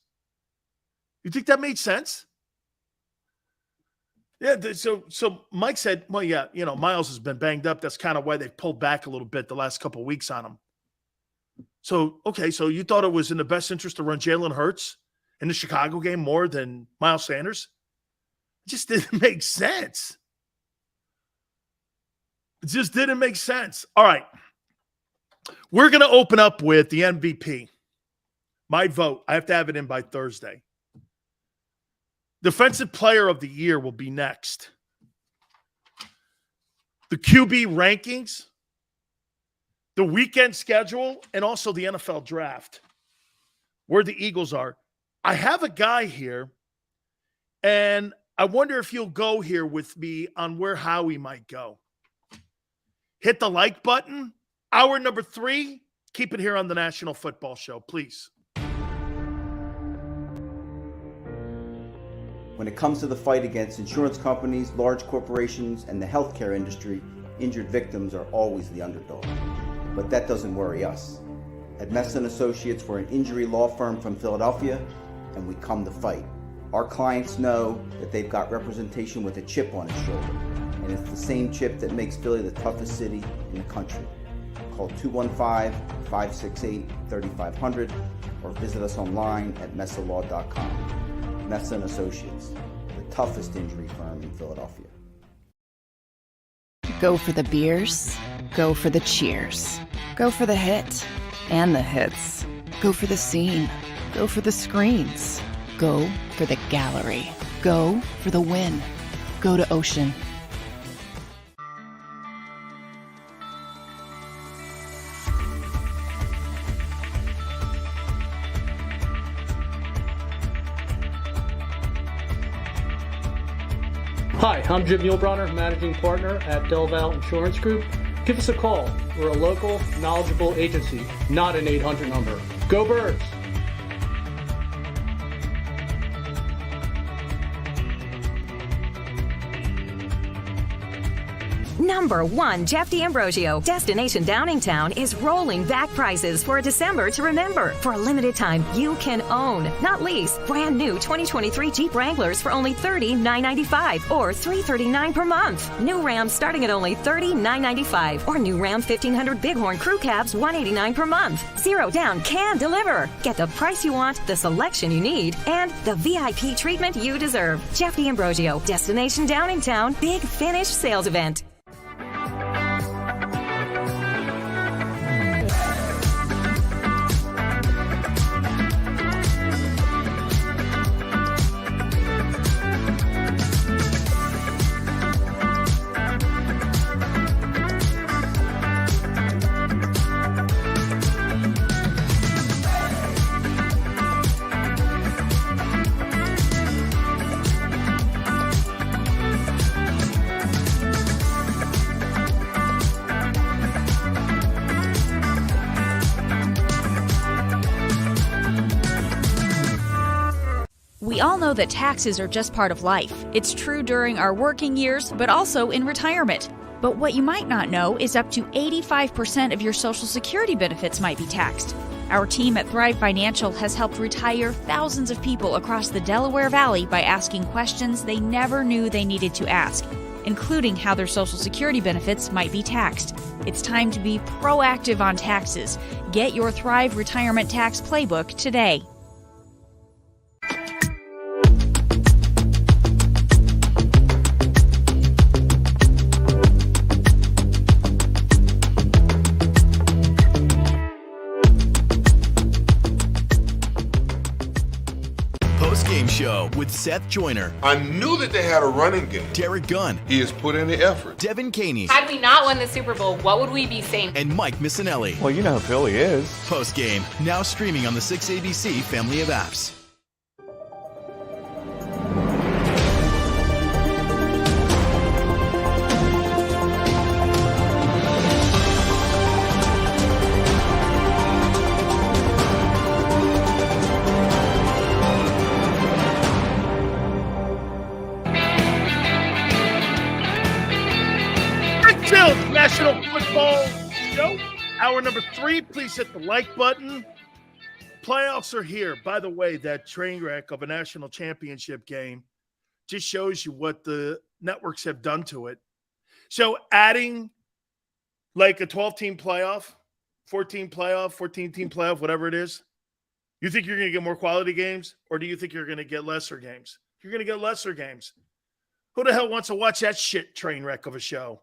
You think that made sense? Yeah, so Mike said, well, yeah, Miles has been banged up. That's kind of why they've pulled back a little bit the last couple of weeks on him. So, okay, so you thought it was in the best interest to run Jalen Hurts in the Chicago game more than Miles Sanders? It just didn't make sense. It just didn't make sense. All right. We're going to open up with the MVP. My vote. I have to have it in by Thursday. Defensive Player of the Year will be next. The QB rankings, the weekend schedule, and also the NFL draft, where the Eagles are. I have a guy here, and I wonder if you'll go here with me on where Howie might go. Hit the like button. Hour number 3. Keep it here on the National Football Show, please. When it comes to the fight against insurance companies, large corporations, and the healthcare industry, injured victims are always the underdog. But that doesn't worry us. At Messon Associates, we're an injury law firm from Philadelphia, and we come to fight. Our clients know that they've got representation with a chip on its shoulder, and it's the same chip that makes Philly the toughest city in the country. Call 215-568-3500 or visit us online at messalaw.com. Messon Associates, the toughest injury firm in Philadelphia. Go for the beers, go for the cheers, go for the hit and the hits. Go for the scene, go for the screens, go for the gallery, go for the win. Go to Ocean. Hi, I'm Jim Muehlbronner, Managing Partner at Delval Insurance Group. Give us a call. We're a local, knowledgeable agency, not an 800 number. Go Birds! Number 1, Jeff D'Ambrosio. Destination Downingtown is rolling back prices for December to remember. For a limited time, you can own, not lease, brand new 2023 Jeep Wranglers for only $30,995 or $339 per month. New Rams starting at only $30,995 or new Ram 1500 Bighorn Crew Cabs $189 per month. Zero down can deliver. Get the price you want, the selection you need, and the VIP treatment you deserve. Jeff D'Ambrosio, Destination Downingtown, Big Finish Sales Event. We all know that taxes are just part of life. It's true during our working years, but also in retirement. But what you might not know is up to 85% of your Social Security benefits might be taxed. Our team at Thrive Financial has helped retire thousands of people across the Delaware Valley by asking questions they never knew they needed to ask, including how their Social Security benefits might be taxed. It's time to be proactive on taxes. Get your Thrive Retirement Tax Playbook today. Game show with Seth Joyner. I knew that they had a running game. Derek Gunn. He has put in the effort. Devin Caney. Had we not won the Super Bowl, what would we be saying? And Mike Missinelli. Well, you know who Philly is. Post game, now streaming on the 6ABC family of apps. National Football Show, hour number 3. Please hit the like button. Playoffs are here. By the way, that train wreck of a national championship game just shows you what the networks have done to it. So adding like a 12-team playoff, 14-team playoff, whatever it is, you think you're going to get more quality games, or do you think you're going to get lesser games? You're going to get lesser games. Who the hell wants to watch that shit train wreck of a show?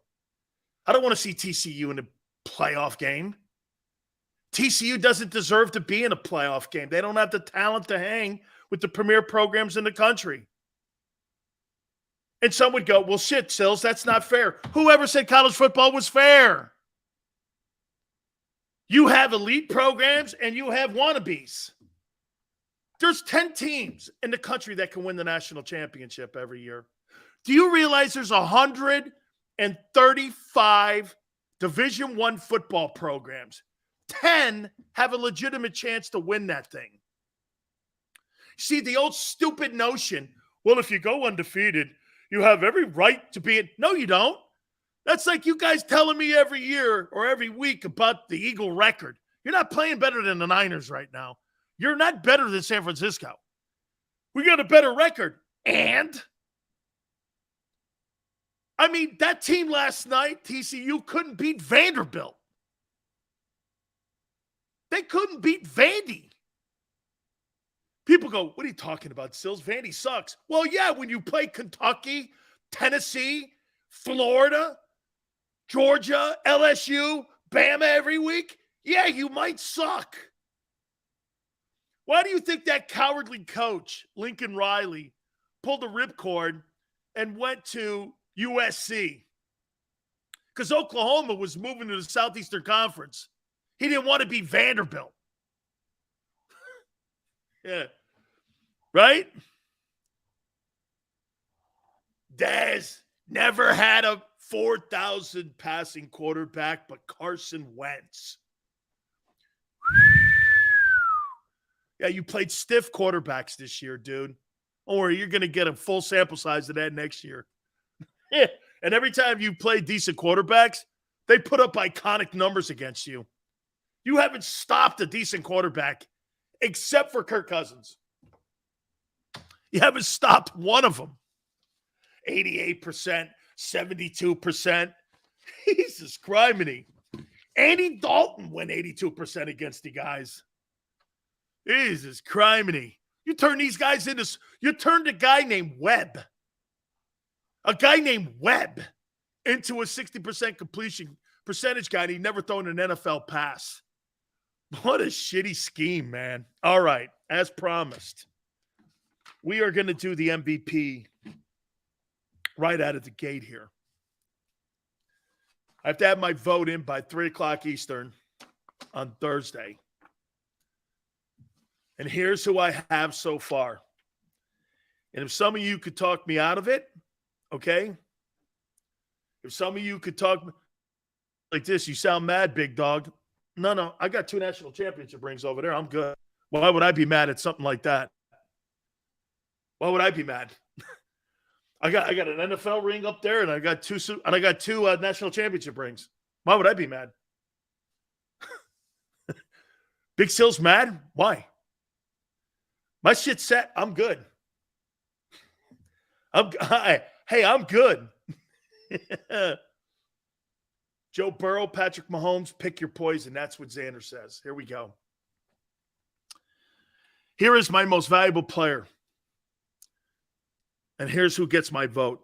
I don't want to see TCU in a playoff game. TCU doesn't deserve to be in a playoff game. They don't have the talent to hang with the premier programs in the country. And some would go, well, shit, Sills, that's not fair. Whoever said college football was fair? You have elite programs and you have wannabes. There's 10 teams in the country that can win the national championship every year. Do you realize there's 135 Division I football programs? 10 have a legitimate chance to win that thing. See, the old stupid notion, well, if you go undefeated, you have every right to be in. No, you don't. That's like you guys telling me every year or every week about the Eagle record. You're not playing better than the Niners right now. You're not better than San Francisco. We got a better record. And, I mean, that team last night, TCU, couldn't beat Vanderbilt. They couldn't beat Vandy. People go, what are you talking about, Sills? Vandy sucks. Well, yeah, when you play Kentucky, Tennessee, Florida, Georgia, LSU, Bama every week, yeah, you might suck. Why do you think that cowardly coach, Lincoln Riley, pulled the ripcord and went to USC? Because Oklahoma was moving to the Southeastern Conference. He didn't want to be Vanderbilt. Yeah. Right? Daz never had a 4,000 passing quarterback, but Carson Wentz. Yeah, you played stiff quarterbacks this year, dude. Don't worry, you're going to get a full sample size of that next year. Yeah. And every time you play decent quarterbacks, they put up iconic numbers against you. You haven't stopped a decent quarterback except for Kirk Cousins. You haven't stopped one of them. 88%, 72%. Jesus criminy. Andy Dalton went 82% against the guys. Jesus criminy. You turn these guys into, you turned a guy named Webb into a 60% completion percentage guy, and he never thrown an NFL pass. What a shitty scheme, man. All right, as promised, we are going to do the MVP right out of the gate here. I have to have my vote in by 3 o'clock Eastern on Thursday. And here's who I have so far. And if some of you could talk me out of it, okay? If some of you could talk like this, you sound mad, big dog. No, I got 2 national championship rings over there. I'm good. Why would I be mad at something like that? Why would I be mad? I got an NFL ring up there, and I got two national championship rings. Why would I be mad? Big Sills mad? Why? My shit's set. I'm good. I'm good. Joe Burrow, Patrick Mahomes, pick your poison. That's what Xander says. Here we go. Here is my most valuable player. And here's who gets my vote.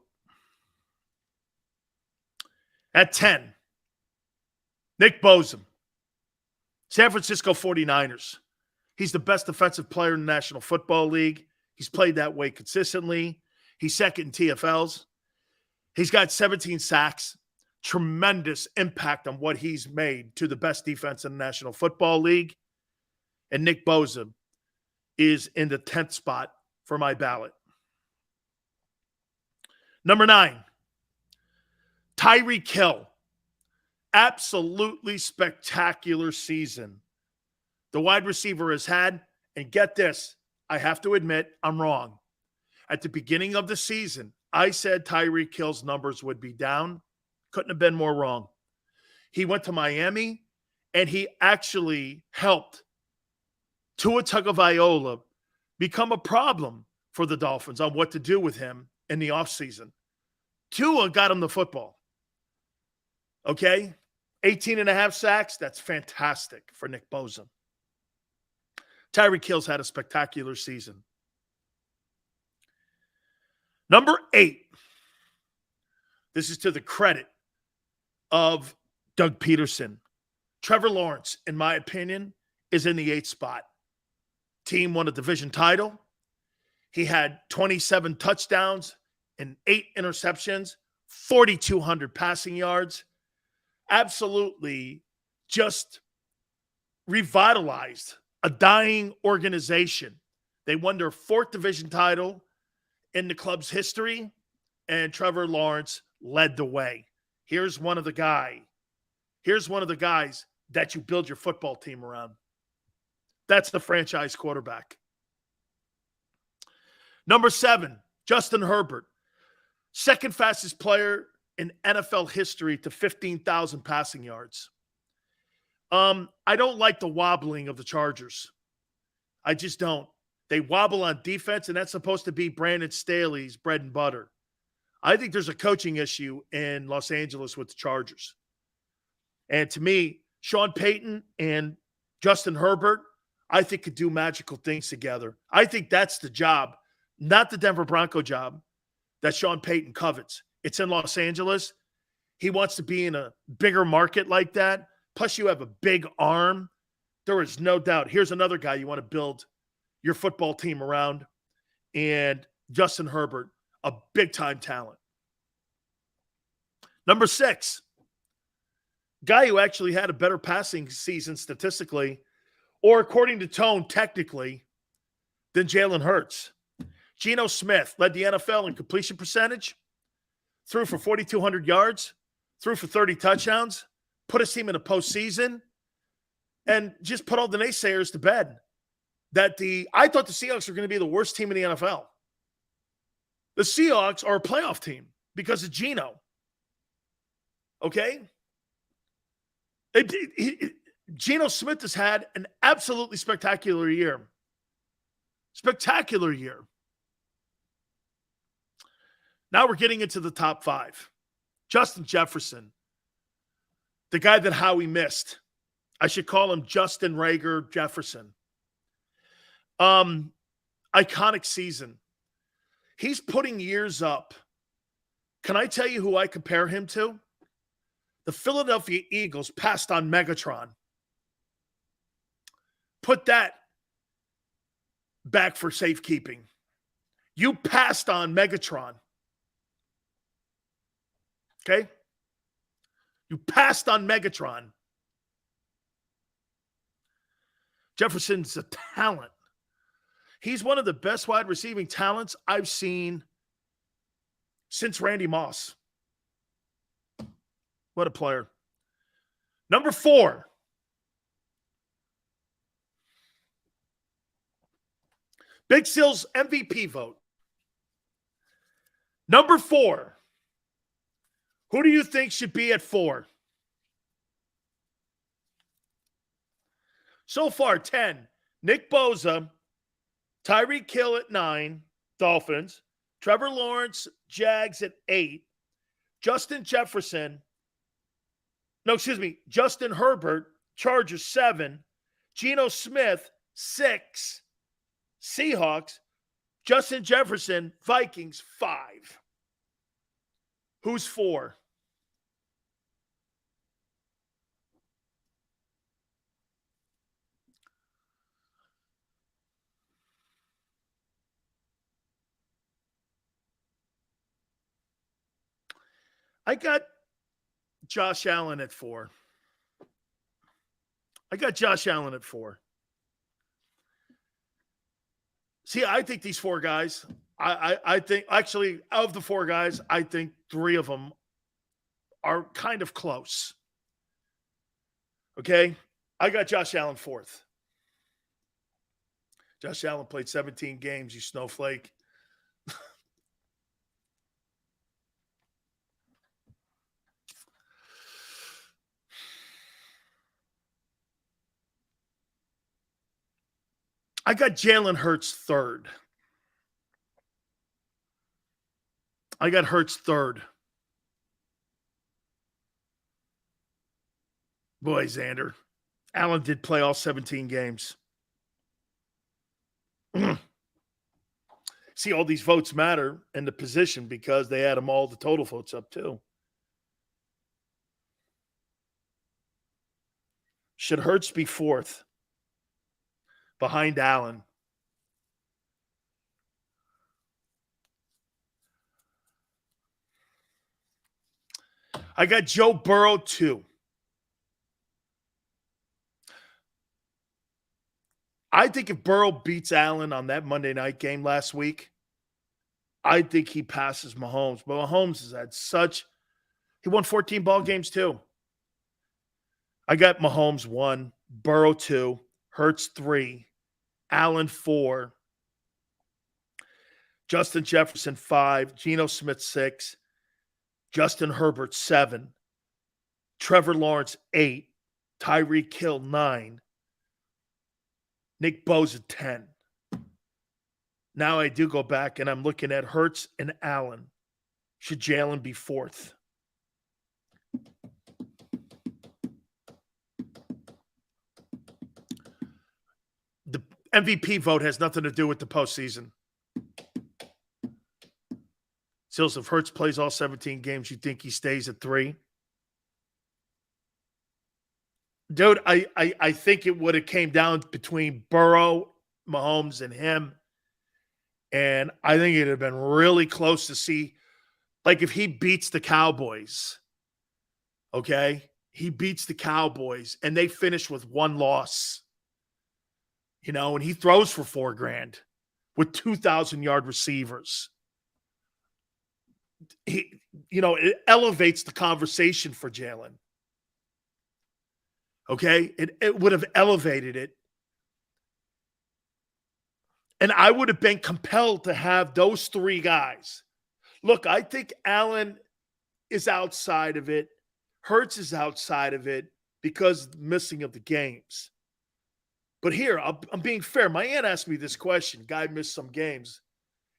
At 10, Nick Bosa, San Francisco 49ers. He's the best defensive player in the National Football League. He's played that way consistently. He's second in TFLs. He's got 17 sacks. Tremendous impact on what he's made to the best defense in the National Football League. And Nick Bosa is in the 10th spot for my ballot. Number 9, Tyreek Hill. Absolutely spectacular season the wide receiver has had. And get this, I have to admit I'm wrong. At the beginning of the season, I said Tyreek Hill's numbers would be down. Couldn't have been more wrong. He went to Miami, and he actually helped Tua Tagovailoa become a problem for the Dolphins on what to do with him in the offseason. Tua got him the football. Okay? 18.5 sacks. That's fantastic for Nick Bosa. Tyreek Hill's had a spectacular season. Number 8, This is to the credit of Doug Pederson. Trevor Lawrence, in my opinion, is in the 8th spot. Team won a division title. He had 27 touchdowns and 8 interceptions, 4,200 passing yards. Absolutely just revitalized a dying organization. They won their 4th division title in the club's history, and Trevor Lawrence led the way. Here's one of the guys that you build your football team around. That's the franchise quarterback. Number 7, Justin Herbert. Second fastest player in NFL history to 15,000 passing yards. I don't like the wobbling of the Chargers. I just don't. They wobble on defense, and that's supposed to be Brandon Staley's bread and butter. I think there's a coaching issue in Los Angeles with the Chargers. And to me, Sean Payton and Justin Herbert, I think could do magical things together. I think that's the job, not the Denver Bronco job, that Sean Payton covets. It's in Los Angeles. He wants to be in a bigger market like that. Plus, you have a big arm. There is no doubt. Here's another guy you want to build your football team around. And Justin Herbert, a big-time talent. Number 6, guy who actually had a better passing season statistically, or according to Tone, technically, than Jalen Hurts. Geno Smith led the NFL in completion percentage, threw for 4,200 yards, threw for 30 touchdowns, put his team in a postseason, and just put all the naysayers to bed. I thought the Seahawks were going to be the worst team in the NFL. The Seahawks are a playoff team because of Geno. Okay? Geno Smith has had an absolutely spectacular year. Spectacular year. Now we're getting into the top 5. Justin Jefferson, the guy that Howie missed. I should call him Justin Rager Jefferson. Iconic season. He's putting years up. Can I tell you who I compare him to? The Philadelphia Eagles passed on Megatron. Put that back for safekeeping. You passed on Megatron. Okay? You passed on Megatron. Jefferson's a talent. He's one of the best wide receiving talents I've seen since Randy Moss. What a player. Number 4. Big Sil's MVP vote. Number 4. Who do you think should be at 4? So far, 10. Nick Bosa, Tyreek Hill at 9, Dolphins. Trevor Lawrence, Jags at 8. Justin Herbert, Chargers 7. Geno Smith, 6. Seahawks. Justin Jefferson, Vikings 5. Who's 4? I got Josh Allen at 4. See, I think these 4 guys, I think, actually, of the 4 guys, I think 3 of them are kind of close. Okay? I got Josh Allen 4th. Josh Allen played 17 games, you snowflake. I got Jalen Hurts 3rd. I got Hurts 3rd. Boy, Xander. Allen did play all 17 games. See, all these votes matter in the position because they add them all the total votes up too. Should Hurts be fourth behind Allen? I got Joe Burrow 2. I think if Burrow beats Allen on that Monday night game last week, I think he passes Mahomes. But Mahomes has had he won 14 ball games too. I got Mahomes 1, Burrow 2, Hurts 3, Allen 4, Justin Jefferson 5, Geno Smith 6, Justin Herbert 7, Trevor Lawrence 8, Tyreek Hill 9, Nick Bosa 10. Now I do go back and I'm looking at Hurts and Allen. Should Jalen be fourth? The MVP vote has nothing to do with the postseason. So if Hurts plays all 17 games, you think he stays at 3? Dude, I think it would have came down between Burrow, Mahomes, and him. And I think it would have been really close to see, like if he beats the Cowboys, okay? He beats the Cowboys and they finish with 1 loss, and he throws for $4,000 with 2,000-yard receivers. It elevates the conversation for Jalen. Okay? It would have elevated it. And I would have been compelled to have those 3 guys. Look, I think Allen is outside of it. Hurts is outside of it because of the missing of the games. But here, I'm being fair. My aunt asked me this question. Guy missed some games.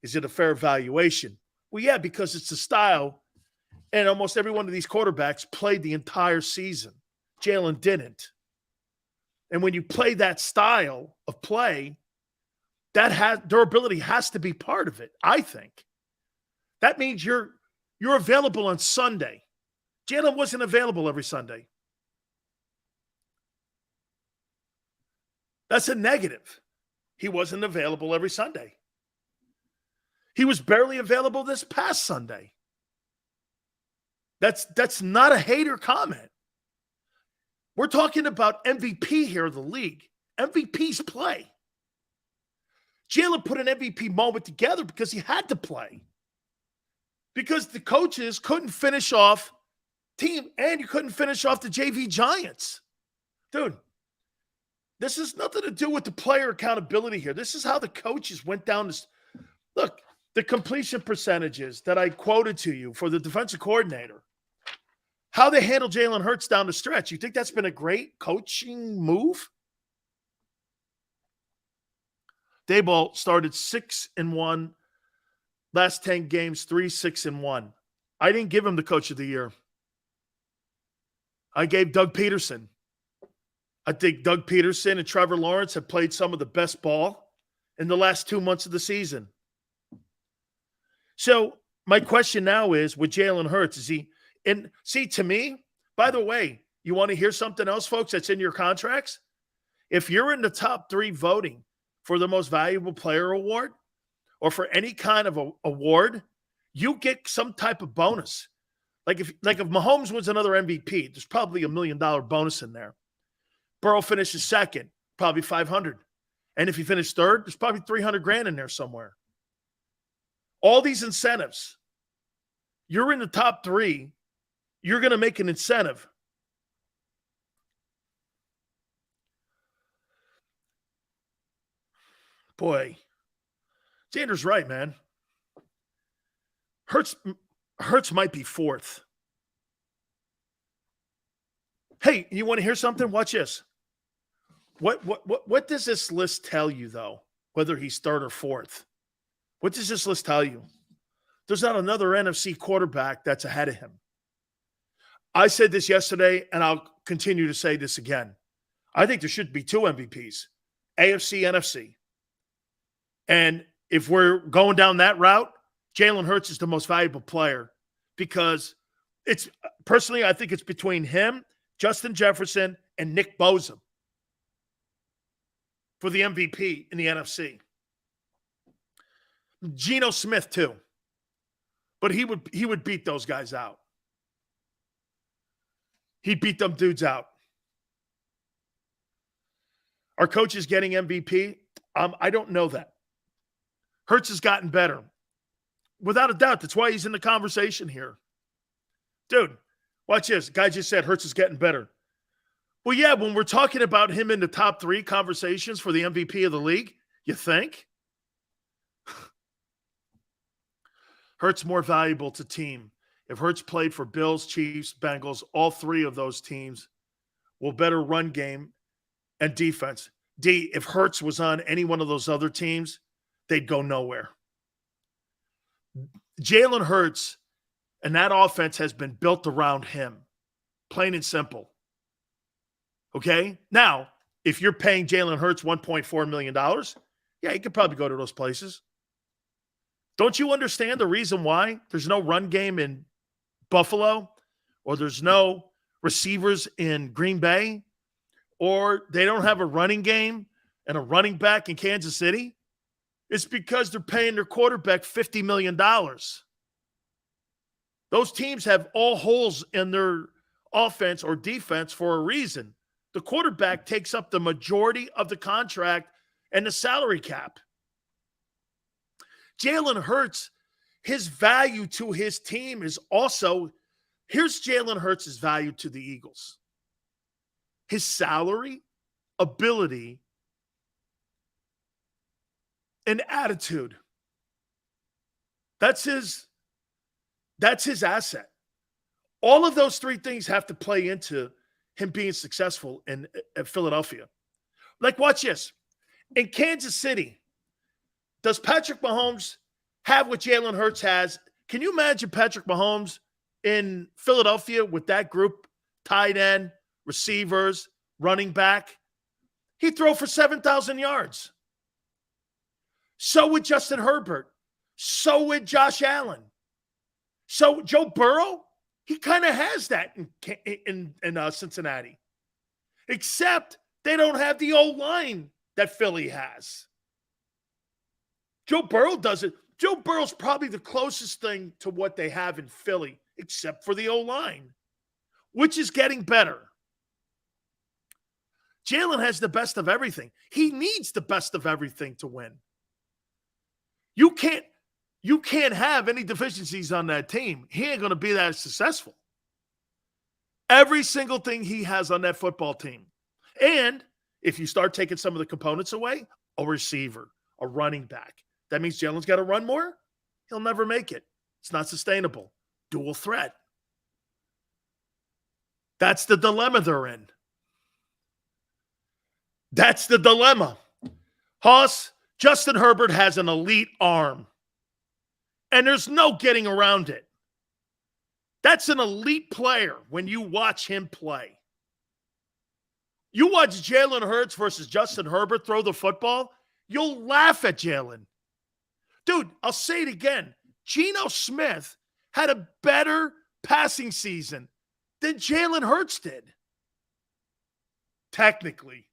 Is it a fair evaluation? Well, yeah, because it's a style. And almost every one of these quarterbacks played the entire season. Jalen didn't. And when you play that style of play, durability has to be part of it, I think. That means you're available on Sunday. Jalen wasn't available every Sunday. That's a negative. He wasn't available every Sunday. He was barely available this past Sunday. That's not a hater comment. We're talking about MVP here of the league. MVPs play. Jalen put an MVP moment together because he had to play. Because the coaches couldn't finish off team, and you couldn't finish off the JV Giants. Dude, this has nothing to do with the player accountability here. This is how the coaches went down this. Look, the completion percentages that I quoted to you for the defensive coordinator, how they handle Jalen Hurts down the stretch. You think that's been a great coaching move? Daboll started 6-1, last 10 games, 3-6-1. I didn't give him the coach of the year. I gave Doug Pederson. I think Doug Pederson and Trevor Lawrence have played some of the best ball in the last 2 months of the season. So my question now is, with Jalen Hurts, is he – and see, to me, by the way, you want to hear something else, folks, that's in your contracts? If you're in the top 3 voting for the most valuable player award or for any kind of award, you get some type of bonus. Like if Mahomes wins another MVP, there's probably $1 million bonus in there. Burrow finishes second, probably $500. And if he finished third, there's probably $300,000 in there somewhere. All these incentives. You're in the top 3. You're going to make an incentive. Boy, Xander's right, man. Hurts might be 4th. Hey, you want to hear something? Watch this. What does this list tell you, though, whether he's 3rd or 4th? What does this list tell you? There's not another NFC quarterback that's ahead of him. I said this yesterday, and I'll continue to say this again. I think there should be 2 MVPs, AFC, NFC. And if we're going down that route, Jalen Hurts is the most valuable player because it's personally, I think it's between him, Justin Jefferson, and Nick Bosa for the MVP in the NFC. Geno Smith too. But he would beat those guys out. He'd beat them dudes out. Are coaches getting MVP? I don't know that. Hurts has gotten better. Without a doubt. That's why he's in the conversation here. Dude, watch this. Guy just said Hurts is getting better. Well, yeah, when we're talking about him in the top 3 conversations for the MVP of the league, you think? Hurts more valuable to team. If Hurts played for Bills, Chiefs, Bengals, all 3 of those teams will better run game and defense. If Hurts was on any one of those other teams, they'd go nowhere. Jalen Hurts and that offense has been built around him, plain and simple. Okay? Now, if you're paying Jalen Hurts $1.4 million, yeah, he could probably go to those places. Don't you understand the reason why there's no run game in Buffalo, or there's no receivers in Green Bay, or they don't have a running game and a running back in Kansas City? It's because they're paying their quarterback $50 million. Those teams have all holes in their offense or defense for a reason. The quarterback takes up the majority of the contract and the salary cap. Jalen Hurts, his value to his team is also, here's Jalen Hurts' value to the Eagles. His salary, ability, and attitude. That's his asset. All of those 3 things have to play into him being successful at Philadelphia. Like, watch this. In Kansas City, does Patrick Mahomes have what Jalen Hurts has? Can you imagine Patrick Mahomes in Philadelphia with that group, tight end, receivers, running back? He'd throw for 7,000 yards. So would Justin Herbert. So would Josh Allen. So Joe Burrow, he kind of has that in Cincinnati. Except they don't have the O-line that Philly has. Joe Burrow doesn't. Joe Burrow's probably the closest thing to what they have in Philly, except for the O-line, which is getting better. Jalen has the best of everything. He needs the best of everything to win. You can't have any deficiencies on that team. He ain't going to be that successful. Every single thing he has on that football team. And if you start taking some of the components away, a receiver, a running back, that means Jalen's got to run more? He'll never make it. It's not sustainable. Dual threat. That's the dilemma they're in. That's the dilemma. Hoss, Justin Herbert has an elite arm. And there's no getting around it. That's an elite player when you watch him play. You watch Jalen Hurts versus Justin Herbert throw the football, you'll laugh at Jalen. Dude, I'll say it again. Geno Smith had a better passing season than Jalen Hurts did. Technically.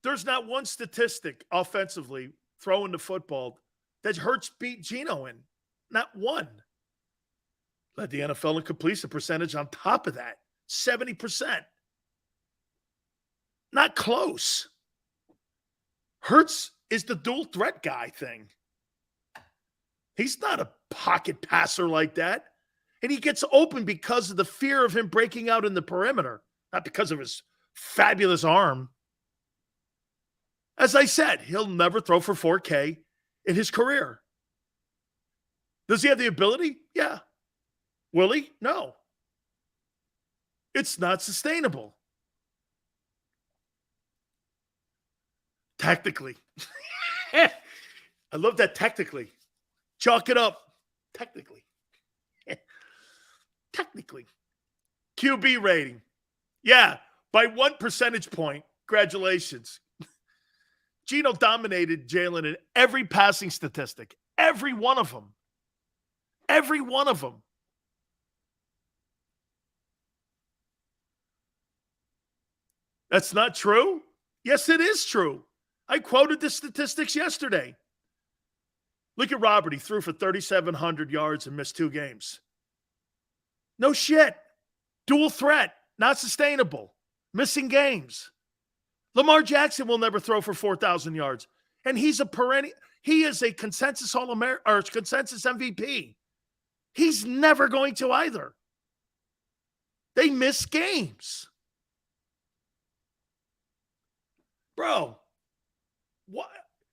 There's not one statistic offensively throwing the football that Hurts beat Geno in. Not one. Led the NFL in completion percentage on top of that. 70%. Not close. Hurts is the dual threat guy thing. He's not a pocket passer like that. And he gets open because of the fear of him breaking out in the perimeter, not because of his fabulous arm. As I said, he'll never throw for 4K in his career. Does he have the ability? Yeah. Will he? No. It's not sustainable. Technically. I love that technically. Chalk it up. Technically. Technically. QB rating. Yeah, by 1 percentage point. Congratulations. Geno dominated Jalen in every passing statistic. Every one of them. Every one of them. That's not true? Yes, it is true. I quoted the statistics yesterday. Look at Robert. He threw for 3,700 yards and missed 2 games. No shit. Dual threat. Not sustainable. Missing games. Lamar Jackson will never throw for 4,000 yards. And he is a consensus All-American or consensus MVP. He's never going to either. They miss games. Bro, what?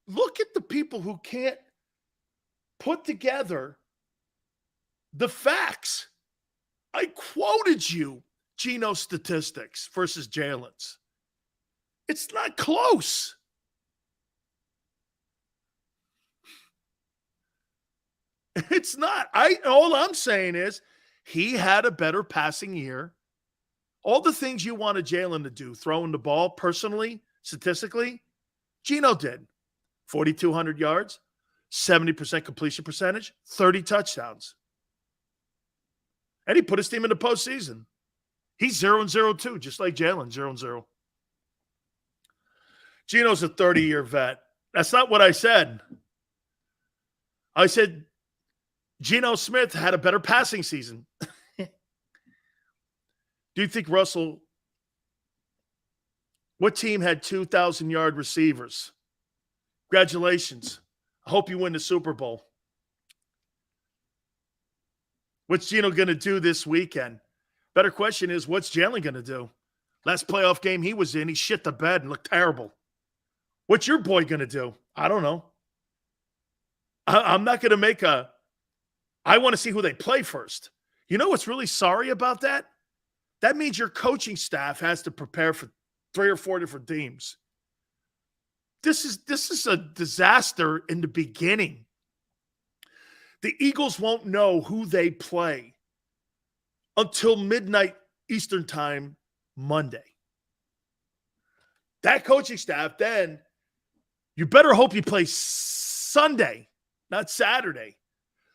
Look at the people who can't put together the facts. I quoted you Geno's statistics versus Jalen's. It's not close. It's not. All I'm saying is he had a better passing year. All the things you wanted Jalen to do, throwing the ball personally, statistically, Geno did. 4,200 yards, 70% completion percentage, 30 touchdowns. And he put his team in the postseason. He's 0-0 too, just like Jalen, 0-0. Geno's a 30-year vet. That's not what I said. I said Geno Smith had a better passing season. Do you think Russell, what team had 2,000-yard receivers? Congratulations. I hope you win the Super Bowl. What's Geno going to do this weekend? Better question is, what's Jalen going to do? Last playoff game he was in, he shit the bed and looked terrible. What's your boy going to do? I don't know. I'm not going to make I want to see who they play first. You know what's really sorry about that? That means your coaching staff has to prepare for 3 or 4 different teams. This is a disaster in the beginning. The Eagles won't know who they play until midnight Eastern time Monday. That coaching staff, then you better hope you play Sunday, not Saturday.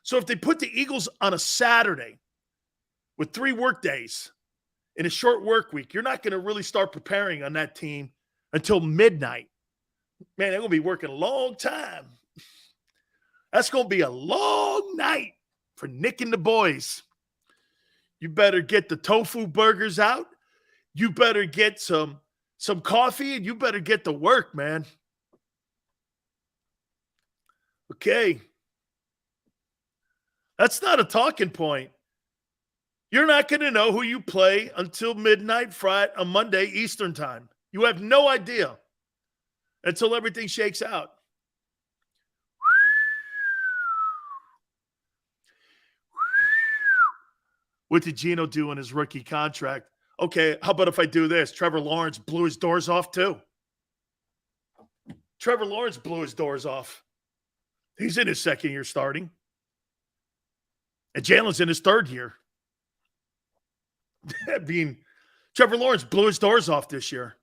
So if they put the Eagles on a Saturday with 3 work days in a short work week, you're not going to really start preparing on that team until midnight. Man, they're going to be working a long time. That's going to be a long night for Nick and the boys. You better get the tofu burgers out. You better get some coffee, and you better get to work, man. Okay. That's not a talking point. You're not going to know who you play until midnight Friday on Monday Eastern time. You have no idea until everything shakes out. What did Geno do in his rookie contract? Okay, how about if I do this? Trevor Lawrence blew his doors off too. Trevor Lawrence blew his doors off. He's in his 2nd year starting. And Jalen's in his 3rd year. Trevor Lawrence blew his doors off this year.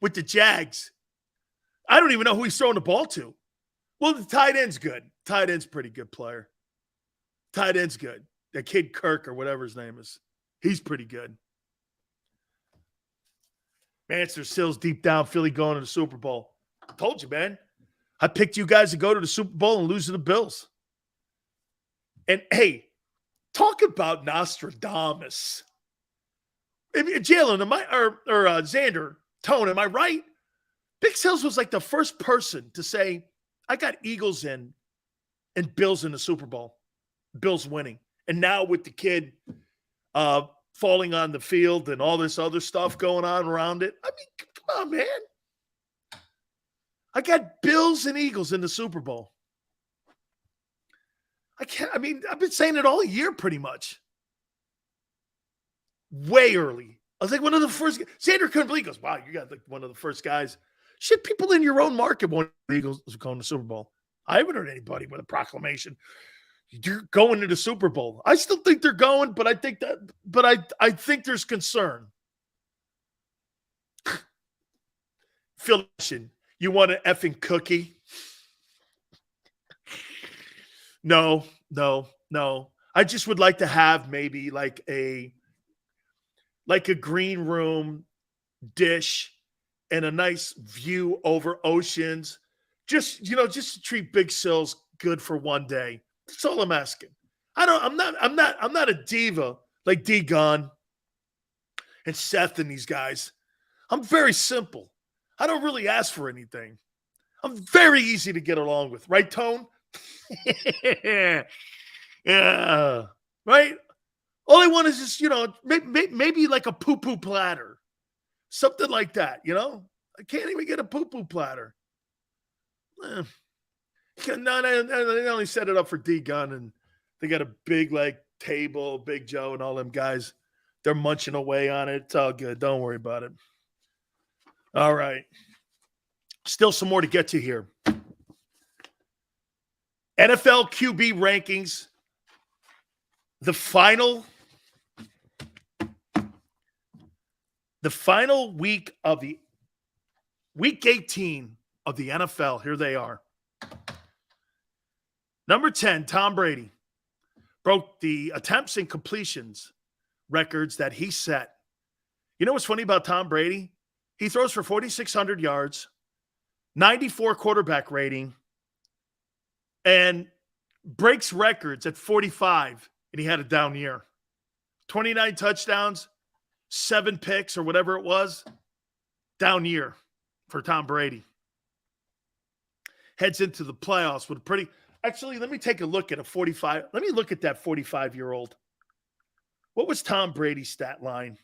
With the Jags. I don't even know who he's throwing the ball to. Well, the tight end's good. Tight end's a pretty good player. Tight end's good. That kid Kirk or whatever his name is. He's pretty good. Manchester Sills deep down, Philly going to the Super Bowl. I told you, man. I picked you guys to go to the Super Bowl and lose to the Bills. And, hey, talk about Nostradamus. Jalen, Xander, Tone, am I right? Big Sills was like the first person to say, I got Eagles in and Bills in the Super Bowl. Bills winning. And now with the kid falling on the field and all this other stuff going on around it. I mean, come on, man. I got Bills and Eagles in the Super Bowl. I've been saying it all year pretty much. Way early. I was like one of the first. Xander couldn't believe. He goes, wow, you got like one of the first guys. Shit, people in your own market want the Eagles going to the Super Bowl. I haven't heard anybody with a proclamation. You're going to the Super Bowl. I still think they're going, but I think I think there's concern. Phil, you want an effing cookie? No. I just would like to have maybe like a green room dish and a nice view over oceans. Just to treat Big Sills good for one day. That's all I'm asking. I'm not a diva like D-Gun and Seth and these guys. I'm very simple. I don't really ask for anything. I'm very easy to get along with. Right, Tone? Yeah. Right? All I want is just, maybe like a poo-poo platter. Something like that, I can't even get a poo-poo platter. No, they only set it up for D-Gun, and they got a big, table, Big Joe and all them guys. They're munching away on it. It's all good. Don't worry about it. All right. Still some more to get to here. NFL QB rankings. The final week of the week 18 of the NFL. Here they are. Number 10, Tom Brady broke the attempts and completions records that he set. You know what's funny about Tom Brady? He throws for 4,600 yards, 94 quarterback rating, and breaks records at 45, and he had a down year. 29 touchdowns, 7 picks or whatever it was, down year for Tom Brady. Heads into the playoffs with a pretty – actually, let me take a look at a 45 – let me look at that 45-year-old. What was Tom Brady's stat line?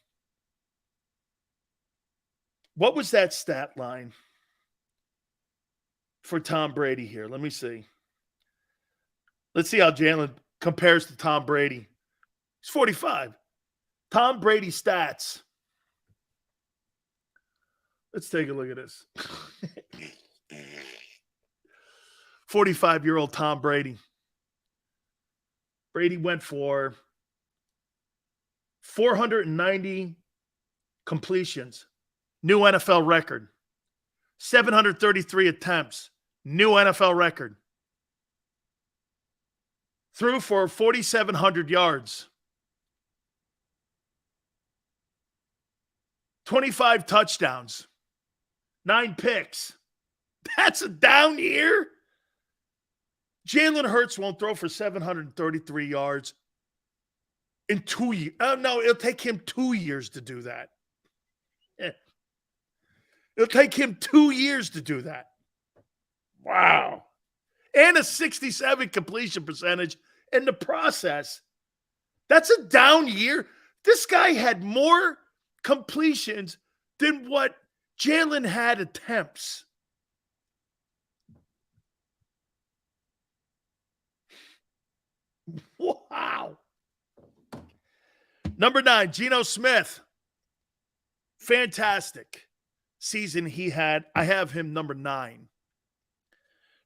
What was that stat line for Tom Brady here? Let me see. Let's see how Jalen compares to Tom Brady. He's 45. Tom Brady stats. Let's take a look at this. 45-year-old Tom Brady. Brady went for 490 completions. New NFL record. 733 attempts. New NFL record. Threw for 4,700 yards. 25 touchdowns. 9 picks. That's a down year. Jalen Hurts won't throw for 733 yards in 2 years. No, it'll take him 2 years to do that. It'll take him 2 years to do that. Wow. And a 67 completion percentage in the process. That's a down year. This guy had more completions than what Jalen had attempts. Wow. Number 9, Geno Smith. Fantastic season he had. I have him number 9.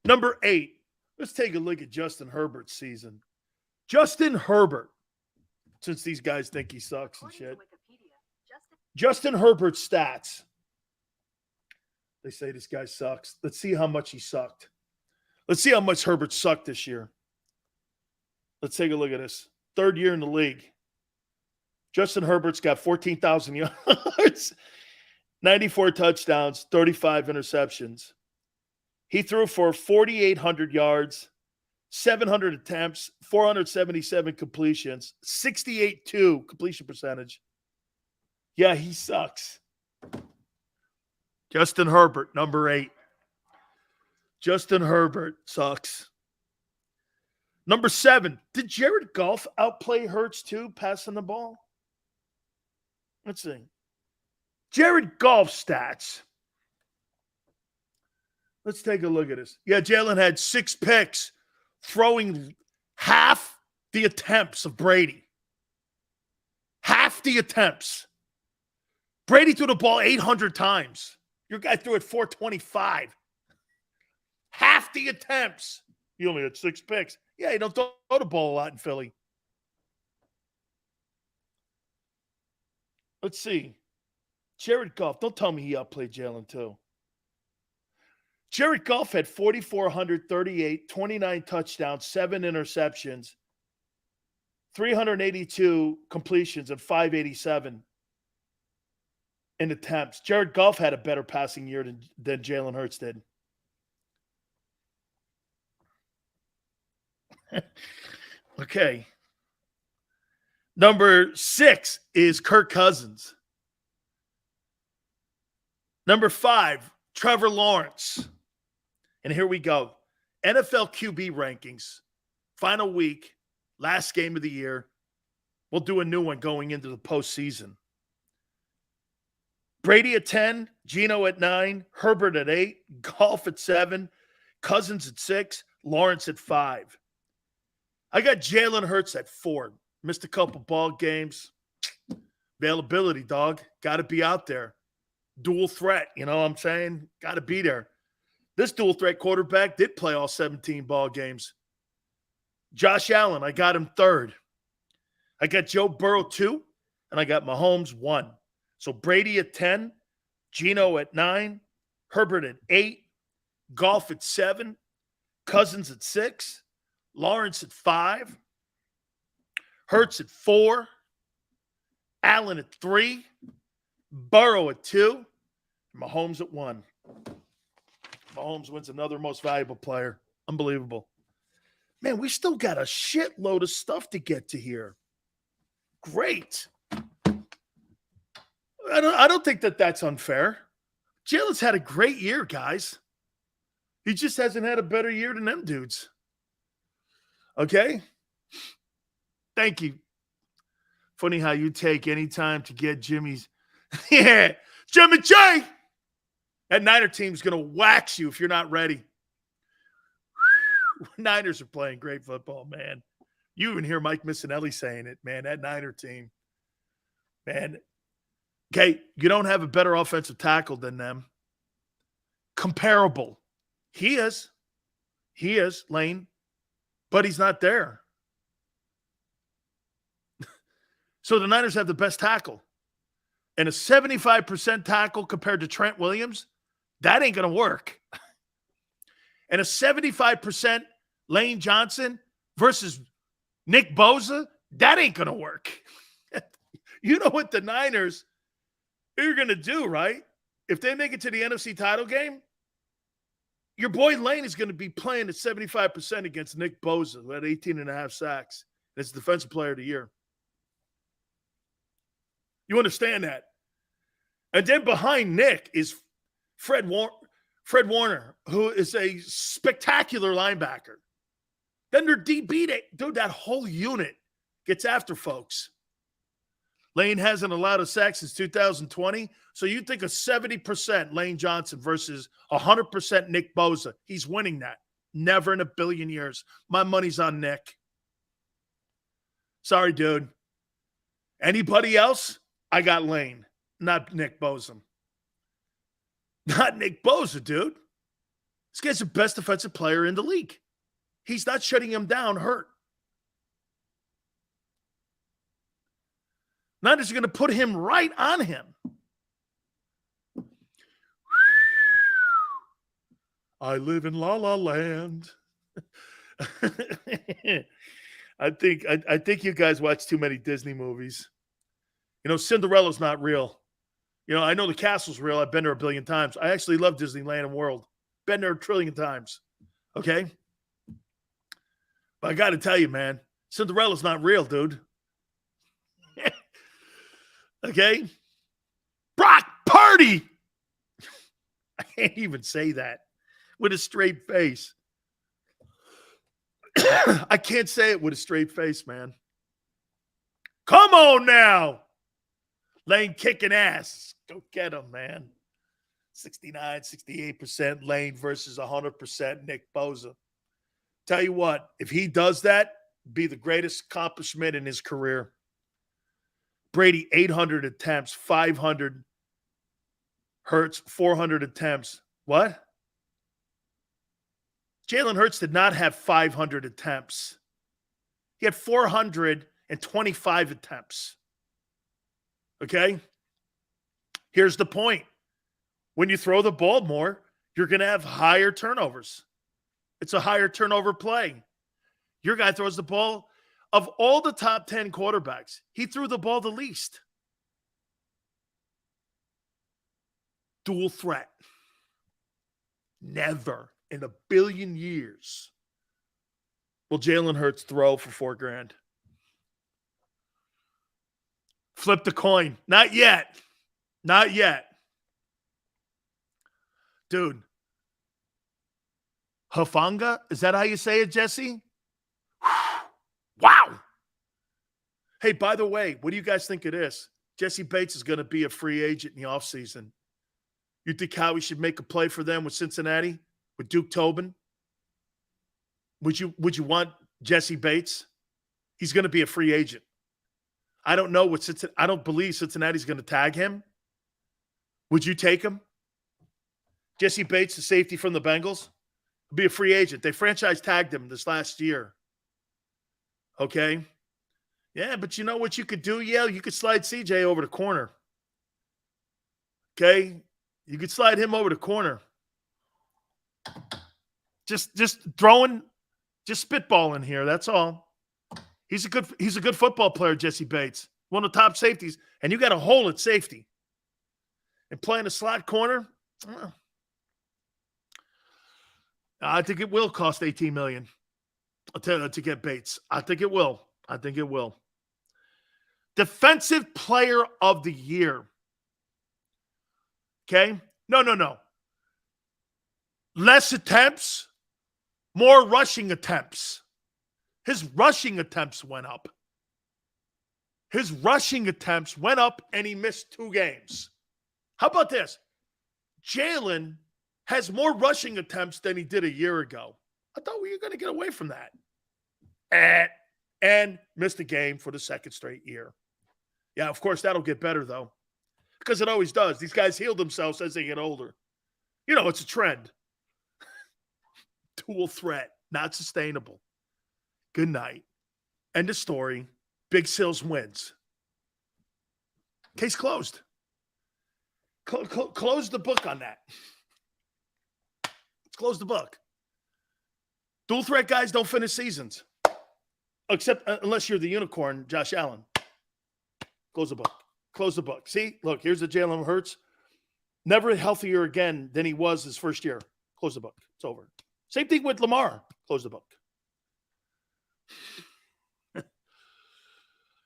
Number 8, let's take a look at Justin Herbert's season. Justin Herbert, since these guys think he sucks and shit. Justin Herbert's stats. They say this guy sucks. Let's see how much he sucked. Let's see how much Herbert sucked this year. Let's take a look at this. 3rd year in the league. Justin Herbert's got 14,000 yards, 94 touchdowns, 35 interceptions. He threw for 4,800 yards, 700 attempts, 477 completions, 68.2 completion percentage. Yeah, he sucks. Justin Herbert, number 8. Justin Herbert sucks. Number 7, did Jared Goff outplay Hurts too, passing the ball? Let's see. Jared Goff stats. Let's take a look at this. Yeah, Jalen had 6 picks, throwing half the attempts of Brady. Half the attempts. Brady threw the ball 800 times. Your guy threw it 425. Half the attempts. He only had 6 picks. Yeah, you don't throw the ball a lot in Philly. Let's see. Jared Goff. Don't tell me he outplayed Jalen too. Jared Goff had 4,438, 29 touchdowns, 7 interceptions, 382 completions, and 587 in attempts. Jared Goff had a better passing year than Jalen Hurts did. Okay. Number 6 is Kirk Cousins. Number 5, Trevor Lawrence. And here we go. NFL QB rankings. Final week, last game of the year. We'll do a new one going into the postseason. Brady at 10, Geno at 9, Herbert at 8, Goff at 7, Cousins at 6, Lawrence at 5. I got Jalen Hurts at 4. Missed a couple ball games. Availability, dog. Got to be out there. Dual threat, you know what I'm saying? Got to be there. This dual threat quarterback did play all 17 ball games. Josh Allen, I got him 3rd. I got Joe Burrow 2, and I got Mahomes 1. So Brady at 10, Geno at 9, Herbert at 8, Goff at 7, Cousins at 6, Lawrence at 5, Hurts at 4, Allen at 3, Burrow at 2, Mahomes at 1. Mahomes wins another most valuable player. Unbelievable. Man, we still got a shitload of stuff to get to here. Great. I don't think that's unfair. Jalen's had a great year, guys. He just hasn't had a better year than them dudes. Okay? Thank you. Funny how you take any time to get Jimmy's. Yeah, Jimmy J. That Niner team's going to wax you if you're not ready. Niners are playing great football, man. You even hear Mike Missinelli saying it, man. That Niner team, man. Okay, you don't have a better offensive tackle than them. Comparable. He is, Lane, but he's not there. So the Niners have the best tackle. And a 75% tackle compared to Trent Williams, that ain't going to work. And a 75% Lane Johnson versus Nick Bosa, that ain't going to work. You know what the Niners are going to do, right? If they make it to the NFC title game, your boy Lane is going to be playing at 75% against Nick Bosa, who had 18.5 sacks. That's Defensive Player of the Year. You understand that? And then behind Nick is Fred Warner, who is a spectacular linebacker. Then their DB, dude, that whole unit gets after folks. Lane hasn't allowed a sack since 2020. So you think of 70% Lane Johnson versus 100% Nick Bosa. He's winning that. Never in a billion years. My money's on Nick. Sorry, dude. Anybody else? I got Lane, not Nick Bosa. Not Nick Bosa, dude. This guy's the best defensive player in the league. He's not shutting him down hurt. Niners are going to put him right on him. I live in La La Land. I think you guys watch too many Disney movies. You know, Cinderella's not real. You know, I know the castle's real. I've been there a billion times. I actually love Disneyland and World. Been there a trillion times. Okay? But I got to tell you, man, Cinderella's not real, dude. Okay? Brock Purdy! I can't even say that with a straight face. I can't say it with a straight face, man. Come on now. Lane kicking ass. Go get him, man. 69, 68% Lane versus 100% Nick Bosa. Tell you what, if he does that, be the greatest accomplishment in his career. Brady, 800 attempts, 500. Hurts, 400 attempts. What? Jalen Hurts did not have 500 attempts. He had 425 attempts. Okay? Here's the point. When you throw the ball more, you're going to have higher turnovers. It's a higher turnover play. Your guy throws the ball. Of all the top 10 quarterbacks, he threw the ball the least. Dual threat. Never in a billion years will Jalen Hurts throw for $4,000. Flip the coin. Not yet. Not yet. Dude. Hufanga? Is that how you say it, Jesse? Wow. Hey, by the way, what do you guys think it is? Jesse Bates is going to be a free agent in the offseason. You think Howie should make a play for them with Cincinnati, with Duke Tobin? Would you want Jesse Bates? He's going to be a free agent. I don't know I don't believe Cincinnati's going to tag him. Would you take him? Jesse Bates, the safety from the Bengals, will be a free agent. They franchise tagged him this last year. Okay? Yeah, but you know what you could do? Yeah, you could slide CJ over the corner. Okay? You could slide him over the corner. Just throwing, just spitballing here. That's all. He's a good football player, Jesse Bates. One of the top safeties, and you got a hole at safety. And playing a slot corner, I think it will cost $18 million to get Bates. I think it will. Defensive Player of the Year. Okay? No. Less attempts, more rushing attempts. His rushing attempts went up. And he missed 2 games. How about this? Jalen has more rushing attempts than he did a year ago. I thought we were going to get away from that. And missed a game for the second straight year. Yeah, of course, that'll get better, though. Because it always does. These guys heal themselves as they get older. You know, it's a trend. Dual threat. Not sustainable. Good night. End of story. Big Sills wins. Case closed. Close the book on that. Let's close the book. Dual threat guys don't finish seasons. Except unless you're the unicorn, Josh Allen. Close the book. See, look, here's the Jalen Hurts. Never healthier again than he was his first year. Close the book. It's over. Same thing with Lamar. Close the book.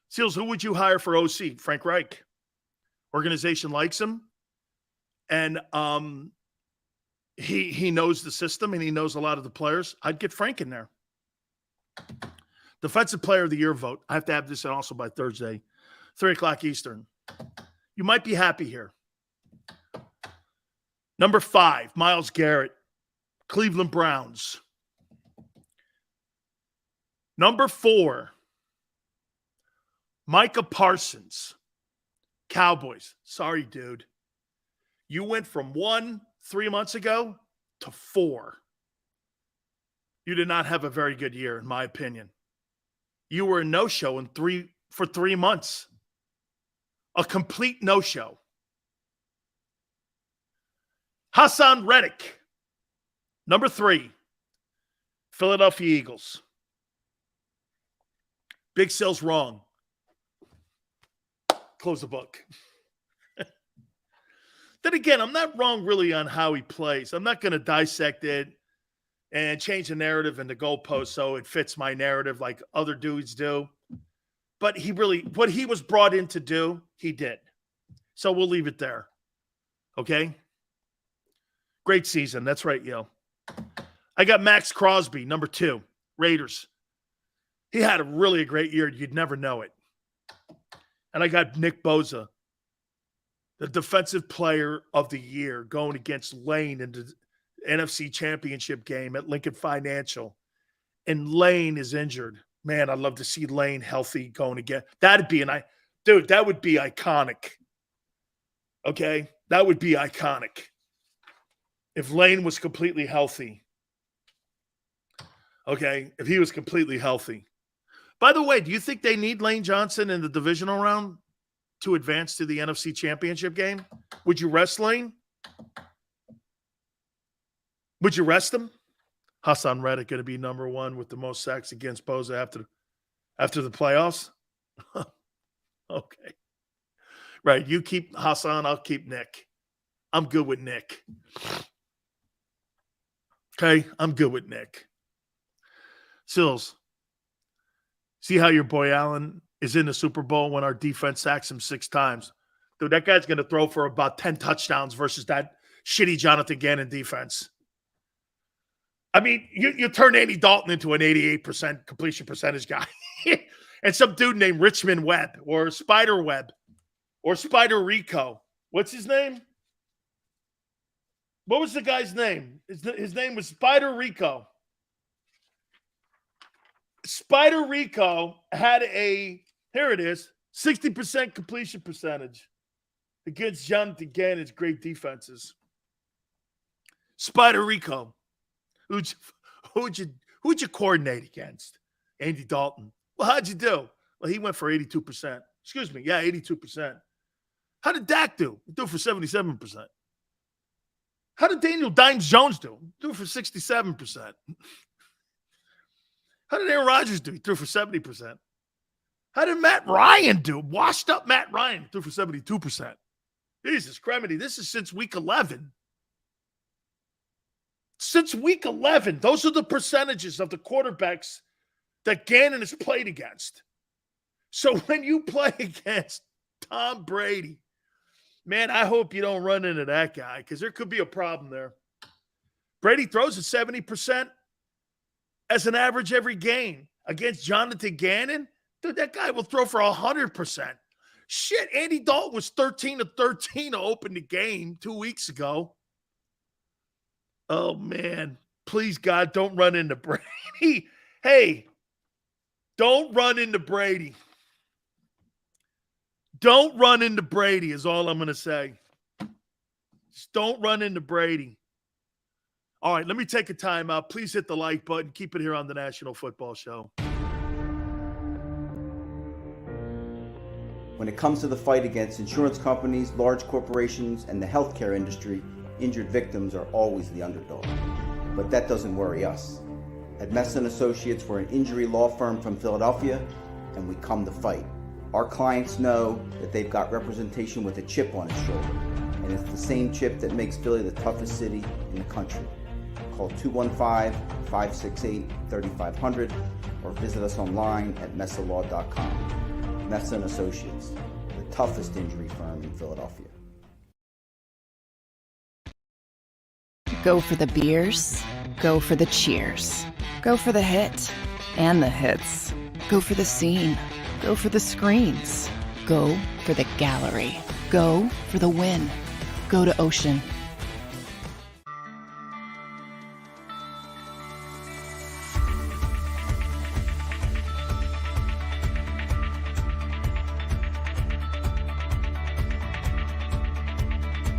Seals, who would you hire for OC? Frank Reich. Organization likes him. And he knows the system and he knows a lot of the players. I'd get Frank in there. Defensive Player of the Year vote. I have to have this in also by Thursday, 3 o'clock Eastern. You might be happy here. Number 5, Myles Garrett, Cleveland Browns. Number 4, Micah Parsons, Cowboys. Sorry, dude. You went from 1 3 months ago to 4. You did not have a very good year, in my opinion. You were a no-show for 3 months. A complete no-show. Hassan Reddick, number 3, Philadelphia Eagles. Big Sale's wrong. Close the book. Then again, I'm not wrong really on how he plays. I'm not going to dissect it and change the narrative and the goalpost so it fits my narrative like other dudes do. But what he was brought in to do, he did. So we'll leave it there. Okay? Great season. That's right, yo. I got Max Crosby, number 2, Raiders. He had a great year. You'd never know it. And I got Nick Bosa, the Defensive Player of the Year, going against Lane in the NFC Championship game at Lincoln Financial. And Lane is injured. Man, I'd love to see Lane healthy going again. That would be iconic. Okay? That would be iconic. If Lane was completely healthy. Okay, if he was completely healthy. By the way, do you think they need Lane Johnson in the divisional round to advance to the NFC Championship game? Would you rest Lane? Would you rest him? Hassan Reddick going to be number one with the most sacks against Bosa after the playoffs? Okay. Right, you keep Hassan, I'll keep Nick. I'm good with Nick. Okay, I'm good with Nick. Sills, see how your boy Allen is in the Super Bowl when our defense sacks him 6 times? Dude, that guy's going to throw for about 10 touchdowns versus that shitty Jonathan Gannon defense. I mean, you turn Andy Dalton into an 88% completion percentage guy. And some dude named Richmond Webb or Spider Webb or Spider Rico. What's his name? What was the guy's name? His name was Spider Rico. Spider Rico had here it is, 60% completion percentage against Jonathan Gannon's great defenses. Spider Rico. Who'd you coordinate against? Andy Dalton. Well, how'd you do? Well, he went for 82%. Excuse me. Yeah, 82%. How did Dak do? He threw for 77%. How did Daniel Dimes Jones do? He threw for 67%. How did Aaron Rodgers do? He threw for 70%. How did Matt Ryan do? Washed up Matt Ryan threw for 72%. Jesus Christ, this is since week 11. Since week 11, those are the percentages of the quarterbacks that Gannon has played against. So when you play against Tom Brady, man, I hope you don't run into that guy because there could be a problem there. Brady throws at 70% as an average every game against Jonathan Gannon. Dude, that guy will throw for 100%. Shit, Andy Dalton was 13-13 to open the game 2 weeks ago. Oh, man. Please, God, don't run into Brady. Hey, don't run into Brady. Don't run into Brady is all I'm going to say. Just don't run into Brady. All right, let me take a timeout. Please hit the like button. Keep it here on the National Football Show. When it comes to the fight against insurance companies, large corporations, and the healthcare industry, injured victims are always the underdog. But that doesn't worry us. At Messon Associates, we're an injury law firm from Philadelphia, and we come to fight. Our clients know that they've got representation with a chip on its shoulder, and it's the same chip that makes Philly the toughest city in the country. Call 215-568-3500 or visit us online at messalaw.com. Messon Associates, the toughest injury firm in Philadelphia. Go for the beers, go for the cheers, go for the hit and the hits, go for the scene, go for the screens, go for the gallery, go for the win, go to Ocean.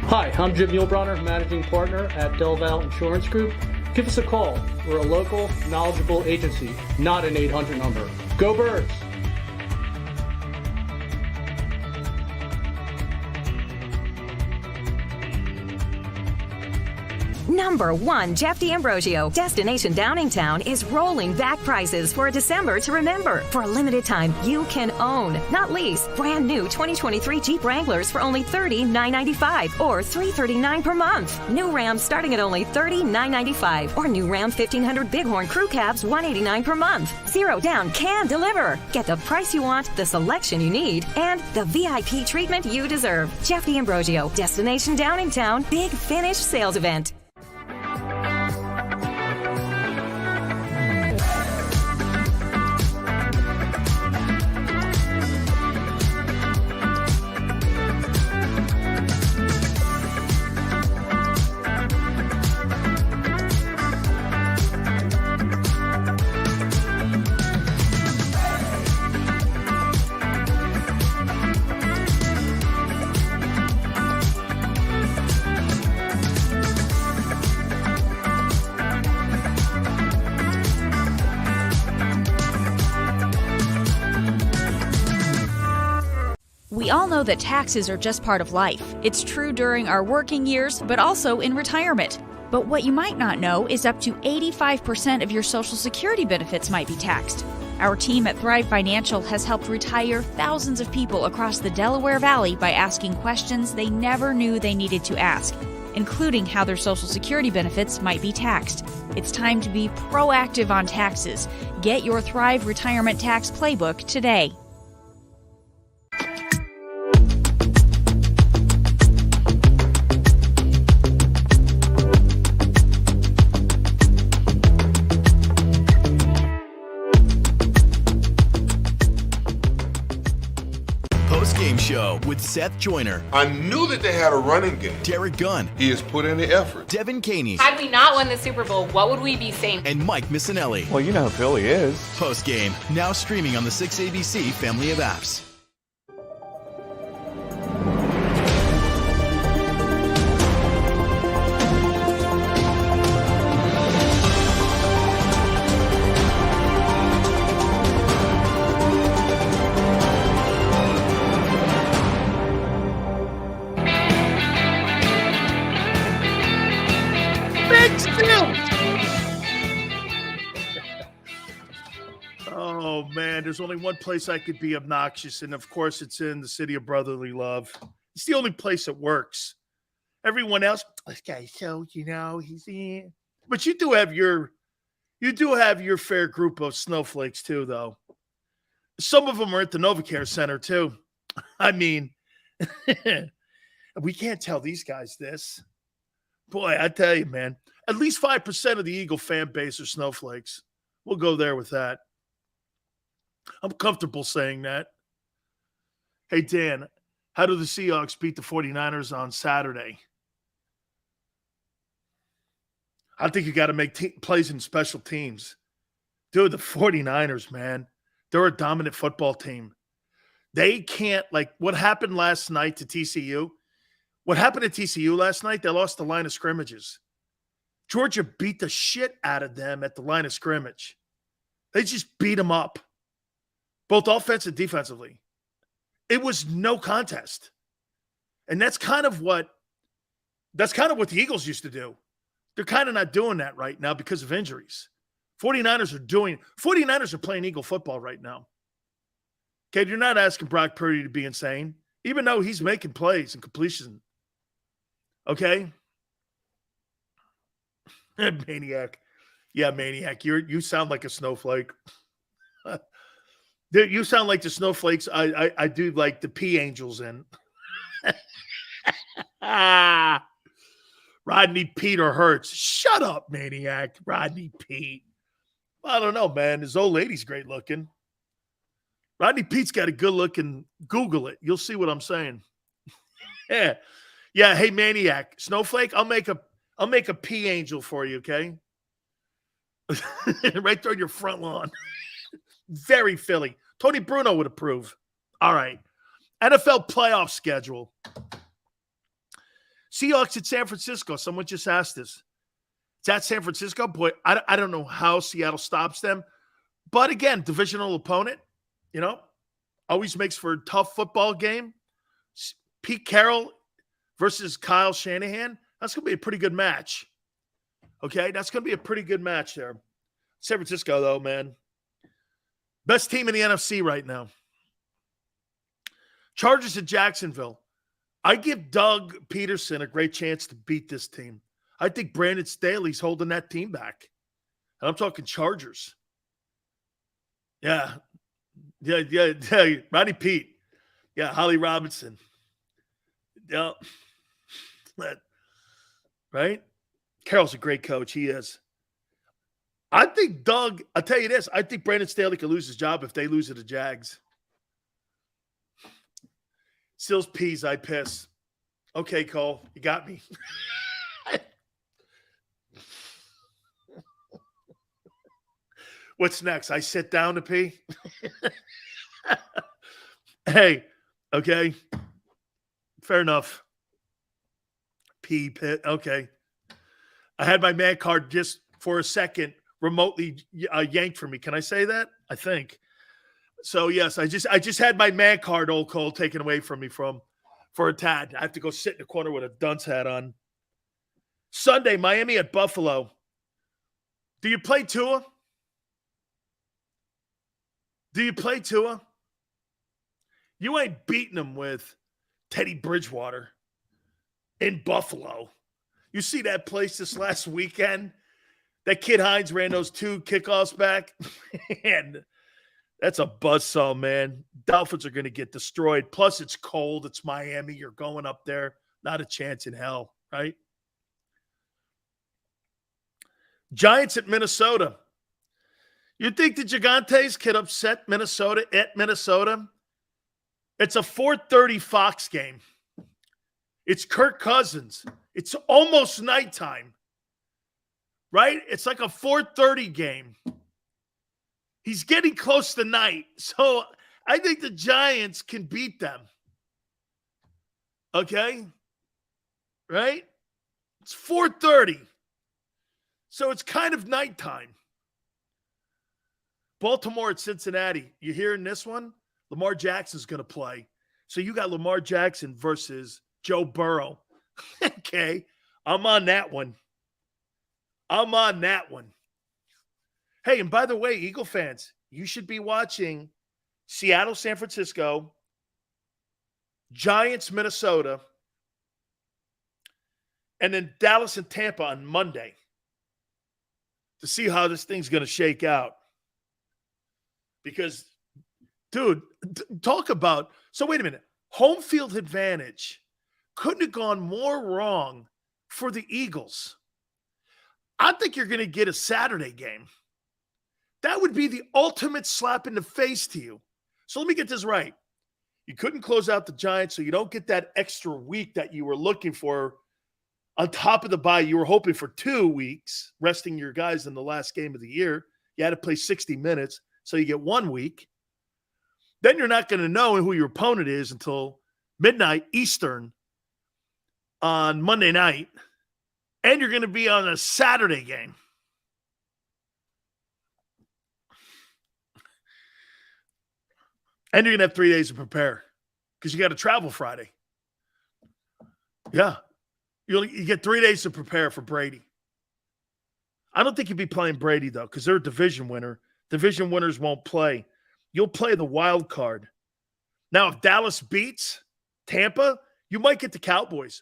Hi, I'm Jim Muehlbronner, Managing Partner at Delval Insurance Group. Give us a call. We're a local, knowledgeable agency, not an 800 number. Go Birds! Number 1, Jeff D'Ambrosio. Destination Downingtown is rolling back prices for a December to remember. For a limited time, you can own, not lease, brand new 2023 Jeep Wranglers for only $30,995 or $339 per month. New Rams starting at only $30,995 or new Ram 1500 Bighorn Crew Cabs $189 per month. Zero down can deliver. Get the price you want, the selection you need, and the VIP treatment you deserve. Jeff D'Ambrosio, Destination Downingtown, Big Finish Sales Event. We all know that taxes are just part of life. It's true during our working years, but also in retirement. But what you might not know is up to 85% of your Social Security benefits might be taxed. Our team at Thrive Financial has helped retire thousands of people across the Delaware Valley by asking questions they never knew they needed to ask, including how their Social Security benefits might be taxed. It's time to be proactive on taxes. Get your Thrive Retirement Tax Playbook today. Game show with Seth Joyner. I knew that they had a running game. Derek Gunn. He has put in the effort. Devin Caney. Had we not won the Super Bowl, what would we be saying? And Mike Missinelli. Well, you know who Philly is. Post game, now streaming on the 6ABC family of apps. Oh, man, there's only one place I could be obnoxious, and of course it's in the city of brotherly love. It's the only place that works. Everyone else, okay, so, he's in. But you do have your fair group of snowflakes too, though. Some of them are at the NovaCare Center too. I mean, we can't tell these guys this. Boy, I tell you, man, at least 5% of the Eagle fan base are snowflakes. We'll go there with that. I'm comfortable saying that. Hey, Dan, how do the Seahawks beat the 49ers on Saturday? I think you got to make plays in special teams. Dude, the 49ers, man, they're a dominant football team. They can't, like what happened last night to TCU. What happened to TCU last night, they lost the line of scrimmages. Georgia beat the shit out of them at the line of scrimmage. They just beat them up, both offense and defensively. It was no contest. And that's kind of what the Eagles used to do. They're kind of not doing that right now because of injuries. 49ers are playing Eagle football right now. Okay, you're not asking Brock Purdy to be insane, even though he's making plays and completion. Okay? Maniac. Yeah, Maniac. You sound like a snowflake. Dude, you sound like the snowflakes I do like the pea angels in. Rodney Pete or Hurts. Shut up, Maniac. Rodney Pete. I don't know, man. His old lady's great looking. Rodney Pete's got a good looking. Google it. You'll see what I'm saying. Yeah. Yeah. Hey, Maniac. Snowflake, I'll make a pea angel for you, okay? Right there on your front lawn. Very Philly. Tony Bruno would approve. All right. NFL playoff schedule. Seahawks at San Francisco. Someone just asked this. It's at San Francisco. Boy, I don't know how Seattle stops them. But again, divisional opponent, always makes for a tough football game. Pete Carroll versus Kyle Shanahan. That's going to be a pretty good match. Okay, that's going to be a pretty good match there. San Francisco, though, man. Best team in the NFC right now. Chargers at Jacksonville. I give Doug Pederson a great chance to beat this team. I think Brandon Staley's holding that team back. And I'm talking Chargers. Yeah. Rodney Pete. Yeah, Holly Robinson. Yeah. Right? Carroll's a great coach. He is. I think Doug, I'll tell you this, I think Brandon Staley could lose his job if they lose to the Jags. Sills peas, I piss. Okay, Cole, you got me. What's next? I sit down to pee? Hey, okay. Fair enough. Pee pit. Okay. I had my man card just for a second remotely yanked from me. Can I say that? I think. So yes, I just had my man card, old Cole, taken away from me for a tad. I have to go sit in the corner with a dunce hat on. Sunday, Miami at Buffalo. Do you play Tua? Do you play Tua? You ain't beating him with Teddy Bridgewater in Buffalo. You see that place this last weekend? That kid Hines ran those 2 kickoffs back. And that's a buzzsaw, man. Dolphins are going to get destroyed. Plus, it's cold. It's Miami. You're going up there. Not a chance in hell, right? Giants at Minnesota. You think the Gigantes can upset Minnesota at Minnesota? It's a 4:30 Fox game. It's Kirk Cousins. It's almost nighttime, right? It's like a 4:30 game. He's getting close to night. So I think the Giants can beat them. Okay? Right? It's 4:30. So it's kind of nighttime. Baltimore at Cincinnati. You hearing this one? Lamar Jackson's going to play. So you got Lamar Jackson versus Joe Burrow. Okay. I'm on that one. Hey, and by the way, Eagle fans, you should be watching Seattle, San Francisco, Giants, Minnesota, and then Dallas and Tampa on Monday to see how this thing's going to shake out. Because, dude, talk about – so wait a minute. Home field advantage couldn't have gone more wrong for the Eagles. I think you're going to get a Saturday game. That would be the ultimate slap in the face to you. So let me get this right. You couldn't close out the Giants, so you don't get that extra week that you were looking for on top of the bye. You were hoping for 2 weeks, resting your guys in the last game of the year. You had to play 60 minutes, so you get 1 week. Then you're not going to know who your opponent is until midnight Eastern on Monday night. And you're going to be on a Saturday game. And you're going to have 3 days to prepare because you got to travel Friday. Yeah. You get 3 days to prepare for Brady. I don't think you'd be playing Brady, though, because they're a division winner. Division winners won't play. You'll play the wild card. Now, if Dallas beats Tampa, you might get the Cowboys.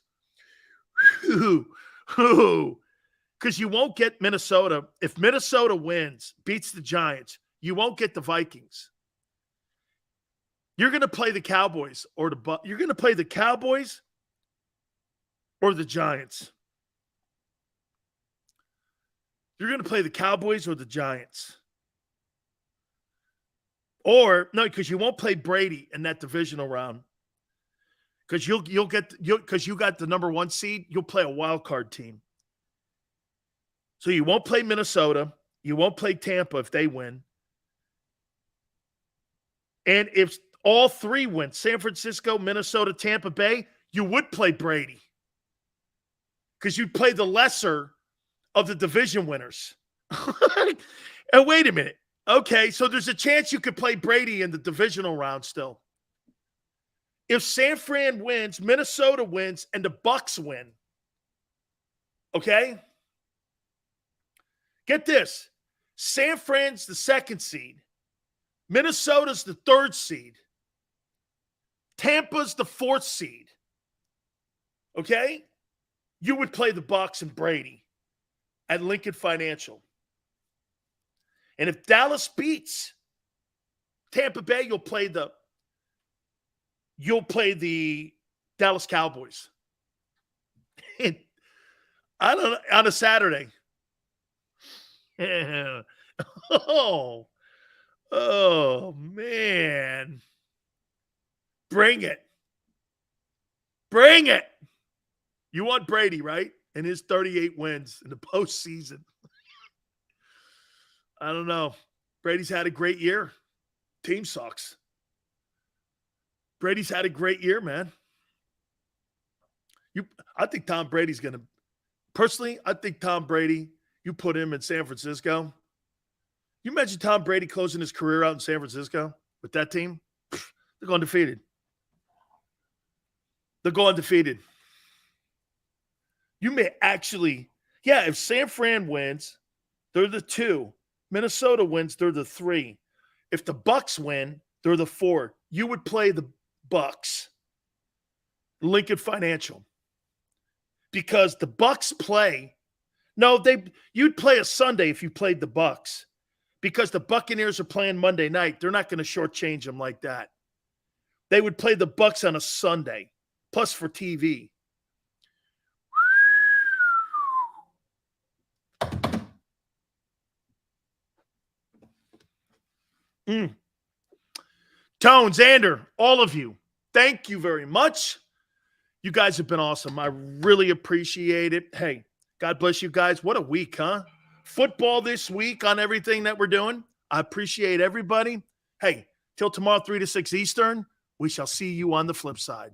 Because you won't get Minnesota. If Minnesota wins, beats the Giants, you won't get the Vikings. You're going to play the Cowboys or you're going to play the Cowboys or the Giants. You're going to play the Cowboys or the Giants. Or no, because you won't play Brady in that divisional round. Because you got the number 1 seed, you'll play a wild card team. So you won't play Minnesota, you won't play Tampa if they win. And if all 3 win, San Francisco, Minnesota, Tampa Bay, you would play Brady. Because you'd play the lesser of the division winners. And wait a minute. Okay, so there's a chance you could play Brady in the divisional round still. If San Fran wins, Minnesota wins, and the Bucks win. Okay? Get this. San Fran's the 2nd seed. Minnesota's the 3rd seed. Tampa's the 4th seed. Okay? You would play the Bucks and Brady at Lincoln Financial. And if Dallas beats Tampa Bay, you'll play the Dallas Cowboys. And I don't know, on a Saturday. Oh, man. Bring it. Bring it. You want Brady, right? And his 38 wins in the postseason. I don't know. Brady's had a great year. Team sucks. Brady's had a great year, man. I think Tom Brady's going to – personally, I think Tom Brady, you put him in San Francisco. You imagine Tom Brady closing his career out in San Francisco with that team, they're going undefeated. They're going undefeated. You may actually, if San Fran wins, they're the 2. Minnesota wins, they're the 3. If the Bucks win, they're the 4. You would play the Bucks, Lincoln Financial, because the Bucks play. No, you'd play a Sunday if you played the Bucks, because the Buccaneers are playing Monday night. They're not going to shortchange them like that. They would play the Bucks on a Sunday, plus for TV. Tone, Xander, all of you, thank you very much. You guys have been awesome. I really appreciate it. Hey, God bless you guys. What a week, huh? Football this week on everything that we're doing. I appreciate everybody. Hey, till tomorrow, 3 to 6 Eastern, we shall see you on the flip side.